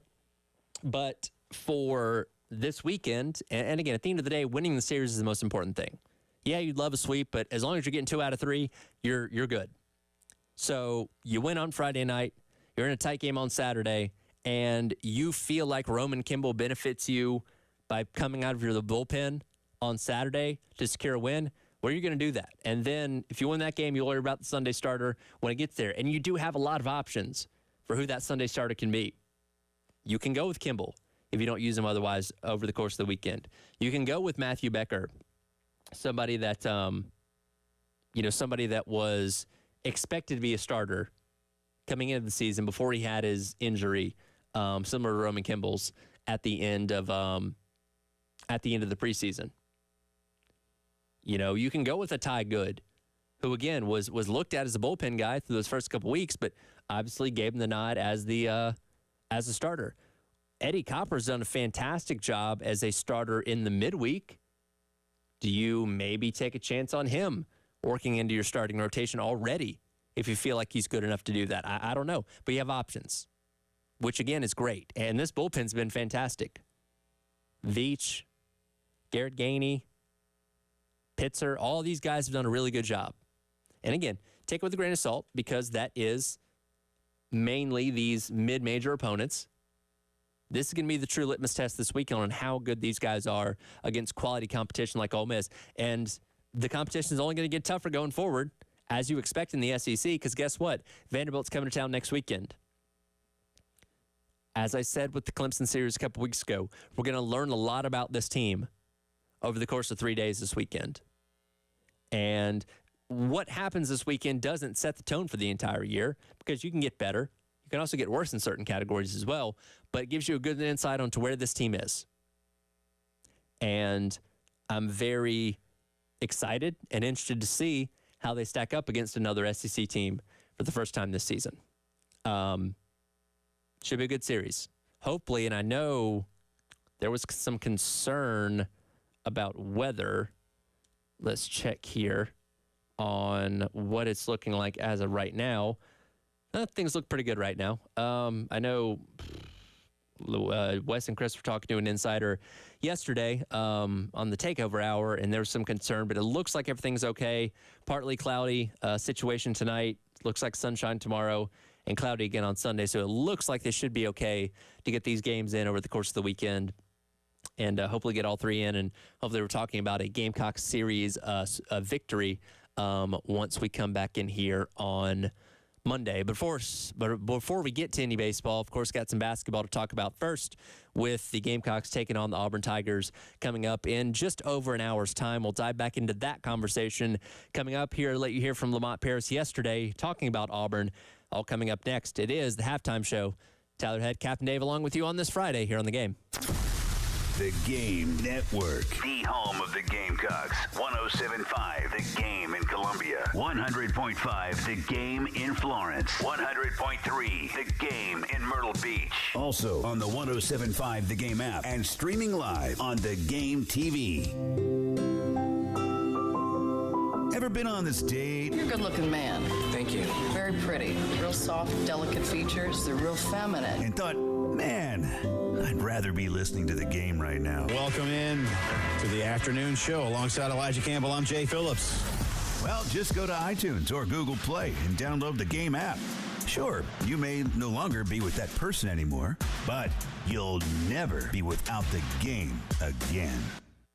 Speaker 7: But for this weekend, and again, at the end of the day, winning the series is the most important thing. Yeah, you'd love a sweep, but as long as you're getting 2 out of 3, you're good. So you win on Friday night, you're in a tight game on Saturday, and you feel like Roman Kimball benefits you by coming out of the bullpen on Saturday to secure a win, well, you're going to do that. And then if you win that game, you'll worry about the Sunday starter when it gets there. And you do have a lot of options for who that Sunday starter can be. You can go with Kimball if you don't use him otherwise over the course of the weekend. You can go with Matthew Becker, somebody that, somebody that was expected to be a starter coming into the season before he had his injury, similar to Roman Kimball's at the end of the preseason. You can go with a Ty Good, who again was looked at as a bullpen guy through those first couple weeks, but obviously gave him the nod as a starter. Eddie Copper's done a fantastic job as a starter in the midweek. Do you maybe take a chance on him working into your starting rotation already if you feel like he's good enough to do that? I don't know, but you have options, which again is great. And this bullpen's been fantastic. Veach, Garrett Gainey, Pitzer, all these guys have done a really good job. And again, take it with a grain of salt because that is mainly these mid-major opponents. This is going to be the true litmus test this weekend on how good these guys are against quality competition like Ole Miss. And the competition is only going to get tougher going forward, as you expect in the SEC, because guess what? Vanderbilt's coming to town next weekend. As I said with the Clemson series a couple weeks ago, we're going to learn a lot about this team over the course of 3 days this weekend. And what happens this weekend doesn't set the tone for the entire year because you can get better. You can also get worse in certain categories as well, but it gives you a good insight onto where this team is. And I'm very excited and interested to see how they stack up against another SEC team for the first time this season. Should be a good series. Hopefully, and I know there was some concern about weather. Let's check here on what it's looking like as of right now. Things look pretty good right now. I know Wes and Chris were talking to an insider yesterday on the Takeover Hour, and there was some concern, but it looks like everything's okay. Partly cloudy situation tonight. Looks like sunshine tomorrow and cloudy again on Sunday. So it looks like they should be okay to get these games in over the course of the weekend and hopefully get all 3 in. And hopefully we're talking about a Gamecocks series victory once we come back in here on Monday. But before we get to any baseball, of course, got some basketball to talk about first with the Gamecocks taking on the Auburn Tigers coming up in just over an hour's time. We'll dive back into that conversation coming up here. Let you hear from Lamont Paris yesterday talking about Auburn. All coming up next. It is the Halftime Show. Tyler Head, Captain Dave along with you on this Friday here on The Game.
Speaker 6: The Game Network.
Speaker 16: The home of the Gamecocks. 107.5 The Game in Columbia. 100.5 The Game in Florence. 100.3 The Game in Myrtle Beach.
Speaker 6: Also on the 107.5 The Game app and streaming live on The Game TV. Ever been on this date?
Speaker 2: You're a good-looking man.
Speaker 24: Thank you.
Speaker 2: Very pretty. Real soft, delicate features. They're real feminine.
Speaker 6: And thought, man, I'd rather be listening to The Game right now.
Speaker 4: Welcome in to the afternoon show. Alongside Elijah Campbell, I'm Jay Phillips.
Speaker 6: Well, just go to iTunes or Google Play and download The Game app. Sure, you may no longer be with that person anymore, but you'll never be without The Game again.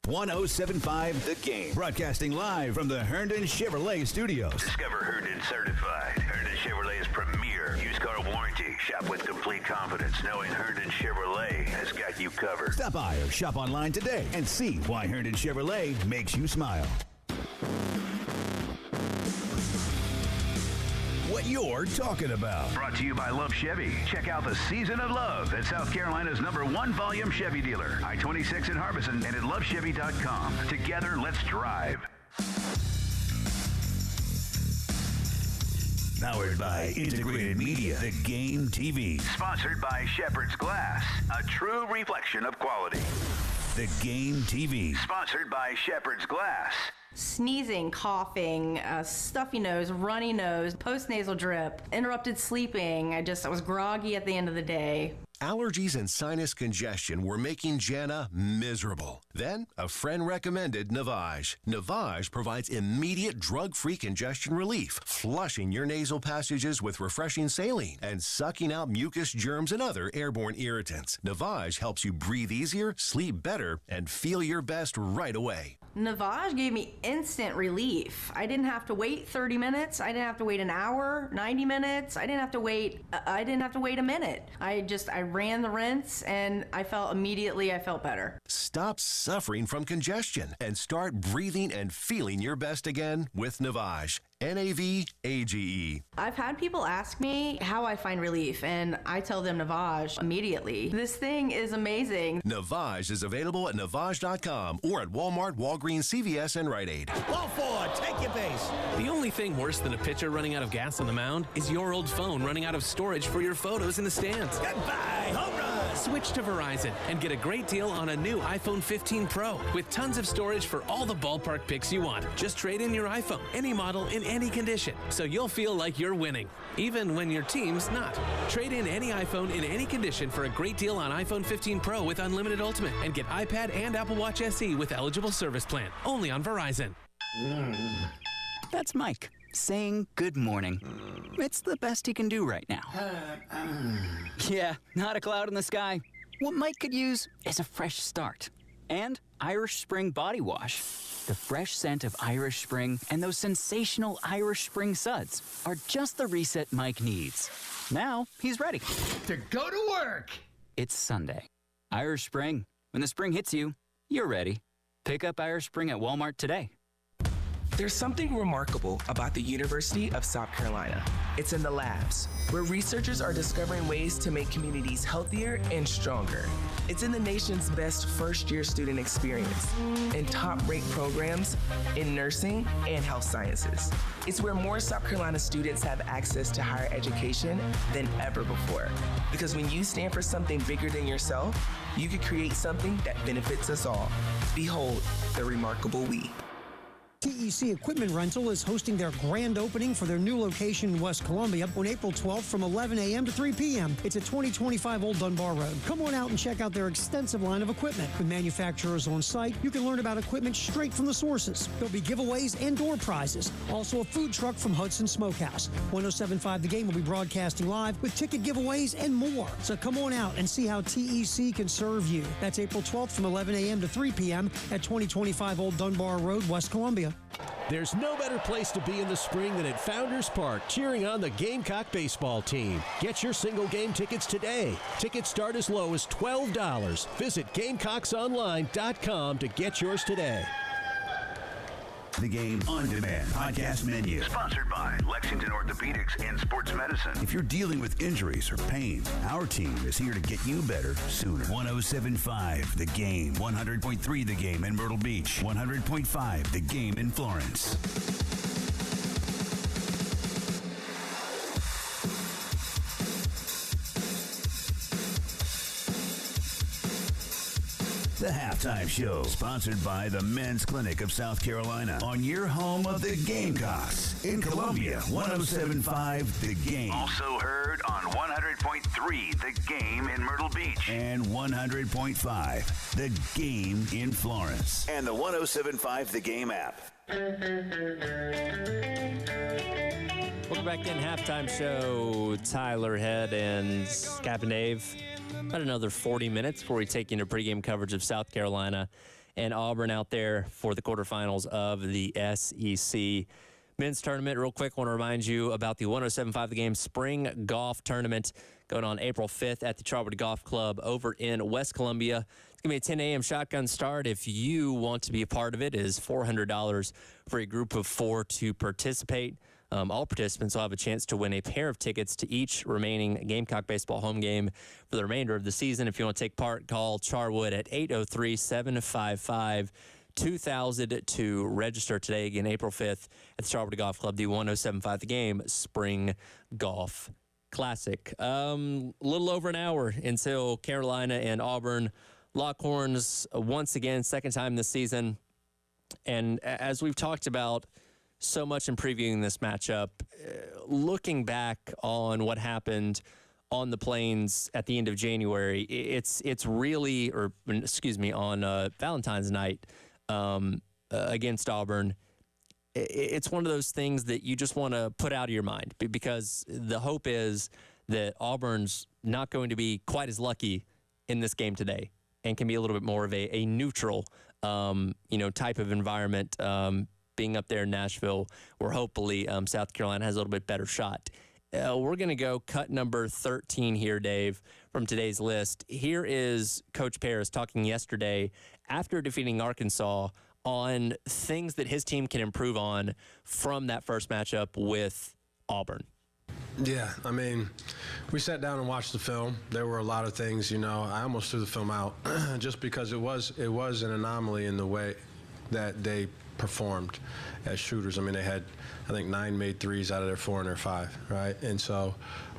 Speaker 6: 107.5 The Game. Broadcasting live from the Herndon Chevrolet Studios.
Speaker 16: Discover Herndon Certified. Herndon Chevrolet's premier used car warranty. Shop with complete confidence knowing Herndon Chevrolet has got you covered.
Speaker 6: Stop by or shop online today and see why Herndon Chevrolet makes you smile. What you're talking about.
Speaker 16: Brought to you by Love Chevy. Check out the Season of Love at South Carolina's #1 volume Chevy dealer, I-26 in Harbison, and at lovechevy.com. Together, let's drive.
Speaker 6: Powered by Integrated Media, The Game TV.
Speaker 16: Sponsored by Shepherd's Glass, a true reflection of quality.
Speaker 6: The Game TV.
Speaker 16: Sponsored by Shepherd's Glass,
Speaker 3: Sneezing, coughing, stuffy nose, runny nose, postnasal drip, interrupted sleeping. I was groggy at the end of the day.
Speaker 20: Allergies and sinus congestion were making Jana miserable. Then, a friend recommended Navage. Navage provides immediate drug-free congestion relief, flushing your nasal passages with refreshing saline and sucking out mucus, germs, and other airborne irritants. Navage helps you breathe easier, sleep better, and feel your best right away.
Speaker 3: Navage gave me instant relief. I didn't have to wait 30 minutes. I didn't have to wait an hour, 90 minutes. I didn't have to wait a minute. I ran the rinse and I felt better.
Speaker 20: Stop suffering from congestion and start breathing and feeling your best again with Navage. Navage.
Speaker 3: I've had people ask me how I find relief, and I tell them Navage immediately. This thing is amazing.
Speaker 20: Navage is available at Navage.com or at Walmart, Walgreens, CVS, and Rite Aid.
Speaker 8: Ball forward, take your base. The only thing worse than a pitcher running out of gas on the mound is your old phone running out of storage for your photos in the stands. Goodbye, home run. Switch to Verizon and get a great deal on a new iPhone 15 Pro with tons of storage for all the ballpark pics you want. Just trade in your iPhone, any model, in any condition, so you'll feel like you're winning, even when your team's not. Trade in any iPhone in any condition for a great deal on iPhone 15 Pro with Unlimited Ultimate and get iPad and Apple Watch SE with eligible service plan. Only on Verizon.
Speaker 13: That's Mike saying good morning. It's the best he can do right now. Yeah, not a cloud in the sky. What Mike could use is a fresh start. And Irish Spring Body Wash. The fresh scent of Irish Spring and those sensational Irish Spring suds are just the reset Mike needs. Now he's ready
Speaker 8: to go to work.
Speaker 13: It's Sunday. Irish Spring. When the spring hits you, you're ready. Pick up Irish Spring at Walmart today.
Speaker 24: There's something remarkable about the University of South Carolina. It's in the labs, where researchers are discovering ways to make communities healthier and stronger. It's in the nation's best first-year student experience, in top-ranked programs in nursing and health sciences. It's where more South Carolina students have access to higher education than ever before. Because when you stand for something bigger than yourself, you can create something that benefits us all. Behold the remarkable we.
Speaker 15: TEC Equipment Rental is hosting their grand opening for their new location in West Columbia on April 12th from 11 a.m. to 3 p.m. It's at 2025 Old Dunbar Road. Come on out and check out their extensive line of equipment. With manufacturers on site, you can learn about equipment straight from the sources. There'll be giveaways and door prizes. Also a food truck from Hudson Smokehouse. 107.5 The Game will be broadcasting live with ticket giveaways and more. So come on out and see how TEC can serve you. That's April 12th from 11 a.m. to 3 p.m. at 2025 Old Dunbar Road, West Columbia.
Speaker 26: There's no better place to be in the spring than at Founders Park, cheering on the Gamecock baseball team. Get your single game tickets today. Tickets start as low as $12. Visit GamecocksOnline.com to get yours today.
Speaker 6: The Game On Demand podcast menu.
Speaker 16: Sponsored by Lexington Orthopedics and Sports Medicine.
Speaker 6: If you're dealing with injuries or pain, our team is here to get you better sooner. 107.5 The Game. 100.3 The Game in Myrtle Beach. 100.5 The Game in Florence. The Halftime Show, sponsored by the Men's Clinic of South Carolina, on your home of the Gamecocks in Columbia, 107.5 The Game.
Speaker 16: Also heard on 100.3 The Game in Myrtle Beach.
Speaker 6: And 100.5 The Game in Florence.
Speaker 16: And the 107.5 The Game app.
Speaker 7: Welcome back in. Halftime Show. Tyler Head and Captain Dave. About another 40 minutes before we take you into pregame coverage of South Carolina and Auburn out there for the quarterfinals of the SEC men's tournament. Real quick, want to remind you about the 107.5 The Game Spring Golf Tournament going on April 5th at the Charwood Golf Club over in West Columbia. It's going to be a 10 a.m. shotgun start. If you want to be a part of it, it is $400 for a group of 4 to participate. All participants will have a chance to win a pair of tickets to each remaining Gamecock baseball home game for the remainder of the season. If you want to take part, call Charwood at 803-755-2000 to register today. Again, April 5th at the Charwood Golf Club, the 107.5 The Game Spring Golf Classic. A little over an hour until Carolina and Auburn lock horns once again, second time this season. And as we've talked about so much in previewing this matchup, looking back on what happened on the Plains at the end of January, it's really, or excuse me, on Valentine's night against Auburn, it's one of those things that you just want to put out of your mind, because the hope is that Auburn's not going to be quite as lucky in this game today and can be a little bit more of a neutral, type of environment, being up there in Nashville, where hopefully South Carolina has a little bit better shot. We're going to go cut number 13 here, Dave, from today's list. Here is Coach Paris talking yesterday after defeating Arkansas on things that his team can improve on from that first matchup with Auburn.
Speaker 17: Yeah, I mean, we sat down and watched the film. There were a lot of things, I almost threw the film out just because it was an anomaly in the way that they performed as shooters. I mean, they had, I think, 9 made threes out of their 4 and their 5, right? And so,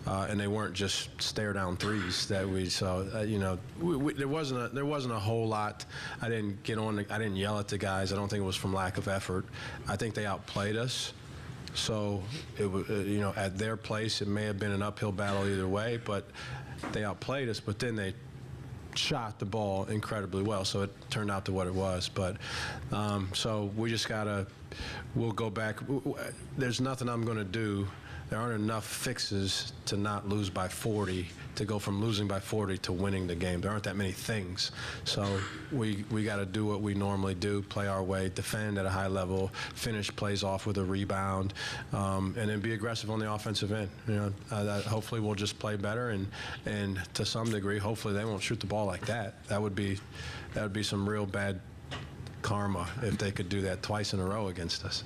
Speaker 17: and they weren't just stare down threes that we saw. There wasn't a whole lot. I didn't yell at the guys. I don't think it was from lack of effort. I think they outplayed us. So it was, at their place, it may have been an uphill battle either way, but they outplayed us. But then they shot the ball incredibly well, so it turned out to what it was. But so we just we'll go back. There's nothing I'm going to do. There aren't enough fixes to not lose by 40, to go from losing by 40 to winning the game. There aren't that many things. So we got to do what we normally do, play our way, defend at a high level, finish plays off with a rebound, and then be aggressive on the offensive end. Hopefully we'll just play better, and to some degree, hopefully they won't shoot the ball like that. That would be some real bad karma if they could do that twice in a row against us.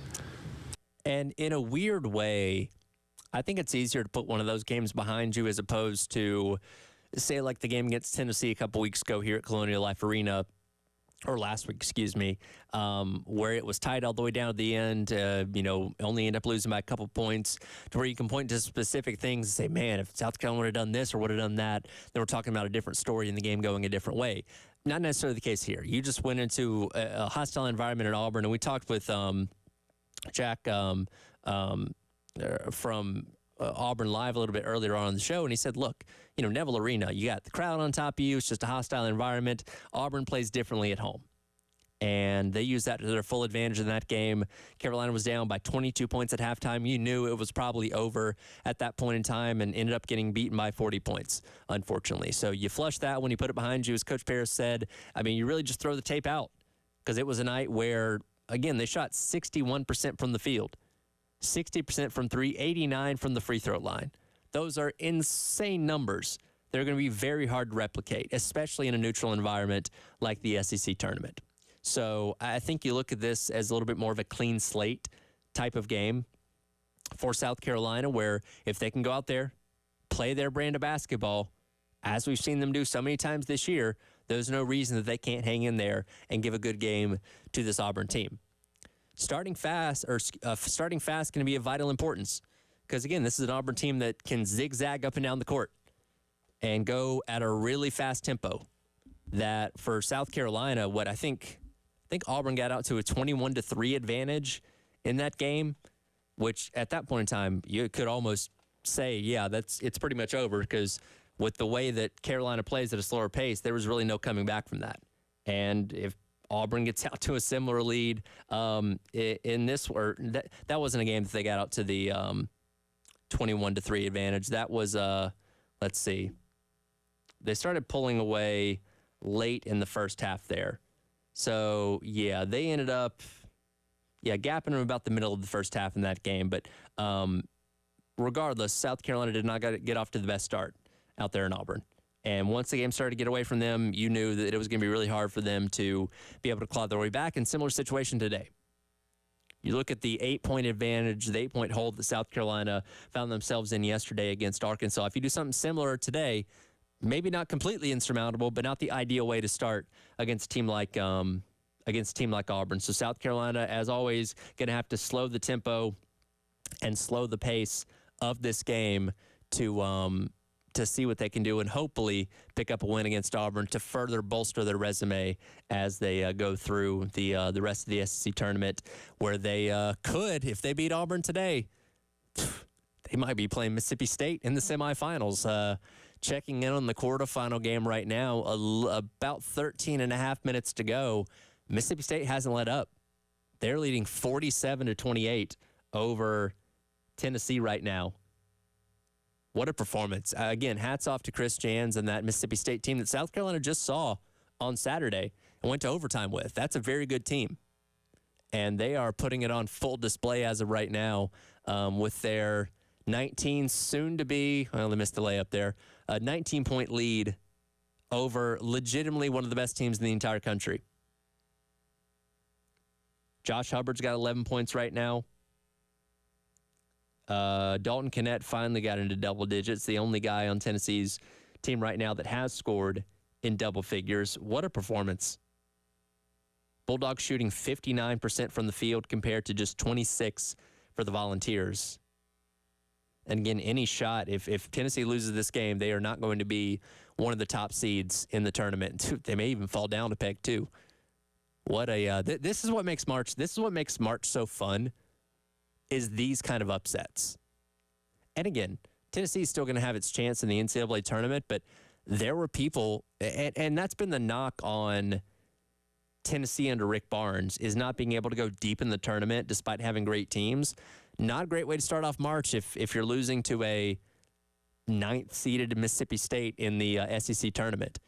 Speaker 7: And in a weird way, I think it's easier to put one of those games behind you as opposed to, say, like the game against Tennessee a couple weeks ago here at Colonial Life Arena, or last week, excuse me, where it was tight all the way down at the end, only end up losing by a couple points, to where you can point to specific things and say, man, if South Carolina would have done this or would have done that, then we're talking about a different story in the game going a different way. Not necessarily the case here. You just went into a hostile environment at Auburn, and we talked with Jack from Auburn Live a little bit earlier on in the show, and he said, look, Neville Arena, you got the crowd on top of you. It's just a hostile environment. Auburn plays differently at home, and they used that to their full advantage in that game. Carolina was down by 22 points at halftime. You knew it was probably over at that point in time, and ended up getting beaten by 40 points, unfortunately. So you flush that when you put it behind you, as Coach Paris said. I mean, you really just throw the tape out, because it was a night where, again, they shot 61% from the field. 60% from 3, 89 from the free throw line. Those are insane numbers. They're going to be very hard to replicate, especially in a neutral environment like the SEC tournament. So I think you look at this as a little bit more of a clean slate type of game for South Carolina, where if they can go out there, play their brand of basketball, as we've seen them do so many times this year, there's no reason that they can't hang in there and give a good game to this Auburn team. Starting fast going to be of vital importance, because, again, this is an Auburn team that can zigzag up and down the court and go at a really fast tempo. That for South Carolina, I think Auburn got out to a 21-3 advantage in that game, which at that point in time you could almost say, yeah, it's pretty much over, because with the way that Carolina plays at a slower pace, there was really no coming back from that. And if Auburn gets out to a similar lead in this, or that wasn't a game that they got out to the 21-3 advantage. That was, let's see, they started pulling away late in the first half there. So, yeah, they ended up, gapping them about the middle of the first half in that game. But regardless, South Carolina did not get off to the best start out there in Auburn. And once the game started to get away from them, you knew that it was going to be really hard for them to be able to claw their way back. In similar situation today. You look at the 8-point advantage, the 8-point hold that South Carolina found themselves in yesterday against Arkansas. If you do something similar today, maybe not completely insurmountable, but not the ideal way to start against a team like Auburn. So South Carolina, as always, going to have to slow the tempo and slow the pace of this game to to see what they can do and hopefully pick up a win against Auburn to further bolster their resume as they go through the rest of the SEC tournament, where they could, if they beat Auburn today, they might be playing Mississippi State in the semifinals. Checking in on the quarterfinal game right now, about 13 and a half minutes to go. Mississippi State hasn't let up. They're leading 47-28 over Tennessee right now. What a performance. Again, hats off to Chris Jans and that Mississippi State team that South Carolina just saw on Saturday and went to overtime with. That's a very good team. And they are putting it on full display as of right now with their 19 soon to be, well, they missed the layup there, a 19-point lead over legitimately one of the best teams in the entire country. Josh Hubbard's got 11 points right now. Dalton Kennett finally got into double digits, the only guy on Tennessee's team right now that has scored in double figures. What a performance. Bulldogs shooting 59% from the field compared to just 26% for the Volunteers. And again, any shot, if Tennessee loses this game, they are not going to be one of the top seeds in the tournament. They may even fall down a peg too. What a this is what makes March. This is what makes March so fun. Is these kind of upsets. And again, Tennessee is still going to have its chance in the NCAA tournament, but there were people, and that's been the knock on Tennessee under Rick Barnes, is not being able to go deep in the tournament despite having great teams. Not a great way to start off March if you're losing to a 9th-seeded Mississippi State in the SEC tournament.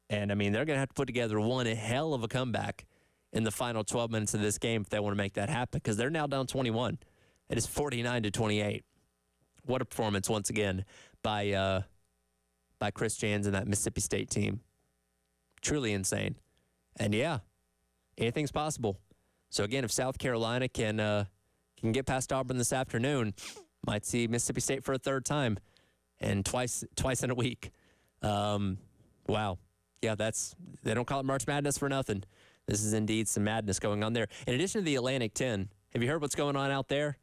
Speaker 7: And, I mean, they're going to have to put together one hell of a comeback in the final 12 minutes of this game if they want to make that happen, because they're now down 21. It is 49-28. What a performance once again by Chris Jans and that Mississippi State team. Truly insane. And, yeah, anything's possible. So, again, if South Carolina can get past Auburn this afternoon, might see Mississippi State for a third time and twice in a week. Wow. Yeah, they don't call it March Madness for nothing. This is indeed some madness going on there. In addition to the Atlantic 10, have you heard what's going on out there?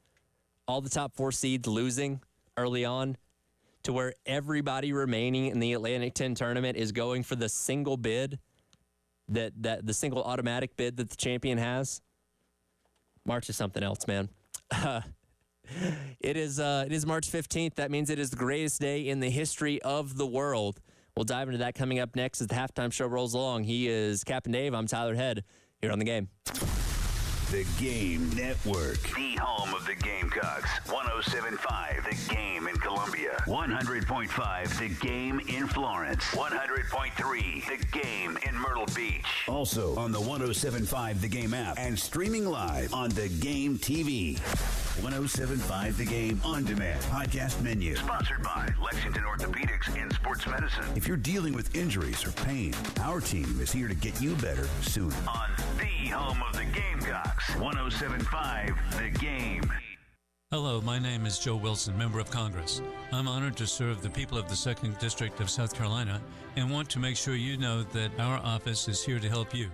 Speaker 7: All the top 4 seeds losing early on, to where everybody remaining in the Atlantic 10 tournament is going for the single bid, that the single automatic bid that the champion has. March is something else, man. It is March 15th. That means it is the greatest day in the history of the world. We'll dive into that coming up next as the halftime show rolls along. He is Captain Dave. I'm Tyler Head here on The Game.
Speaker 6: The Game Network.
Speaker 16: The home of the Gamecocks. 107.5 The Game in Columbia. 100.5 The Game in Florence. 100.3 The Game in Myrtle Beach.
Speaker 6: Also on the 107.5 The Game app and streaming live on The Game TV. 107.5 The Game on demand podcast menu.
Speaker 16: Sponsored by Lexington Orthopedics and Sports Medicine.
Speaker 6: If you're dealing with injuries or pain, our team is here to get you better sooner.
Speaker 16: On the home of the Gamecocks. 107.5 The Game.
Speaker 18: Hello, my name is Joe Wilson, member of Congress. I'm honored to serve the people of the 2nd District of South Carolina and want to make sure you know that our office is here to help you.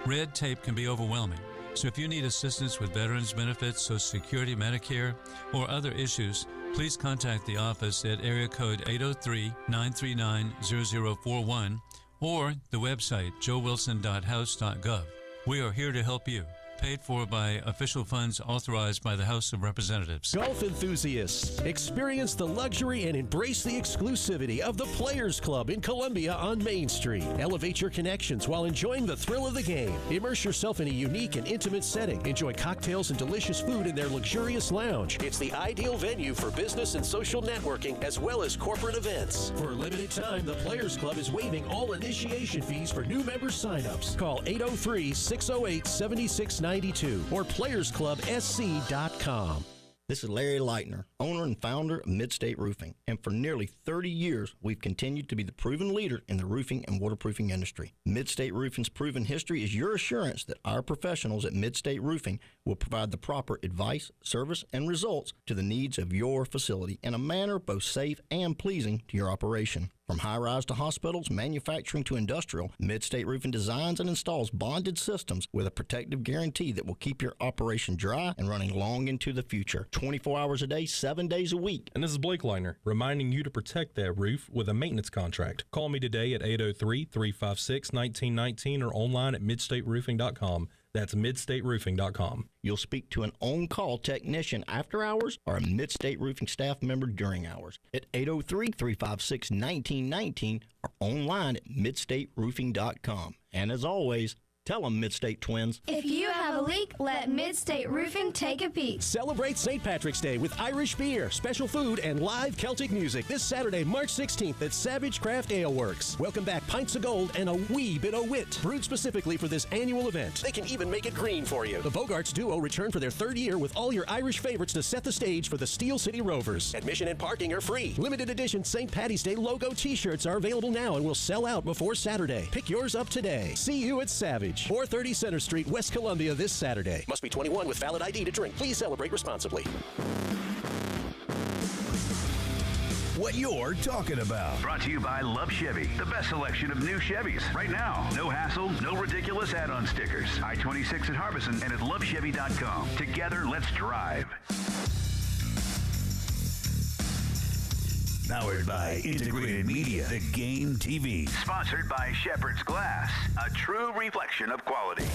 Speaker 18: Red tape can be overwhelming, so if you need assistance with veterans benefits, Social Security, Medicare, or other issues, please contact the office at area code 803-939-0041 or the website joewilson.house.gov. We are here to help you. Paid for by official funds authorized by the House of Representatives.
Speaker 26: Golf enthusiasts, experience the luxury and embrace the exclusivity of the Players Club in Columbia on Main Street. Elevate your connections while enjoying the thrill of the game. Immerse yourself in a unique and intimate setting. Enjoy cocktails and delicious food in their luxurious lounge. It's the ideal venue for business and social networking as well as corporate events. For a limited time, the Players Club is waiving all initiation fees for new member signups. Call 803-608-7692 or playersclubsc.com.
Speaker 19: This is Larry Leitner, owner and founder of Midstate Roofing, and for nearly 30 years, we've continued to be the proven leader in the roofing and waterproofing industry. Midstate Roofing's proven history is your assurance that our professionals at Midstate Roofing will provide the proper advice, service, and results to the needs of your facility in a manner both safe and pleasing to your operation. From high-rise to hospitals, manufacturing to industrial, Midstate Roofing designs and installs bonded systems with a protective guarantee that will keep your operation dry and running long into the future. 24 hours a day, 7 days a week.
Speaker 14: And this is Blake Leiner, reminding you to protect that roof with a maintenance contract. Call me today at 803-356-1919 or online at midstateroofing.com. That's midstateroofing.com.
Speaker 19: You'll speak to an on-call technician after hours or a Midstate Roofing staff member during hours at 803-356-1919 or online at midstateroofing.com. And as always, tell them Midstate Twins.
Speaker 1: If you have a leak, let Midstate Roofing take a peek.
Speaker 26: Celebrate St. Patrick's Day with Irish beer, special food, and live Celtic music this Saturday, March 16th at Savage Craft Ale Works. Welcome back pints of gold and a wee bit of wit, brewed specifically for this annual event. They can even make it green for you. The Bogarts duo return for their third year with all your Irish favorites to set the stage for the Steel City Rovers. Admission and parking are free. Limited edition St. Patty's Day logo t-shirts are available now and will sell out before Saturday. Pick yours up today. See you at Savage. 430 Center Street, West Columbia this Saturday. Must be 21 with valid ID to drink. Please celebrate responsibly.
Speaker 6: What you're talking about.
Speaker 16: Brought to you by Love Chevy, the best selection of new Chevys. Right now, no hassle, no ridiculous add-on stickers. I-26 at Harbison and at lovechevy.com. Together, let's drive.
Speaker 6: Powered by Integrated Media, The Game TV.
Speaker 16: Sponsored by Shepherd's Glass, a true reflection of quality.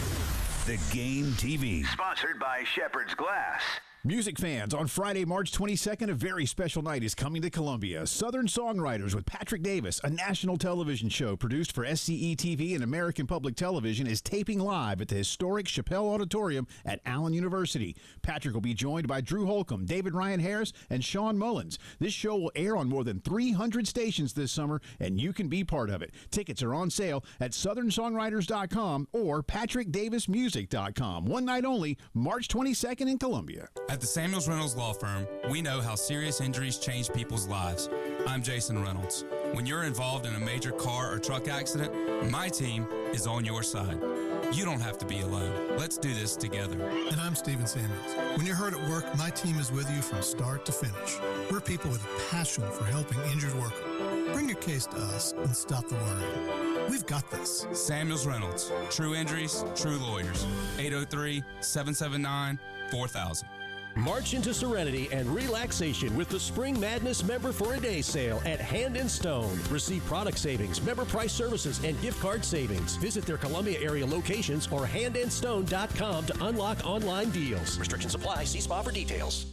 Speaker 6: The Game TV.
Speaker 16: Sponsored by Shepherd's Glass.
Speaker 5: Music fans, on Friday, March 22nd, a very special night is coming to Columbia. Southern Songwriters with Patrick Davis, a national television show produced for SCE-TV and American Public Television, is taping live at the historic Chappelle Auditorium at Allen University. Patrick will be joined by Drew Holcomb, David Ryan Harris, and Sean Mullins. This show will air on more than 300 stations this summer, and you can be part of it. Tickets are on sale at southernsongwriters.com or patrickdavismusic.com. One night only, March 22nd in Columbia.
Speaker 11: At the Samuels Reynolds Law Firm, we know how serious injuries change people's lives. I'm Jason Reynolds. When you're involved in a major car or truck accident, my team is on your side. You don't have to be alone. Let's do this together.
Speaker 12: And I'm Steven Samuels. When you're hurt at work, my team is with you from start to finish. We're people with a passion for helping injured workers. Bring your case to us and stop the worrying. We've got this.
Speaker 11: Samuels Reynolds. True injuries, true lawyers. 803-779-4000.
Speaker 26: March into serenity and relaxation with the Spring Madness Member for a Day sale at Hand & Stone. Receive product savings, member price services, and gift card savings. Visit their Columbia area locations or handandstone.com to unlock online deals. Restrictions apply. See spa for details.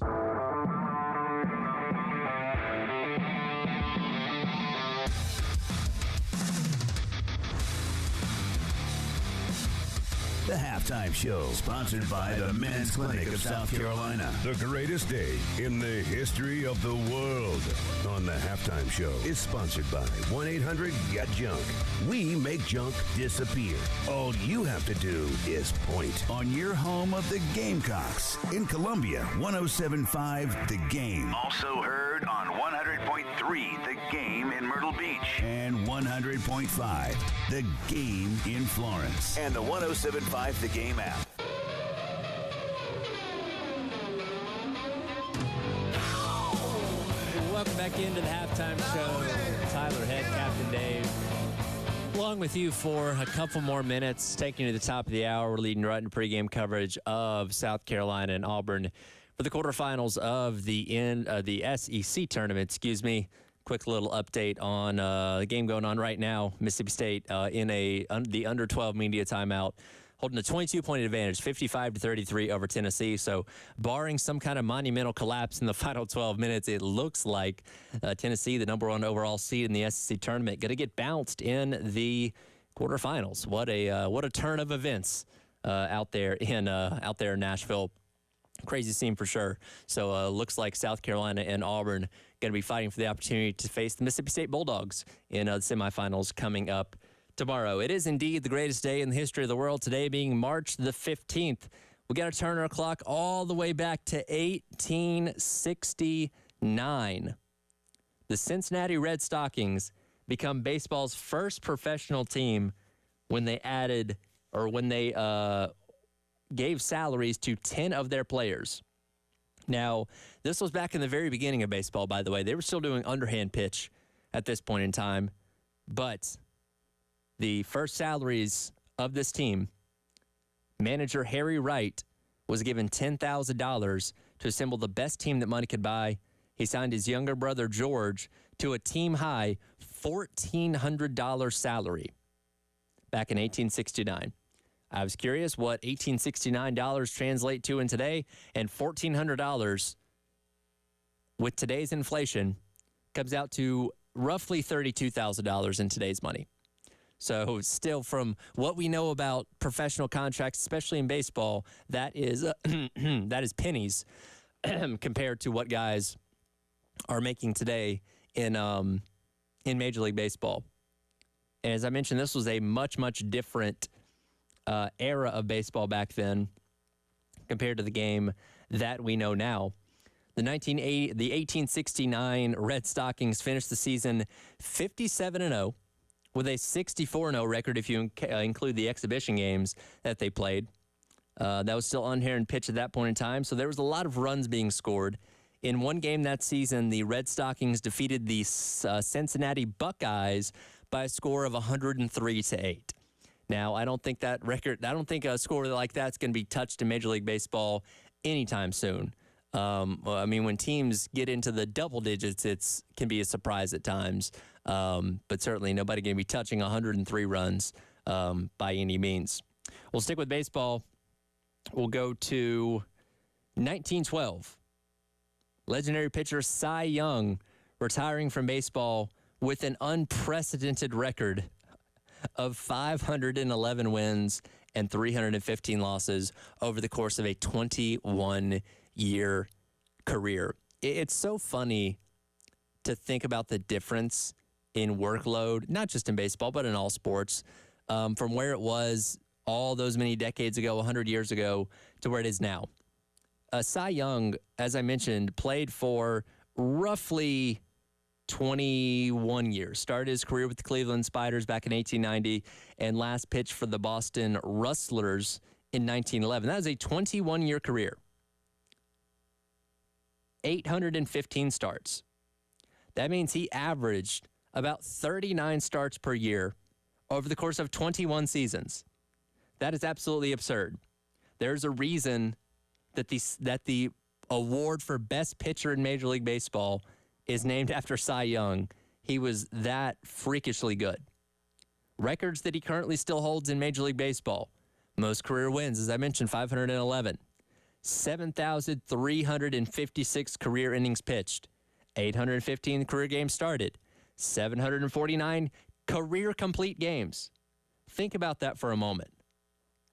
Speaker 6: The Halftime Show, sponsored by the Men's Clinic of South Carolina.
Speaker 21: The greatest day in the history of the world on the Halftime Show is sponsored by 1-800-GET-JUNK. We make junk disappear. All you have to do is point.
Speaker 6: On your home of the Gamecocks in Columbia, 107.5 The Game.
Speaker 16: Also heard on 100.3 The Game in Myrtle Beach.
Speaker 6: And 100.5 The Game in Florence.
Speaker 16: And the 107.5 The Game app.
Speaker 7: Welcome back into the halftime show. Tyler Head, Captain Dave, along with you for a couple more minutes, taking you to the top of the hour. We're leading right into pregame coverage of South Carolina and Auburn for the quarterfinals of the SEC tournament. Quick little update on the game going on right now. Mississippi State in the under 12 media timeout, holding a 22-point advantage, 55-33 over Tennessee. So barring some kind of monumental collapse in the final 12 minutes, it looks like Tennessee, the number one overall seed in the SEC tournament, going to get bounced in the quarterfinals. What a turn of events out there in Nashville. Crazy scene for sure. So looks like South Carolina and Auburn going to be fighting for the opportunity to face the Mississippi State Bulldogs in the semifinals coming up tomorrow. It is indeed the greatest day in the history of the world, today being March the 15th. We got to turn our clock all the way back to 1869. The Cincinnati Red Stockings become baseball's first professional team when they gave salaries to 10 of their players. Now, this was back in the very beginning of baseball, by the way. They were still doing underhand pitch at this point in time. But the first salaries of this team, manager Harry Wright was given $10,000 to assemble the best team that money could buy. He signed his younger brother, George, to a team-high $1,400 salary back in 1869. I was curious what $1,869 translate to in today, and $1,400 with today's inflation comes out to roughly $32,000 in today's money. So still, from what we know about professional contracts, especially in baseball, that is that is pennies compared to what guys are making today in Major League Baseball. And as I mentioned, this was a much, much different era of baseball back then compared to the game that we know now. The 1869 Red Stockings finished the season 57-0 with a 64-0 record if you include the exhibition games that they played. That was still unherred pitch at that point in time, so there was a lot of runs being scored. In one game that season, the Red Stockings defeated the Cincinnati Buckeyes by a score of 103-8. Now, I don't think a score like that's going to be touched in Major League Baseball anytime soon. I mean, when teams get into the double digits, it can be a surprise at times. But certainly nobody going to be touching 103 runs by any means. We'll stick with baseball. We'll go to 1912. Legendary pitcher Cy Young retiring from baseball with an unprecedented record of 511 wins and 315 losses over the course of a 21-year career. It's so funny to think about the difference in workload, not just in baseball, but in all sports, from where it was all those many decades ago, 100 years ago, to where it is now. Cy Young, as I mentioned, played for roughly 21 years. Started his career with the Cleveland Spiders back in 1890 and last pitched for the Boston Rustlers in 1911. That was a 21-year career. 815 starts. That means he averaged about 39 starts per year over the course of 21 seasons. That is absolutely absurd. There's a reason that the award for best pitcher in Major League Baseball is named after Cy Young. He was that freakishly good. Records that he currently still holds in Major League Baseball. Most career wins, as I mentioned, 511. 7,356 career innings pitched. 815 career games started. 749 career complete games. Think about that for a moment.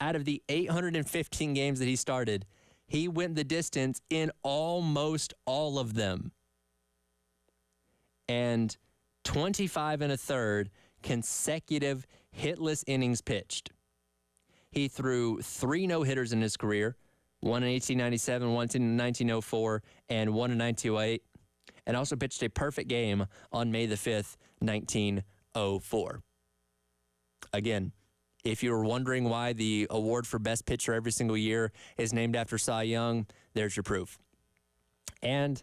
Speaker 7: Out of the 815 games that he started, he went the distance in almost all of them. And 25 1/3 consecutive hitless innings pitched. He threw 3 no-hitters in his career, one in 1897, one in 1904, and one in 1908, and also pitched a perfect game on May the 5th, 1904. Again, if you were wondering why the award for best pitcher every single year is named after Cy Young, there's your proof. And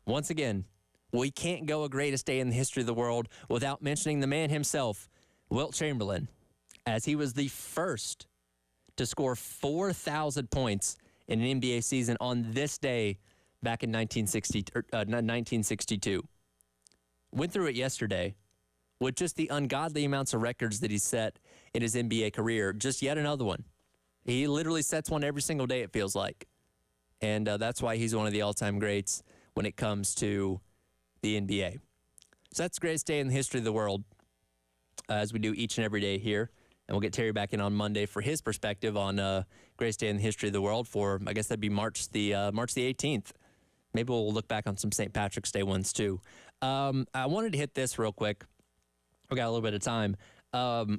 Speaker 7: once again, we can't go a greatest day in the history of the world without mentioning the man himself, Wilt Chamberlain, as he was the first to score 4,000 points in an NBA season on this day back in 1962. Went through it yesterday with just the ungodly amounts of records that he set in his NBA career. Just yet another one. He literally sets one every single day, it feels like. And that's why he's one of the all-time greats when it comes to the NBA. So that's the greatest day in the history of the world, as we do each and every day here. And we'll get Terry back in on Monday for his perspective on greatest day in the history of the world for, I guess that'd be March the 18th. Maybe we'll look back on some St. Patrick's Day ones too. I wanted to hit this real quick. We got a little bit of time.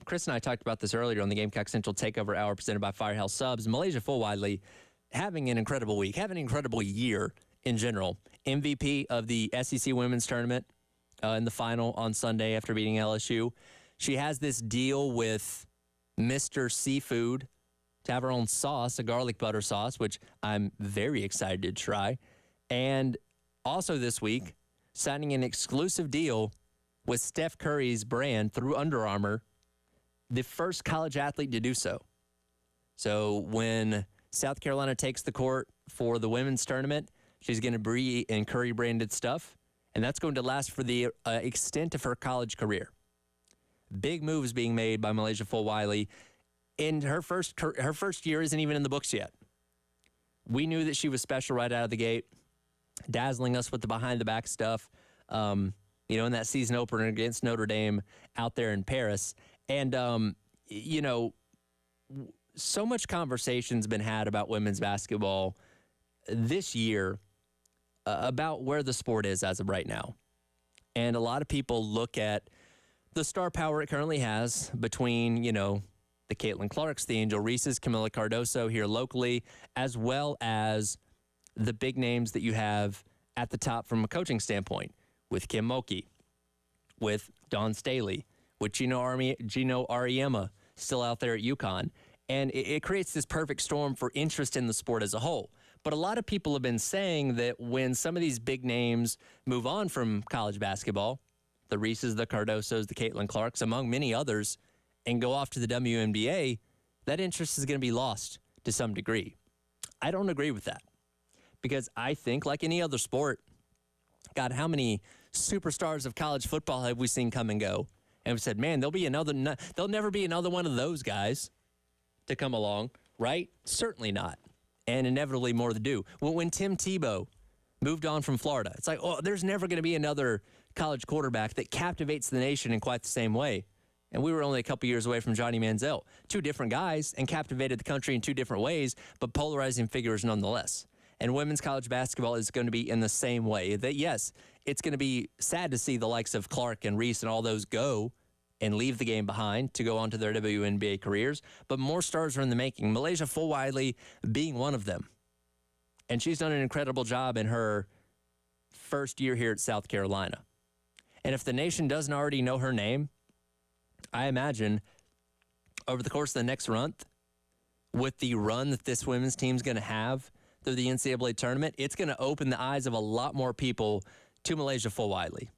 Speaker 7: Chris and I talked about this earlier on the Gamecock Central Takeover Hour presented by Firehouse Subs. Malaysia Fulwiley having an incredible week, having an incredible year in general. MVP of the SEC Women's Tournament in the final on Sunday after beating LSU. She has this deal with Mr. Seafood to have her own sauce, a garlic butter sauce, which I'm very excited to try. And also this week, signing an exclusive deal with Steph Curry's brand through Under Armour, the first college athlete to do so. So when South Carolina takes the court for the women's tournament, she's going to be in Curry-branded stuff, and that's going to last for the extent of her college career. Big moves being made by Malaysia Fulwiley. And her first year isn't even in the books yet. We knew that she was special right out of the gate, dazzling us with the behind-the-back stuff, in that season opener against Notre Dame out there in Paris. And, so much conversation's been had about women's basketball this year about where the sport is as of right now. And a lot of people look at the star power it currently has between, the Caitlin Clarks, the Angel Reeses, Camila Cardoso here locally, as well as the big names that you have at the top from a coaching standpoint with Kim Mulkey, with Dawn Staley, with Gino Auriemma still out there at UConn. And it creates this perfect storm for interest in the sport as a whole. But a lot of people have been saying that when some of these big names move on from college basketball, the Reeses, the Cardosos, the Caitlin Clarks, among many others, and go off to the WNBA, that interest is going to be lost to some degree. I don't agree with that because I think, like any other sport, God, how many superstars of college football have we seen come and go? And we said, man, there'll never be another one of those guys to come along, right? Certainly not. And inevitably more to do. When Tim Tebow moved on from Florida, it's like, there's never going to be another college quarterback that captivates the nation in quite the same way. And we were only a couple years away from Johnny Manziel. Two different guys and captivated the country in two different ways, but polarizing figures nonetheless. And women's college basketball is going to be in the same way. That, yes, it's going to be sad to see the likes of Clark and Reese and all those go and leave the game behind to go on to their WNBA careers, but more stars are in the making. Malaysia Fulwiley being one of them. And she's done an incredible job in her first year here at South Carolina. And if the nation doesn't already know her name, I imagine over the course of the next month, with the run that this women's team is going to have through the NCAA tournament, it's going to open the eyes of a lot more people to Malaysia Fulwiley,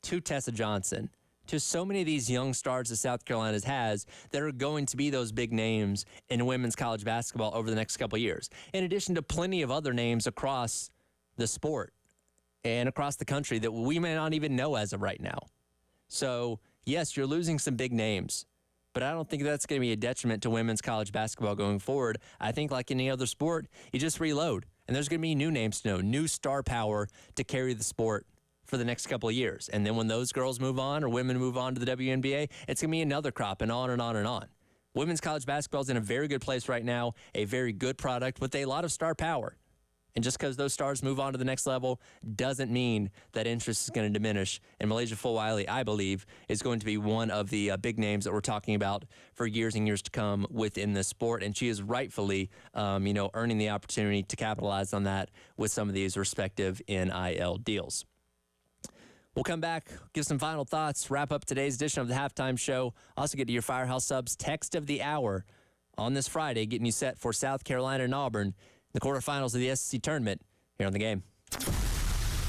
Speaker 7: to Tessa Johnson, to so many of these young stars that South Carolina has that are going to be those big names in women's college basketball over the next couple of years, in addition to plenty of other names across the sport and across the country that we may not even know as of right now. So, yes, you're losing some big names, but I don't think that's going to be a detriment to women's college basketball going forward. I think like any other sport, you just reload, and there's going to be new names to know, new star power to carry the sport for the next couple of years. And then when those girls move on or women move on to the WNBA, it's going to be another crop and on and on and on. Women's college basketball is in a very good place right now, a very good product with a lot of star power. And just because those stars move on to the next level doesn't mean that interest is going to diminish. And Malaysia Fulwiley, I believe, is going to be one of the big names that we're talking about for years and years to come within this sport. And she is rightfully, earning the opportunity to capitalize on that with some of these respective NIL deals. We'll come back, give some final thoughts, wrap up today's edition of the Halftime Show. Also get to your Firehouse Subs Text of the Hour on this Friday, getting you set for South Carolina and Auburn, the quarterfinals of the SEC tournament here on The Game.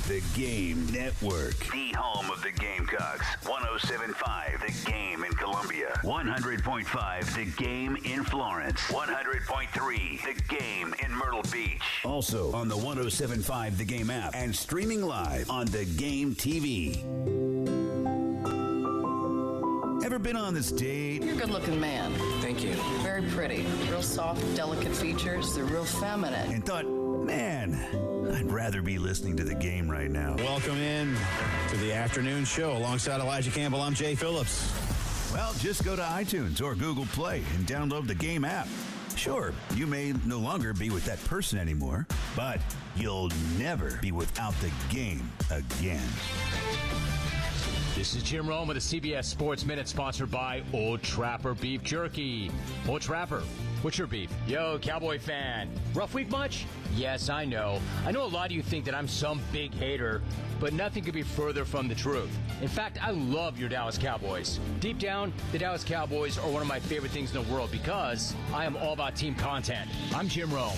Speaker 6: The Game Network. The home of the Gamecocks. 107.5 The Game in Columbia. 100.5 The Game in Florence. 100.3 The Game in Myrtle Beach. Also on the 107.5 The Game app and streaming live on The Game TV. Ever been on this date?
Speaker 2: You're a good-looking man.
Speaker 8: Thank you.
Speaker 2: Very pretty. Real soft, delicate features. They're real feminine.
Speaker 6: And thought, man, I'd rather be listening to The Game right now.
Speaker 4: Welcome in to the afternoon show. Alongside Elijah Campbell, I'm Jay Phillips.
Speaker 6: Well, just go to iTunes or Google Play and download the Game app. Sure, you may no longer be with that person anymore, but you'll never be without the game again.
Speaker 9: This is Jim Rome with the CBS Sports Minute, sponsored by Old Trapper Beef Jerky. Old Trapper, what's your beef? Yo, Cowboy fan. Rough week much? Yes, I know. I know a lot of you think that I'm some big hater, but nothing could be further from the truth. In fact, I love your Dallas Cowboys. Deep down, the Dallas Cowboys are one of my favorite things in the world because I am all about team content. I'm Jim Rome.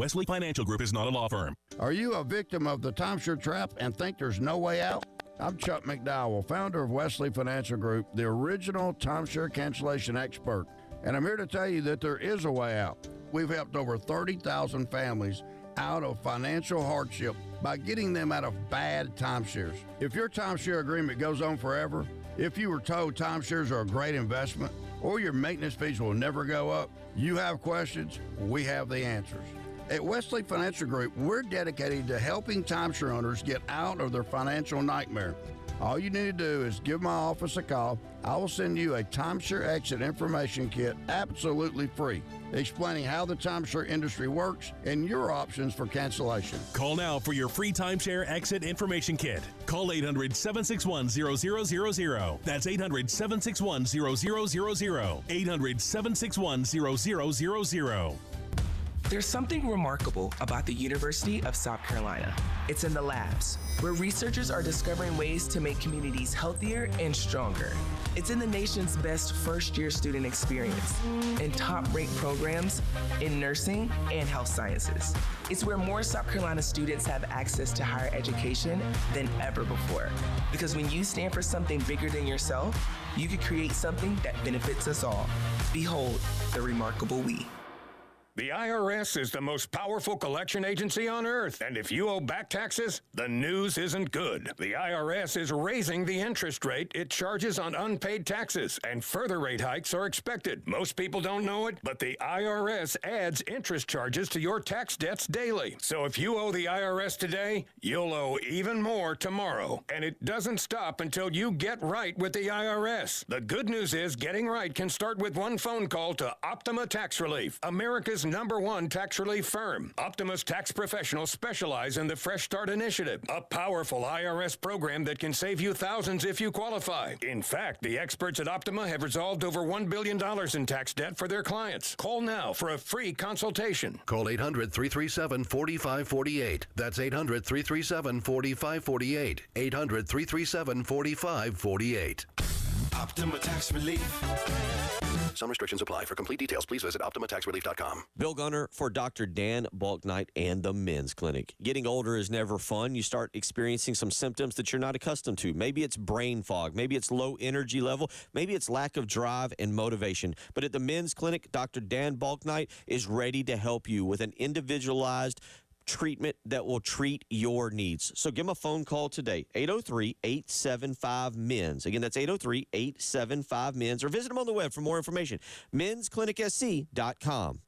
Speaker 3: Wesley Financial Group is not a law firm.
Speaker 10: Are you a victim of the timeshare trap and think there's no way out? I'm Chuck McDowell, founder of Wesley Financial Group, the original timeshare cancellation expert. And I'm here to tell you that there is a way out. We've helped over 30,000 families out of financial hardship by getting them out of bad timeshares. If your timeshare agreement goes on forever, if you were told timeshares are a great investment, or your maintenance fees will never go up, you have questions, we have the answers. At Wesley Financial Group, we're dedicated to helping timeshare owners get out of their financial nightmare. All you need to do is give my office a call. I will send you a timeshare exit information kit absolutely free, explaining how the timeshare industry works and your options for cancellation.
Speaker 3: Call now for your free timeshare exit information kit. Call 800-761-0000. That's 800-761-0000. 800-761-0000.
Speaker 24: There's something remarkable about the University of South Carolina. It's in the labs, where researchers are discovering ways to make communities healthier and stronger. It's in the nation's best first-year student experience, in top-ranked programs in nursing and health sciences. It's where more South Carolina students have access to higher education than ever before. Because when you stand for something bigger than yourself, you can create something that benefits us all. Behold, the remarkable we.
Speaker 20: The IRS is the most powerful collection agency on earth, and if you owe back taxes, the news isn't good. The IRS is raising the interest rate it charges on unpaid taxes, and further rate hikes are expected. Most people don't know it, but the IRS adds interest charges to your tax debts daily. So if you owe the IRS today, you'll owe even more tomorrow. And it doesn't stop until you get right with the IRS. The good news is getting right can start with one phone call to Optima Tax Relief, America's #1 tax relief firm. Optima's tax professionals specialize in the Fresh Start Initiative, a powerful IRS program that can save you thousands if you qualify. In fact, the experts at Optima have resolved over $1 billion in tax debt for their clients. Call now for a free consultation.
Speaker 22: Call 800-337-4548. That's 800-337-4548. 800-337-4548.
Speaker 23: Optima Tax Relief.
Speaker 22: Some restrictions apply. For complete details, please visit OptimaTaxRelief.com.
Speaker 25: Bill Gunner for Dr. Dan Balknight and the Men's Clinic. Getting older is never fun. You start experiencing some symptoms that you're not accustomed to. Maybe it's brain fog. Maybe it's low energy level. Maybe it's lack of drive and motivation. But at the Men's Clinic, Dr. Dan Balknight is ready to help you with an individualized treatment that will treat your needs. So give them a phone call today, 803-875-MENS. Again, that's 803-875-MENS, or visit them on the web for more information, mensclinicsc.com.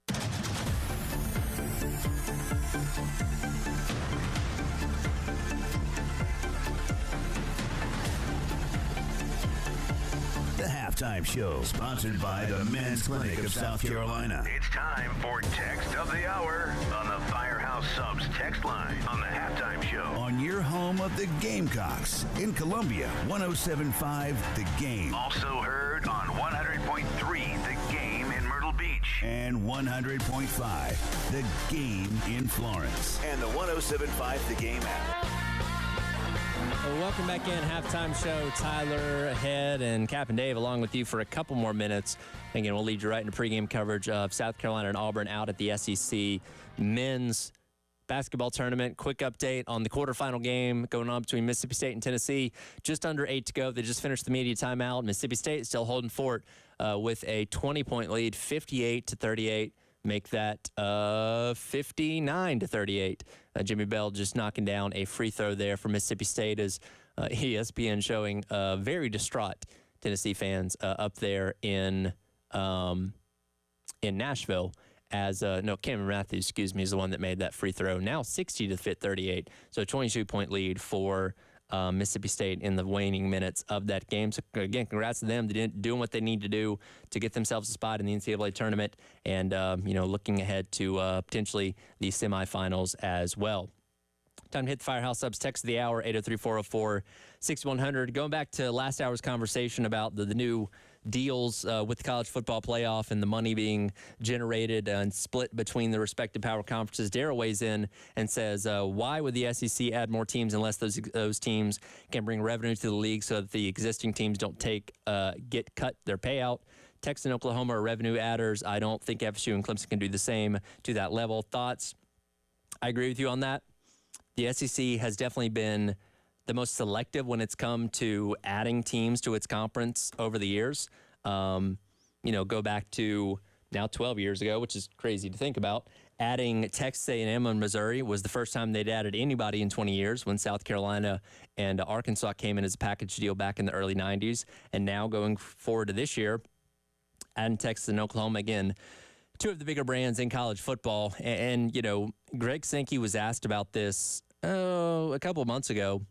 Speaker 6: The Halftime Show, sponsored by the Men's Clinic of South Carolina.
Speaker 16: It's time for Text of the Hour on the Firehouse Subs text line on the Halftime Show.
Speaker 6: On your home of the Gamecocks in Columbia, 107.5 The Game.
Speaker 16: Also heard on 100.3 The Game in Myrtle Beach.
Speaker 6: And 100.5 The Game in Florence.
Speaker 16: And the 107.5 The Game app.
Speaker 7: Well, welcome back in. Halftime show. Tyler, Head, and Cap and Dave along with you for a couple more minutes. Again, we'll lead you right into pregame coverage of South Carolina and Auburn out at the SEC men's basketball tournament. Quick update on the quarterfinal game going on between Mississippi State and Tennessee. Just under 8 to go. They just finished the media timeout. Mississippi State still holding fort with a 20-point lead, 58-38. Make that 59-38. Jimmy Bell just knocking down a free throw there for Mississippi State as ESPN showing very distraught Tennessee fans up there in Nashville. As Cameron Matthews, is the one that made that free throw. Now 60-38. So a 22-point lead for Mississippi State in the waning minutes of that game. So, again, congrats to them. They're doing what they need to do to get themselves a spot in the NCAA tournament and, looking ahead to potentially the semifinals as well. Time to hit the Firehouse Subs text of the hour, 803-404-6100. Going back to last hour's conversation about the new deals with the college football playoff and the money being generated and split between the respective power conferences, Darrell weighs in and says, why would the SEC add more teams unless those teams can bring revenue to the league so that the existing teams don't get cut their payout? Texas and Oklahoma are revenue adders. I don't think FSU and Clemson can do the same to that level. Thoughts? I agree with you on that. The SEC has definitely been the most selective when it's come to adding teams to its conference over the years. Go back to now 12 years ago, which is crazy to think about. Adding Texas A&M and Missouri was the first time they'd added anybody in 20 years when South Carolina and Arkansas came in as a package deal back in the early 90s. And now going forward to this year, adding Texas and Oklahoma again, two of the bigger brands in college football. And Greg Sankey was asked about this a couple of months ago.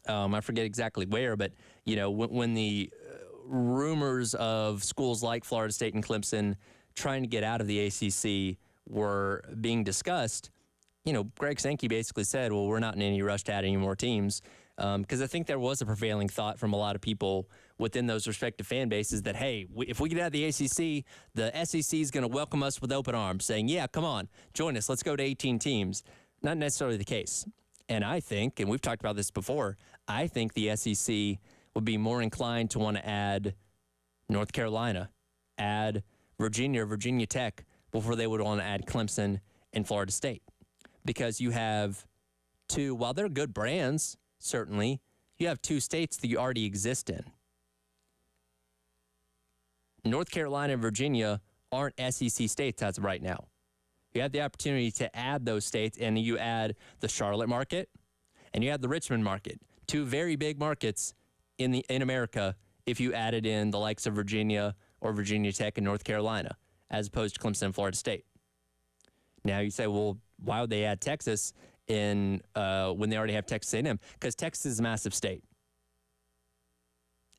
Speaker 7: I forget exactly where, but, when the rumors of schools like Florida State and Clemson trying to get out of the ACC were being discussed, Greg Sankey basically said, well, we're not in any rush to add any more teams. Because I think there was a prevailing thought from a lot of people within those respective fan bases that, hey, if we get out of the ACC, the SEC is going to welcome us with open arms, saying, yeah, come on, join us. Let's go to 18 teams. Not necessarily the case. And I think, and we've talked about this before, I think the SEC would be more inclined to want to add North Carolina, add Virginia or Virginia Tech before they would want to add Clemson and Florida State. Because you have two, while they're good brands, certainly, you have two states that you already exist in. North Carolina and Virginia aren't SEC states as of right now. You have the opportunity to add those states, and you add the Charlotte market, and you add the Richmond market, two very big markets in America if you added in the likes of Virginia or Virginia Tech and North Carolina, as opposed to Clemson and Florida State. Now you say, well, why would they add Texas when they already have Texas A&M? Because Texas is a massive state.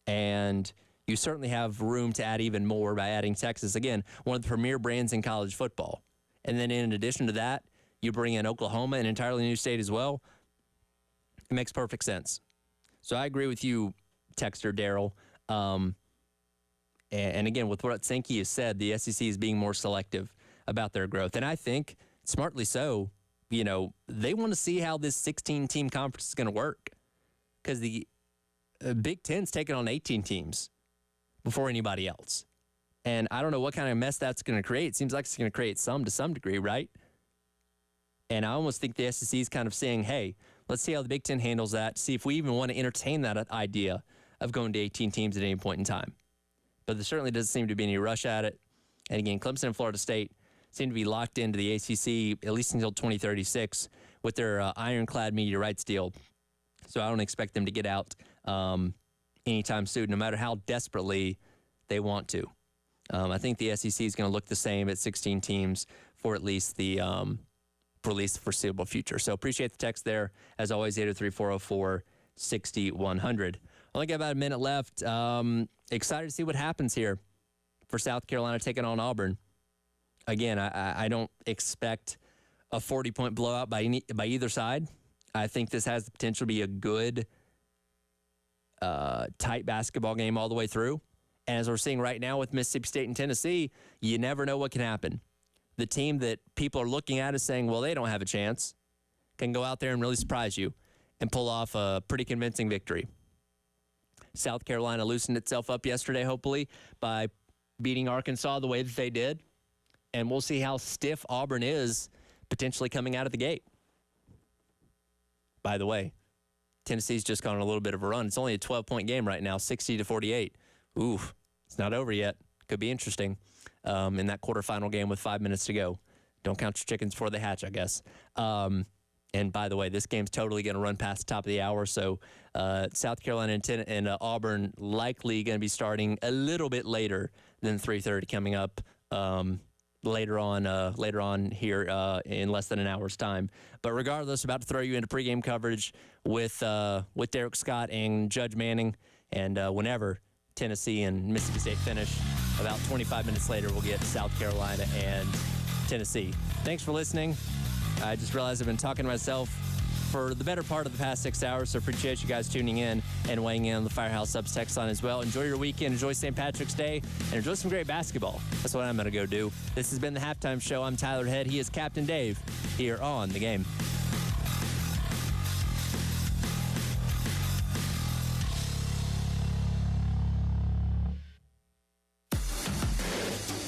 Speaker 7: And you certainly have room to add even more by adding Texas. Again, one of the premier brands in college football. And then in addition to that, you bring in Oklahoma, an entirely new state as well. It makes perfect sense. So I agree with you, Texter Daryl. And again, with what Sankey has said, the SEC is being more selective about their growth. And I think, smartly so, they want to see how this 16-team conference is going to work. Because the Big Ten's taking on 18 teams before anybody else. And I don't know what kind of mess that's going to create. It seems like it's going to create some to some degree, right? And I almost think the SEC is kind of saying, hey, let's see how the Big Ten handles that, see if we even want to entertain that idea of going to 18 teams at any point in time. But there certainly doesn't seem to be any rush at it. And again, Clemson and Florida State seem to be locked into the ACC at least until 2036 with their ironclad media rights deal. So I don't expect them to get out anytime soon, no matter how desperately they want to. I think the SEC is going to look the same at 16 teams for at least the foreseeable future. So appreciate the text there. As always, 803-404-6100. Only got about a minute left. Excited to see what happens here for South Carolina taking on Auburn. Again, I don't expect a 40-point blowout by either side. I think this has the potential to be a good, tight basketball game all the way through. And as we're seeing right now with Mississippi State and Tennessee, you never know what can happen. The team that people are looking at is saying, well, they don't have a chance, can go out there and really surprise you and pull off a pretty convincing victory. South Carolina loosened itself up yesterday, hopefully, by beating Arkansas the way that they did. And we'll see how stiff Auburn is potentially coming out of the gate. By the way, Tennessee's just gone on a little bit of a run. It's only a 12-point game right now, 60-48. Oof, it's not over yet. Could be interesting in that quarterfinal game with 5 minutes to go. Don't count your chickens before they hatch, I guess. And by the way, this game's totally going to run past the top of the hour. So South Carolina and Auburn likely going to be starting a little bit later than 3:30 coming up later on here in less than an hour's time. But regardless, about to throw you into pregame coverage with Derek Scott and Judge Manning. And whenever Tennessee and Mississippi State finish, about 25 minutes later, we'll get South Carolina and Tennessee. Thanks for listening. I just realized I've been talking to myself for the better part of the past 6 hours, so appreciate you guys tuning in and weighing in on the Firehouse Subs text line as well. Enjoy your weekend, enjoy St. Patrick's Day, and enjoy some great basketball. That's what I'm going to go do. This has been the Halftime Show. I'm Tyler Head. He is Captain Dave here on The Game.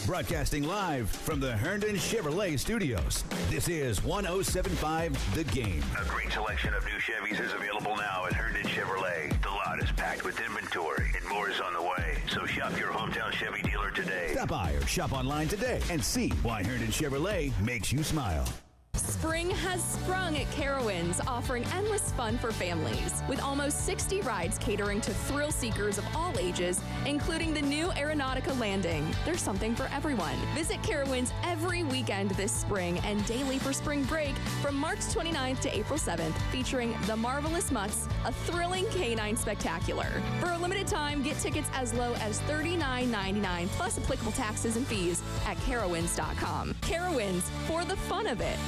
Speaker 6: Broadcasting live from the Herndon Chevrolet Studios. This is 107.5 The Game.
Speaker 16: A great selection of new Chevys is available now at Herndon Chevrolet. The lot is packed with inventory and more is on the way. So shop your hometown Chevy dealer today.
Speaker 6: Stop by or shop online today and see why Herndon Chevrolet makes you smile.
Speaker 13: Spring has sprung at Carowinds, offering endless fun for families. With almost 60 rides catering to thrill seekers of all ages, including the new Aeronautica landing. There's something for everyone. Visit Carowinds every weekend this spring and daily for spring break from March 29th to April 7th, featuring The Marvelous Mutts, a thrilling canine spectacular. For a limited time, get tickets as low as $39.99 plus applicable taxes and fees at Carowinds.com. Carowinds, for the fun of it.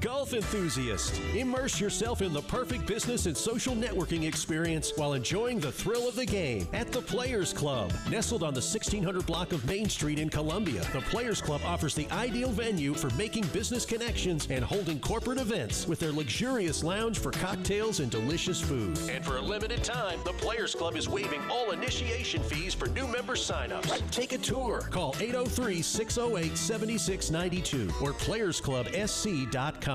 Speaker 26: Golf enthusiast, immerse yourself in the perfect business and social networking experience while enjoying the thrill of the game at the Players Club. Nestled on the 1600 block of Main Street in Columbia, the Players Club offers the ideal venue for making business connections and holding corporate events with their luxurious lounge for cocktails and delicious food. And for a limited time, the Players Club is waiving all initiation fees for new member signups. Take a tour. Call 803-608-7692 or playersclubsc.com.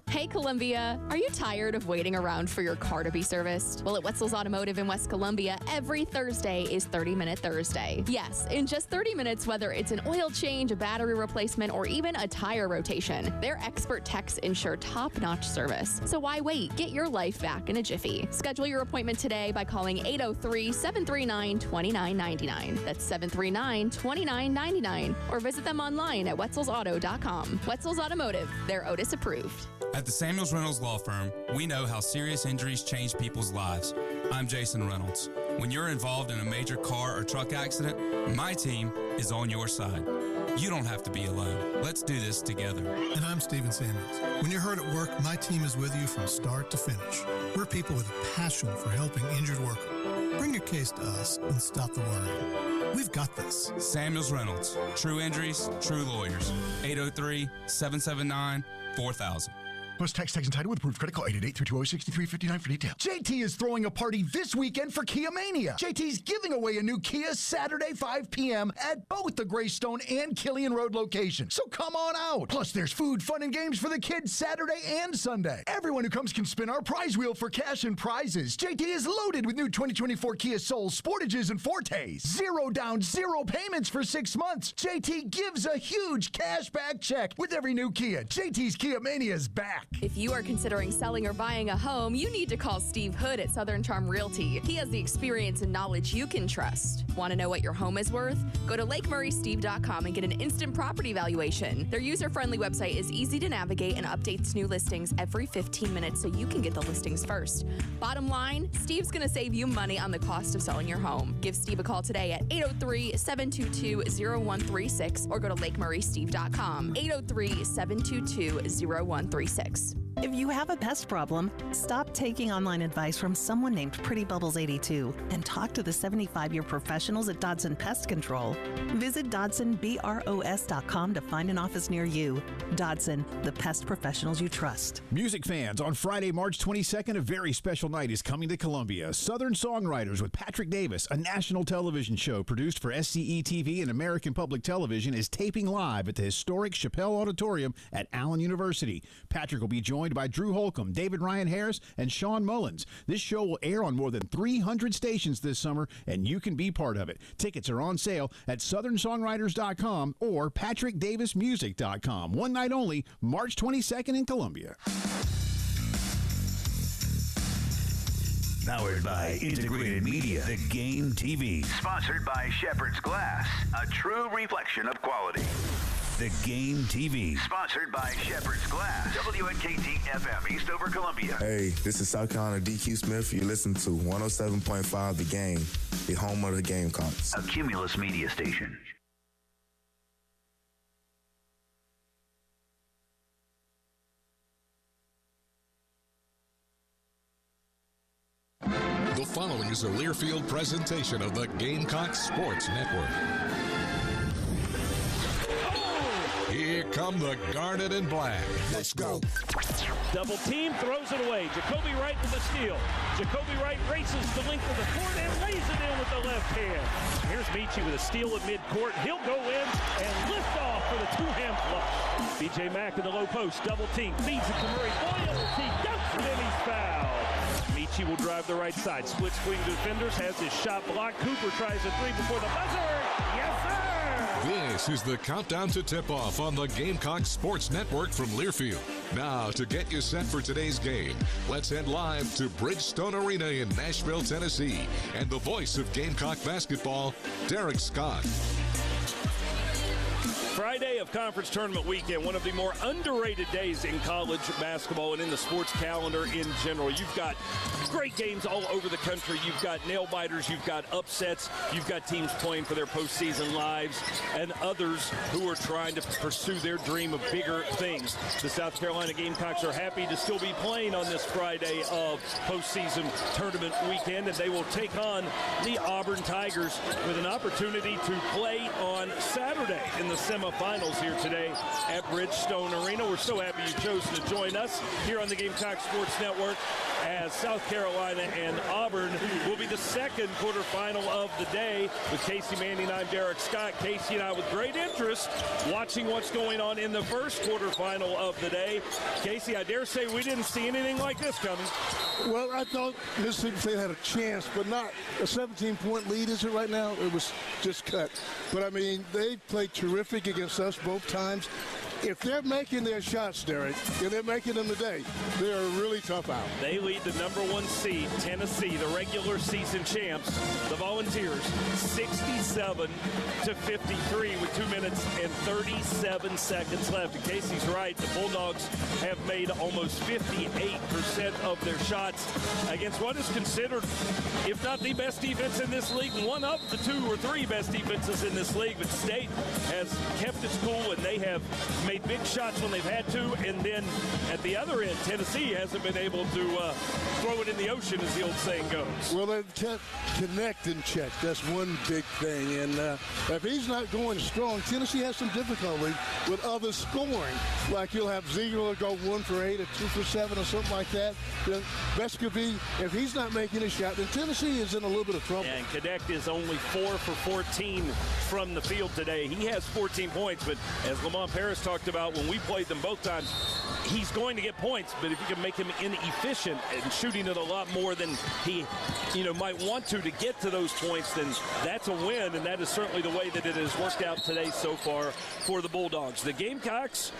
Speaker 13: Hey Columbia, are you tired of waiting around for your car to be serviced? Well, at Wetzel's Automotive in West Columbia, every Thursday is 30-Minute Thursday. Yes, in just 30 minutes, whether it's an oil change, a battery replacement, or even a tire rotation, their expert techs ensure top-notch service. So why wait? Get your life back in a jiffy. Schedule your appointment today by calling 803-739-2999. That's 739-2999. Or visit them online at wetzelsauto.com. Wetzel's Automotive, they're Otis approved.
Speaker 11: At the Samuels Reynolds Law Firm, we know how serious injuries change people's lives. I'm Jason Reynolds. When you're involved in a major car or truck accident, my team is on your side. You don't have to be alone. Let's do this together.
Speaker 12: And I'm Steven Samuels. When you're hurt at work, my team is with you from start to finish. We're people with a passion for helping injured workers. Bring your case to us and stop the worrying. We've got this.
Speaker 11: Samuels Reynolds. True injuries, true lawyers. 803-779-4000.
Speaker 14: Post-tax tax entitled with approved credit. Call 888-320-6359 for details. JT is throwing a party this weekend for Kia Mania. JT's giving away a new Kia Saturday 5 p.m. at both the Greystone and Killian Road locations. So come on out. Plus, there's food, fun, and games for the kids Saturday and Sunday. Everyone who comes can spin our prize wheel for cash and prizes. JT is loaded with new 2024 Kia Souls, Sportages, and Fortes. 0 down, 0 payments for 6 months. JT gives a huge cash back check with every new Kia. JT's Kia Mania is back.
Speaker 13: If you are considering selling or buying a home, you need to call Steve Hood at Southern Charm Realty. He has the experience and knowledge you can trust. Want to know what your home is worth? Go to LakeMurraySteve.com and get an instant property valuation. Their user-friendly website is easy to navigate and updates new listings every 15 minutes so you can get the listings first. Bottom line, Steve's going to save you money on the cost of selling your home. Give Steve a call today at 803-722-0136 or go to LakeMurraySteve.com. 803-722-0136.
Speaker 15: If you have a pest problem, stop taking online advice from someone named Pretty Bubbles 82 and talk to the 75-year professionals at Dodson Pest Control. Visit DodsonBROS.com to find an office near you. Dodson, the pest professionals you trust.
Speaker 5: Music fans, on Friday, March 22nd, a very special night is coming to Columbia. Southern Songwriters with Patrick Davis, a national television show produced for SCE TV and American Public Television, is taping live at the historic Chappelle Auditorium at Allen University. Patrick will be joined by Drew Holcomb, David Ryan Harris, and Sean Mullins. This show will air on more than 300 stations this summer, and you can be part of it. Tickets are on sale at southernsongwriters.com or patrickdavismusic.com. One night only, March 22nd in Columbia.
Speaker 6: Powered by Integrated Media, The Game TV.
Speaker 16: Sponsored by Shepherd's Glass, a true reflection of quality.
Speaker 6: The Game TV.
Speaker 16: Sponsored by Shepherd's Glass, WNKT FM, Eastover, Columbia.
Speaker 17: Hey, this is South Carolina DQ Smith. You listen to 107.5 The Game, the home of the Gamecocks.
Speaker 16: A Cumulus media station.
Speaker 18: The following is a Learfield presentation of the Gamecocks Sports Network. Here come the Garnet and Black.
Speaker 23: Let's go.
Speaker 1: Double team, throws it away. Jacoby Wright with the steal. Jacoby Wright races the length of the court and lays it in with the left hand. Here's Michi with a steal at midcourt. He'll go in and lift off for the two-hand flush. B.J. Mack in the low post, double team, feeds it to Murray Boyles. He dunks it and he's fouled. Michi will drive the right side. Splits between defenders, has his shot blocked. Cooper tries a three before the buzzer. Yes, sir!
Speaker 18: This is the countdown to tip-off on the Gamecocks Sports Network from Learfield. Now, to get you set for today's game, let's head live to Bridgestone Arena in Nashville, Tennessee, and the voice of Gamecock basketball, Derek Scott.
Speaker 1: Friday of conference tournament weekend, one of the more underrated days in college basketball and in the sports calendar in general. You've got great games all over the country. You've got nail-biters. You've got upsets. You've got teams playing for their postseason lives and others who are trying to pursue their dream of bigger things. The South Carolina Gamecocks are happy to still be playing on this Friday of postseason tournament weekend, and they will take on the Auburn Tigers with an opportunity to play on Saturday in the semifinals here today at Bridgestone Arena. We're so happy you've chosen to join us here on the Gamecock Sports Network, as South Carolina and Auburn will be the second quarterfinal of the day. With Casey Manning, I'm Derek Scott. Casey and I with great interest watching what's going on in the first quarterfinal of the day. Casey, I dare say we didn't see anything like this coming.
Speaker 2: Well, I thought Mississippi State had a chance, but not a 17-point lead, is it right now? It was just cut. But, I mean, they played terrific against us both times. If they're making their shots, Derek, and they're making them today, they're a really tough out.
Speaker 1: They lead the number one seed, Tennessee, the regular season champs, the Volunteers, 67-53 with 2 minutes and 37 seconds left. And Casey's right, the Bulldogs have made almost 58% of their shots against what is considered, if not the best defense in this league, one of the 2 or 3 best defenses in this league. But State has kept its cool, and they have made big shots when they've had to, and then at the other end, Tennessee hasn't been able to throw it in the ocean, as the old saying goes.
Speaker 2: Well, they can't connect and check. That's one big thing, and if he's not going strong, Tennessee has some difficulty with others scoring. Like you'll have Ziegler go 1 for 8 or 2 for 7 or something like that. Then best could be, if he's not making a shot, then Tennessee is in a little bit of trouble.
Speaker 1: Yeah, and Connect is only 4 for 14 from the field today. He has 14 points, but as Lamont Paris talked about when we played them both times, he's going to get points, but if you can make him inefficient and shooting it a lot more than he might want to get to those points, then that's a win, and that is certainly the way that it has worked out today so far for the Bulldogs. The Gamecocks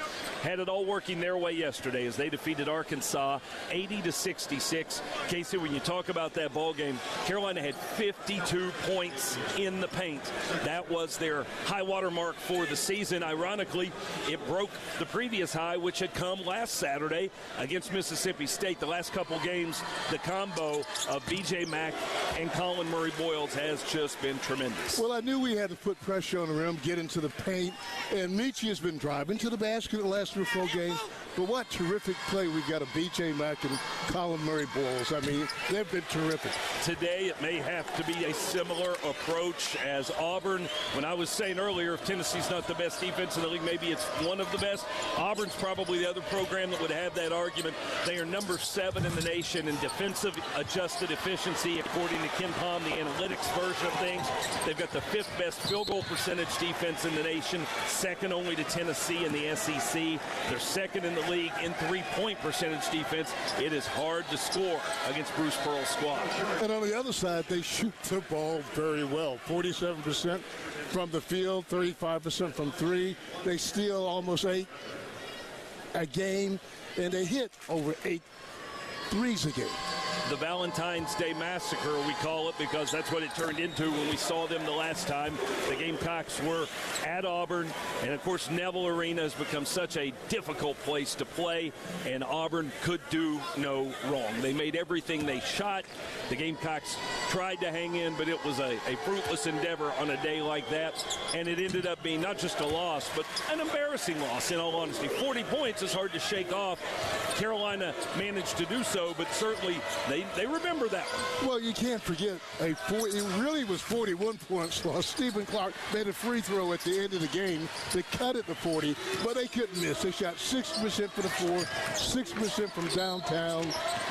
Speaker 1: had it all working their way yesterday as they defeated Arkansas 80-66. Casey, when you talk about that ball game, Carolina had 52 points in the paint. That was their high water mark for the season. Ironically, it broke the previous high, which had come last Saturday against Mississippi State. The last couple games, the combo of B.J. Mack and Colin Murray Boyles has just been tremendous.
Speaker 2: Well, I knew we had to put pressure on the rim, get into the paint, and Michi has been driving to the basket the last 3 or 4 games. But what terrific play we've got of B.J. Mack and Colin Murray Boyles. I mean, they've been terrific.
Speaker 1: Today, it may have to be a similar approach as Auburn. When I was saying earlier, if Tennessee's not the best defense in the league, maybe it's one of the best. Auburn's probably the other program that would have that argument. They are number 7 in the nation in defensive adjusted efficiency, according to Ken Palm, the analytics version of things. They've got the 5th best field goal percentage defense in the nation, second only to Tennessee in the SEC. They're second in the league in 3-point percentage defense. It is hard to score against Bruce Pearl's squad.
Speaker 2: And on the other side, they shoot the ball very well. 47% from the field, 35% from 3. They steal almost 8 a game, and they hit over 8 threes a game.
Speaker 1: The Valentine's Day Massacre, we call it, because that's what it turned into when we saw them the last time. The Gamecocks were at Auburn, and of course Neville Arena has become such a difficult place to play, and Auburn could do no wrong. They made everything they shot. The Gamecocks tried to hang in, but it was a fruitless endeavor on a day like that, and it ended up being not just a loss, but an embarrassing loss, in all honesty. 40 points is hard to shake off Carolina managed to do so, but certainly they remember that one.
Speaker 2: Well, you can't forget it really was 41 points lost. Stephen Clark made a free throw at the end of the game to cut it to 40, but they couldn't miss. They shot 60% for the floor, 6% from downtown,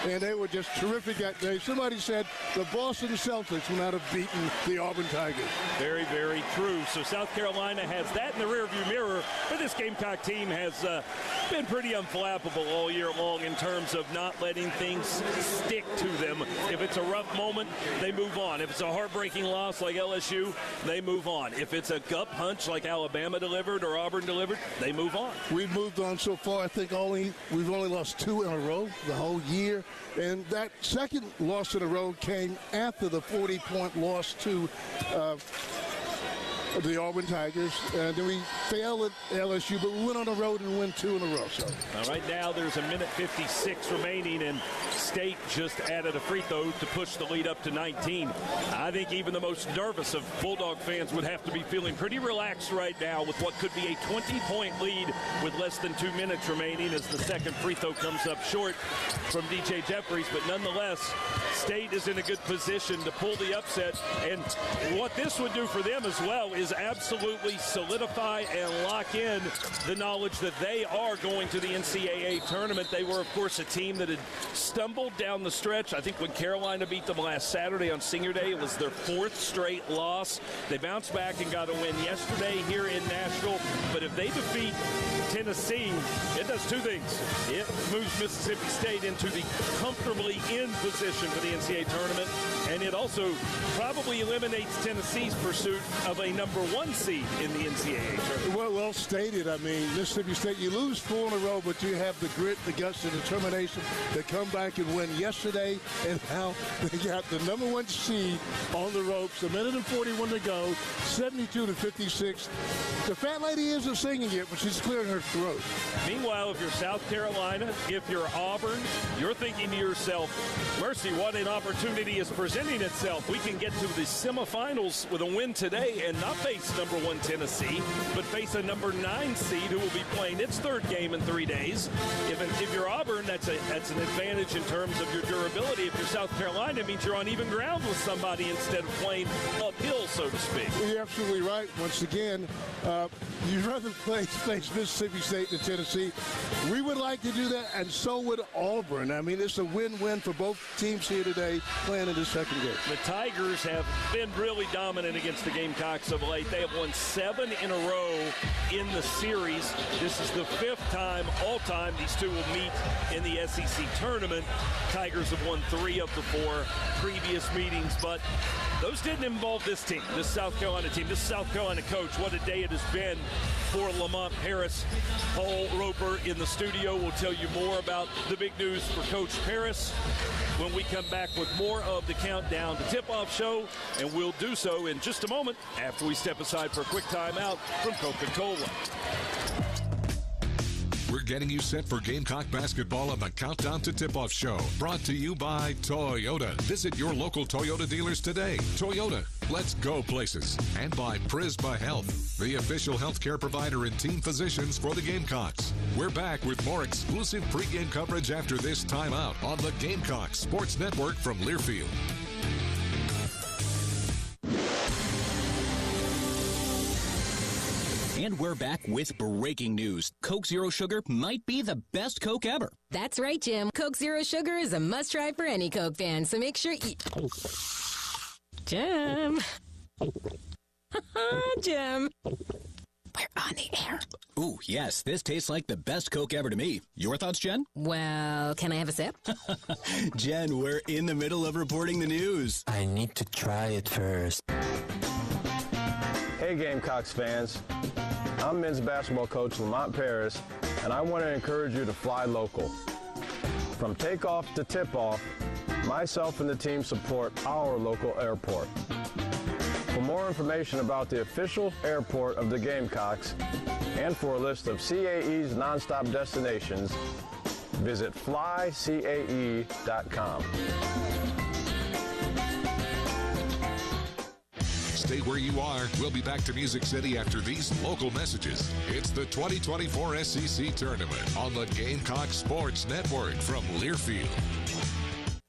Speaker 2: and they were just terrific that day. Somebody said the Boston Celtics would not have beaten the Auburn Tigers.
Speaker 1: Very, very true. So South Carolina has that in the rearview mirror, but this Gamecock team has been pretty unflappable all year long in terms of not letting things stick to them. If it's a rough moment, they move on. If it's a heartbreaking loss like LSU, they move on. If it's a gut punch like Alabama delivered or Auburn delivered, they move on.
Speaker 2: We've moved on so far. I think we've only lost 2 in a row the whole year. And that second loss in a row came after the 40-point loss to the Auburn Tigers. Then we failed at LSU, but we went on the road and won 2 in a row. So.
Speaker 1: Right now there's a minute 56 remaining, and State just added a free throw to push the lead up to 19. I think even the most nervous of Bulldog fans would have to be feeling pretty relaxed right now with what could be a 20-point lead with less than 2 minutes remaining as the second free throw comes up short from DJ Jeffries. But nonetheless, State is in a good position to pull the upset. And what this would do for them as well is absolutely solidify and lock in the knowledge that they are going to the NCAA tournament. They were, of course, a team that had stumbled down the stretch. I think when Carolina beat them last Saturday on Senior Day, it was their 4th straight loss. They bounced back and got a win yesterday here in Nashville. But if they defeat Tennessee, it does 2 things. It moves Mississippi State into the comfortably in position for the NCAA tournament, and it also probably eliminates Tennessee's pursuit of a number 1 seed in the NCAA tournament.
Speaker 2: Well stated. I mean, Mississippi State, you lose 4 in a row, but you have the grit, the guts, the determination to come back and win yesterday, and now they got the number 1 seed on the ropes. A minute and 41 to go, 72-56. The fat lady isn't singing yet, but she's clearing her throat.
Speaker 1: Meanwhile, if you're South Carolina, if you're Auburn, you're thinking to yourself, mercy, what an opportunity is presenting itself. We can get to the semifinals with a win today and not face number 1 Tennessee, but face a number 9 seed who will be playing its 3rd game in 3 days. If you're Auburn, that's an advantage in terms of your durability. If you're South Carolina, it means you're on even ground with somebody instead of playing uphill, so to speak.
Speaker 2: You're absolutely right. Once again, you'd rather face Mississippi State than Tennessee. We would like to do that, and so would Auburn. I mean, it's a win-win for both teams here today playing in the second game.
Speaker 1: The Tigers have been really dominant against the Gamecocks of late. They have won 7 in a row in the series. This is the 5th time all-time these two will meet in the SEC tournament. Tigers have won 3 of the 4 previous meetings, but those didn't involve this team, this South Carolina team, this South Carolina coach. What a day it has been for Lamont Paris. Paul Roper in the studio will tell you more about the big news for Coach Paris when we come back with more of the Countdown to Tip-Off show, and we'll do so in just a moment after we step aside for a quick timeout from Coca-Cola.
Speaker 18: We're getting you set for Gamecock basketball on the Countdown to Tip-Off show. Brought to you by Toyota. Visit your local Toyota dealers today. Toyota, let's go places. And by Prisma Health, the official healthcare provider and team physicians for the Gamecocks. We're back with more exclusive pregame coverage after this timeout on the Gamecocks Sports Network from Learfield.
Speaker 4: And we're back with breaking news. Coke Zero Sugar might be the best Coke ever.
Speaker 8: That's right, Jim. Coke Zero Sugar is a must-try for any Coke fan, so make sure you... Jim. Jim. We're on the air.
Speaker 4: Ooh, yes, this tastes like the best Coke ever to me. Your thoughts, Jen?
Speaker 8: Well, can I have a sip?
Speaker 4: Jen, we're in the middle of reporting the news.
Speaker 9: I need to try it first.
Speaker 10: Hey Gamecocks fans, I'm men's basketball coach Lamont Paris, and I want to encourage you to fly local. From takeoff to tip-off, myself and the team support our local airport. For more information about the official airport of the Gamecocks and for a list of CAE's nonstop destinations, visit flycae.com.
Speaker 18: Stay where you are. We'll be back to Music City after these local messages. It's the 2024 SEC Tournament on the Gamecocks Sports Network from Learfield.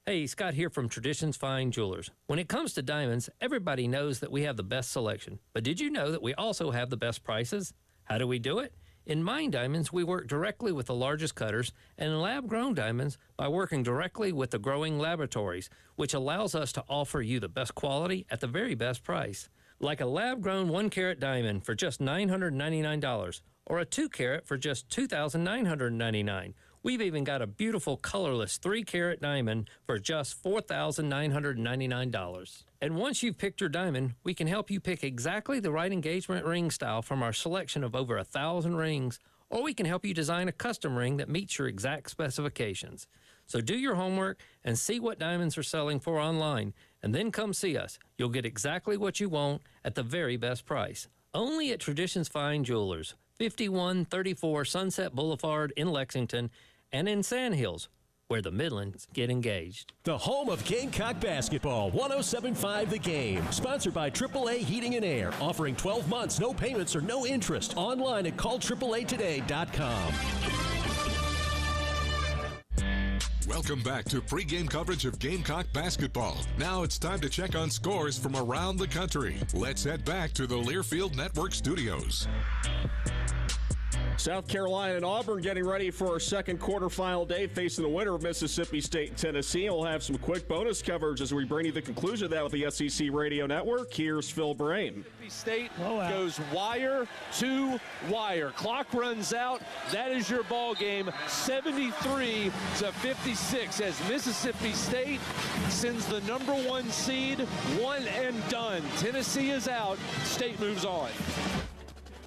Speaker 3: Hey, Scott here from Traditions Fine Jewelers. When it comes to diamonds, everybody knows that we have the best selection. But did you know that we also have the best prices? How do we do it? In Mine Diamonds, we work directly with the largest cutters, and in lab-grown diamonds, by working directly with the growing laboratories, which allows us to offer you the best quality at the very best price. Like a lab-grown 1-carat diamond for just $999, or a 2-carat for just $2,999. We've even got a beautiful colorless 3-carat diamond for just $4,999. And once you've picked your diamond, we can help you pick exactly the right engagement ring style from our selection of over 1,000 rings, or we can help you design a custom ring that meets your exact specifications. So do your homework and see what diamonds are selling for online, and then come see us. You'll get exactly what you want at the very best price. Only at Traditions Fine Jewelers, 5134 Sunset Boulevard in Lexington, and in Sandhills, where the Midlands get engaged.
Speaker 26: The home of Gamecock basketball, 107.5 The Game. Sponsored by AAA Heating and Air, offering 12 months, no payments or no interest. Online at callAAAtoday.com.
Speaker 18: Welcome back to pregame coverage of Gamecock basketball. Now it's time to check on scores from around the country. Let's head back to the Learfield Network studios.
Speaker 19: South Carolina and Auburn getting ready for our second quarterfinal day, facing the winner of Mississippi State and Tennessee. We'll have some quick bonus coverage as we bring you the conclusion of that with the SEC Radio Network. Here's Phil Brame.
Speaker 20: Mississippi State goes wire to wire. Clock runs out. That is your ball game, 73-56, as Mississippi State sends the #1 seed, one and done. Tennessee is out. State moves on.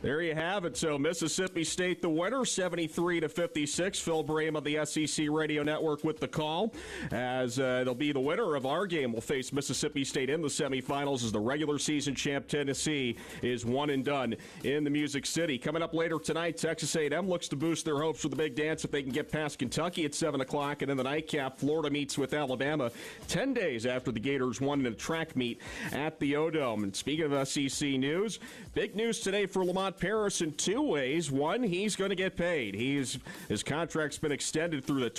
Speaker 19: There you have it. So Mississippi State the winner, 73-56. Phil Brame of the SEC Radio Network with the call, as it'll be the winner of our game will face Mississippi State in the semifinals, as the regular season champ Tennessee is one and done in the Music City. Coming up later tonight, Texas A&M looks to boost their hopes for the big dance if they can get past Kentucky at 7 o'clock. And in the nightcap, Florida meets with Alabama 10 days after the Gators won in a track meet at the O-Dome. And speaking of SEC news, big news today for Lamont Paris in two ways. One, he's going to get paid. His contract's been extended through the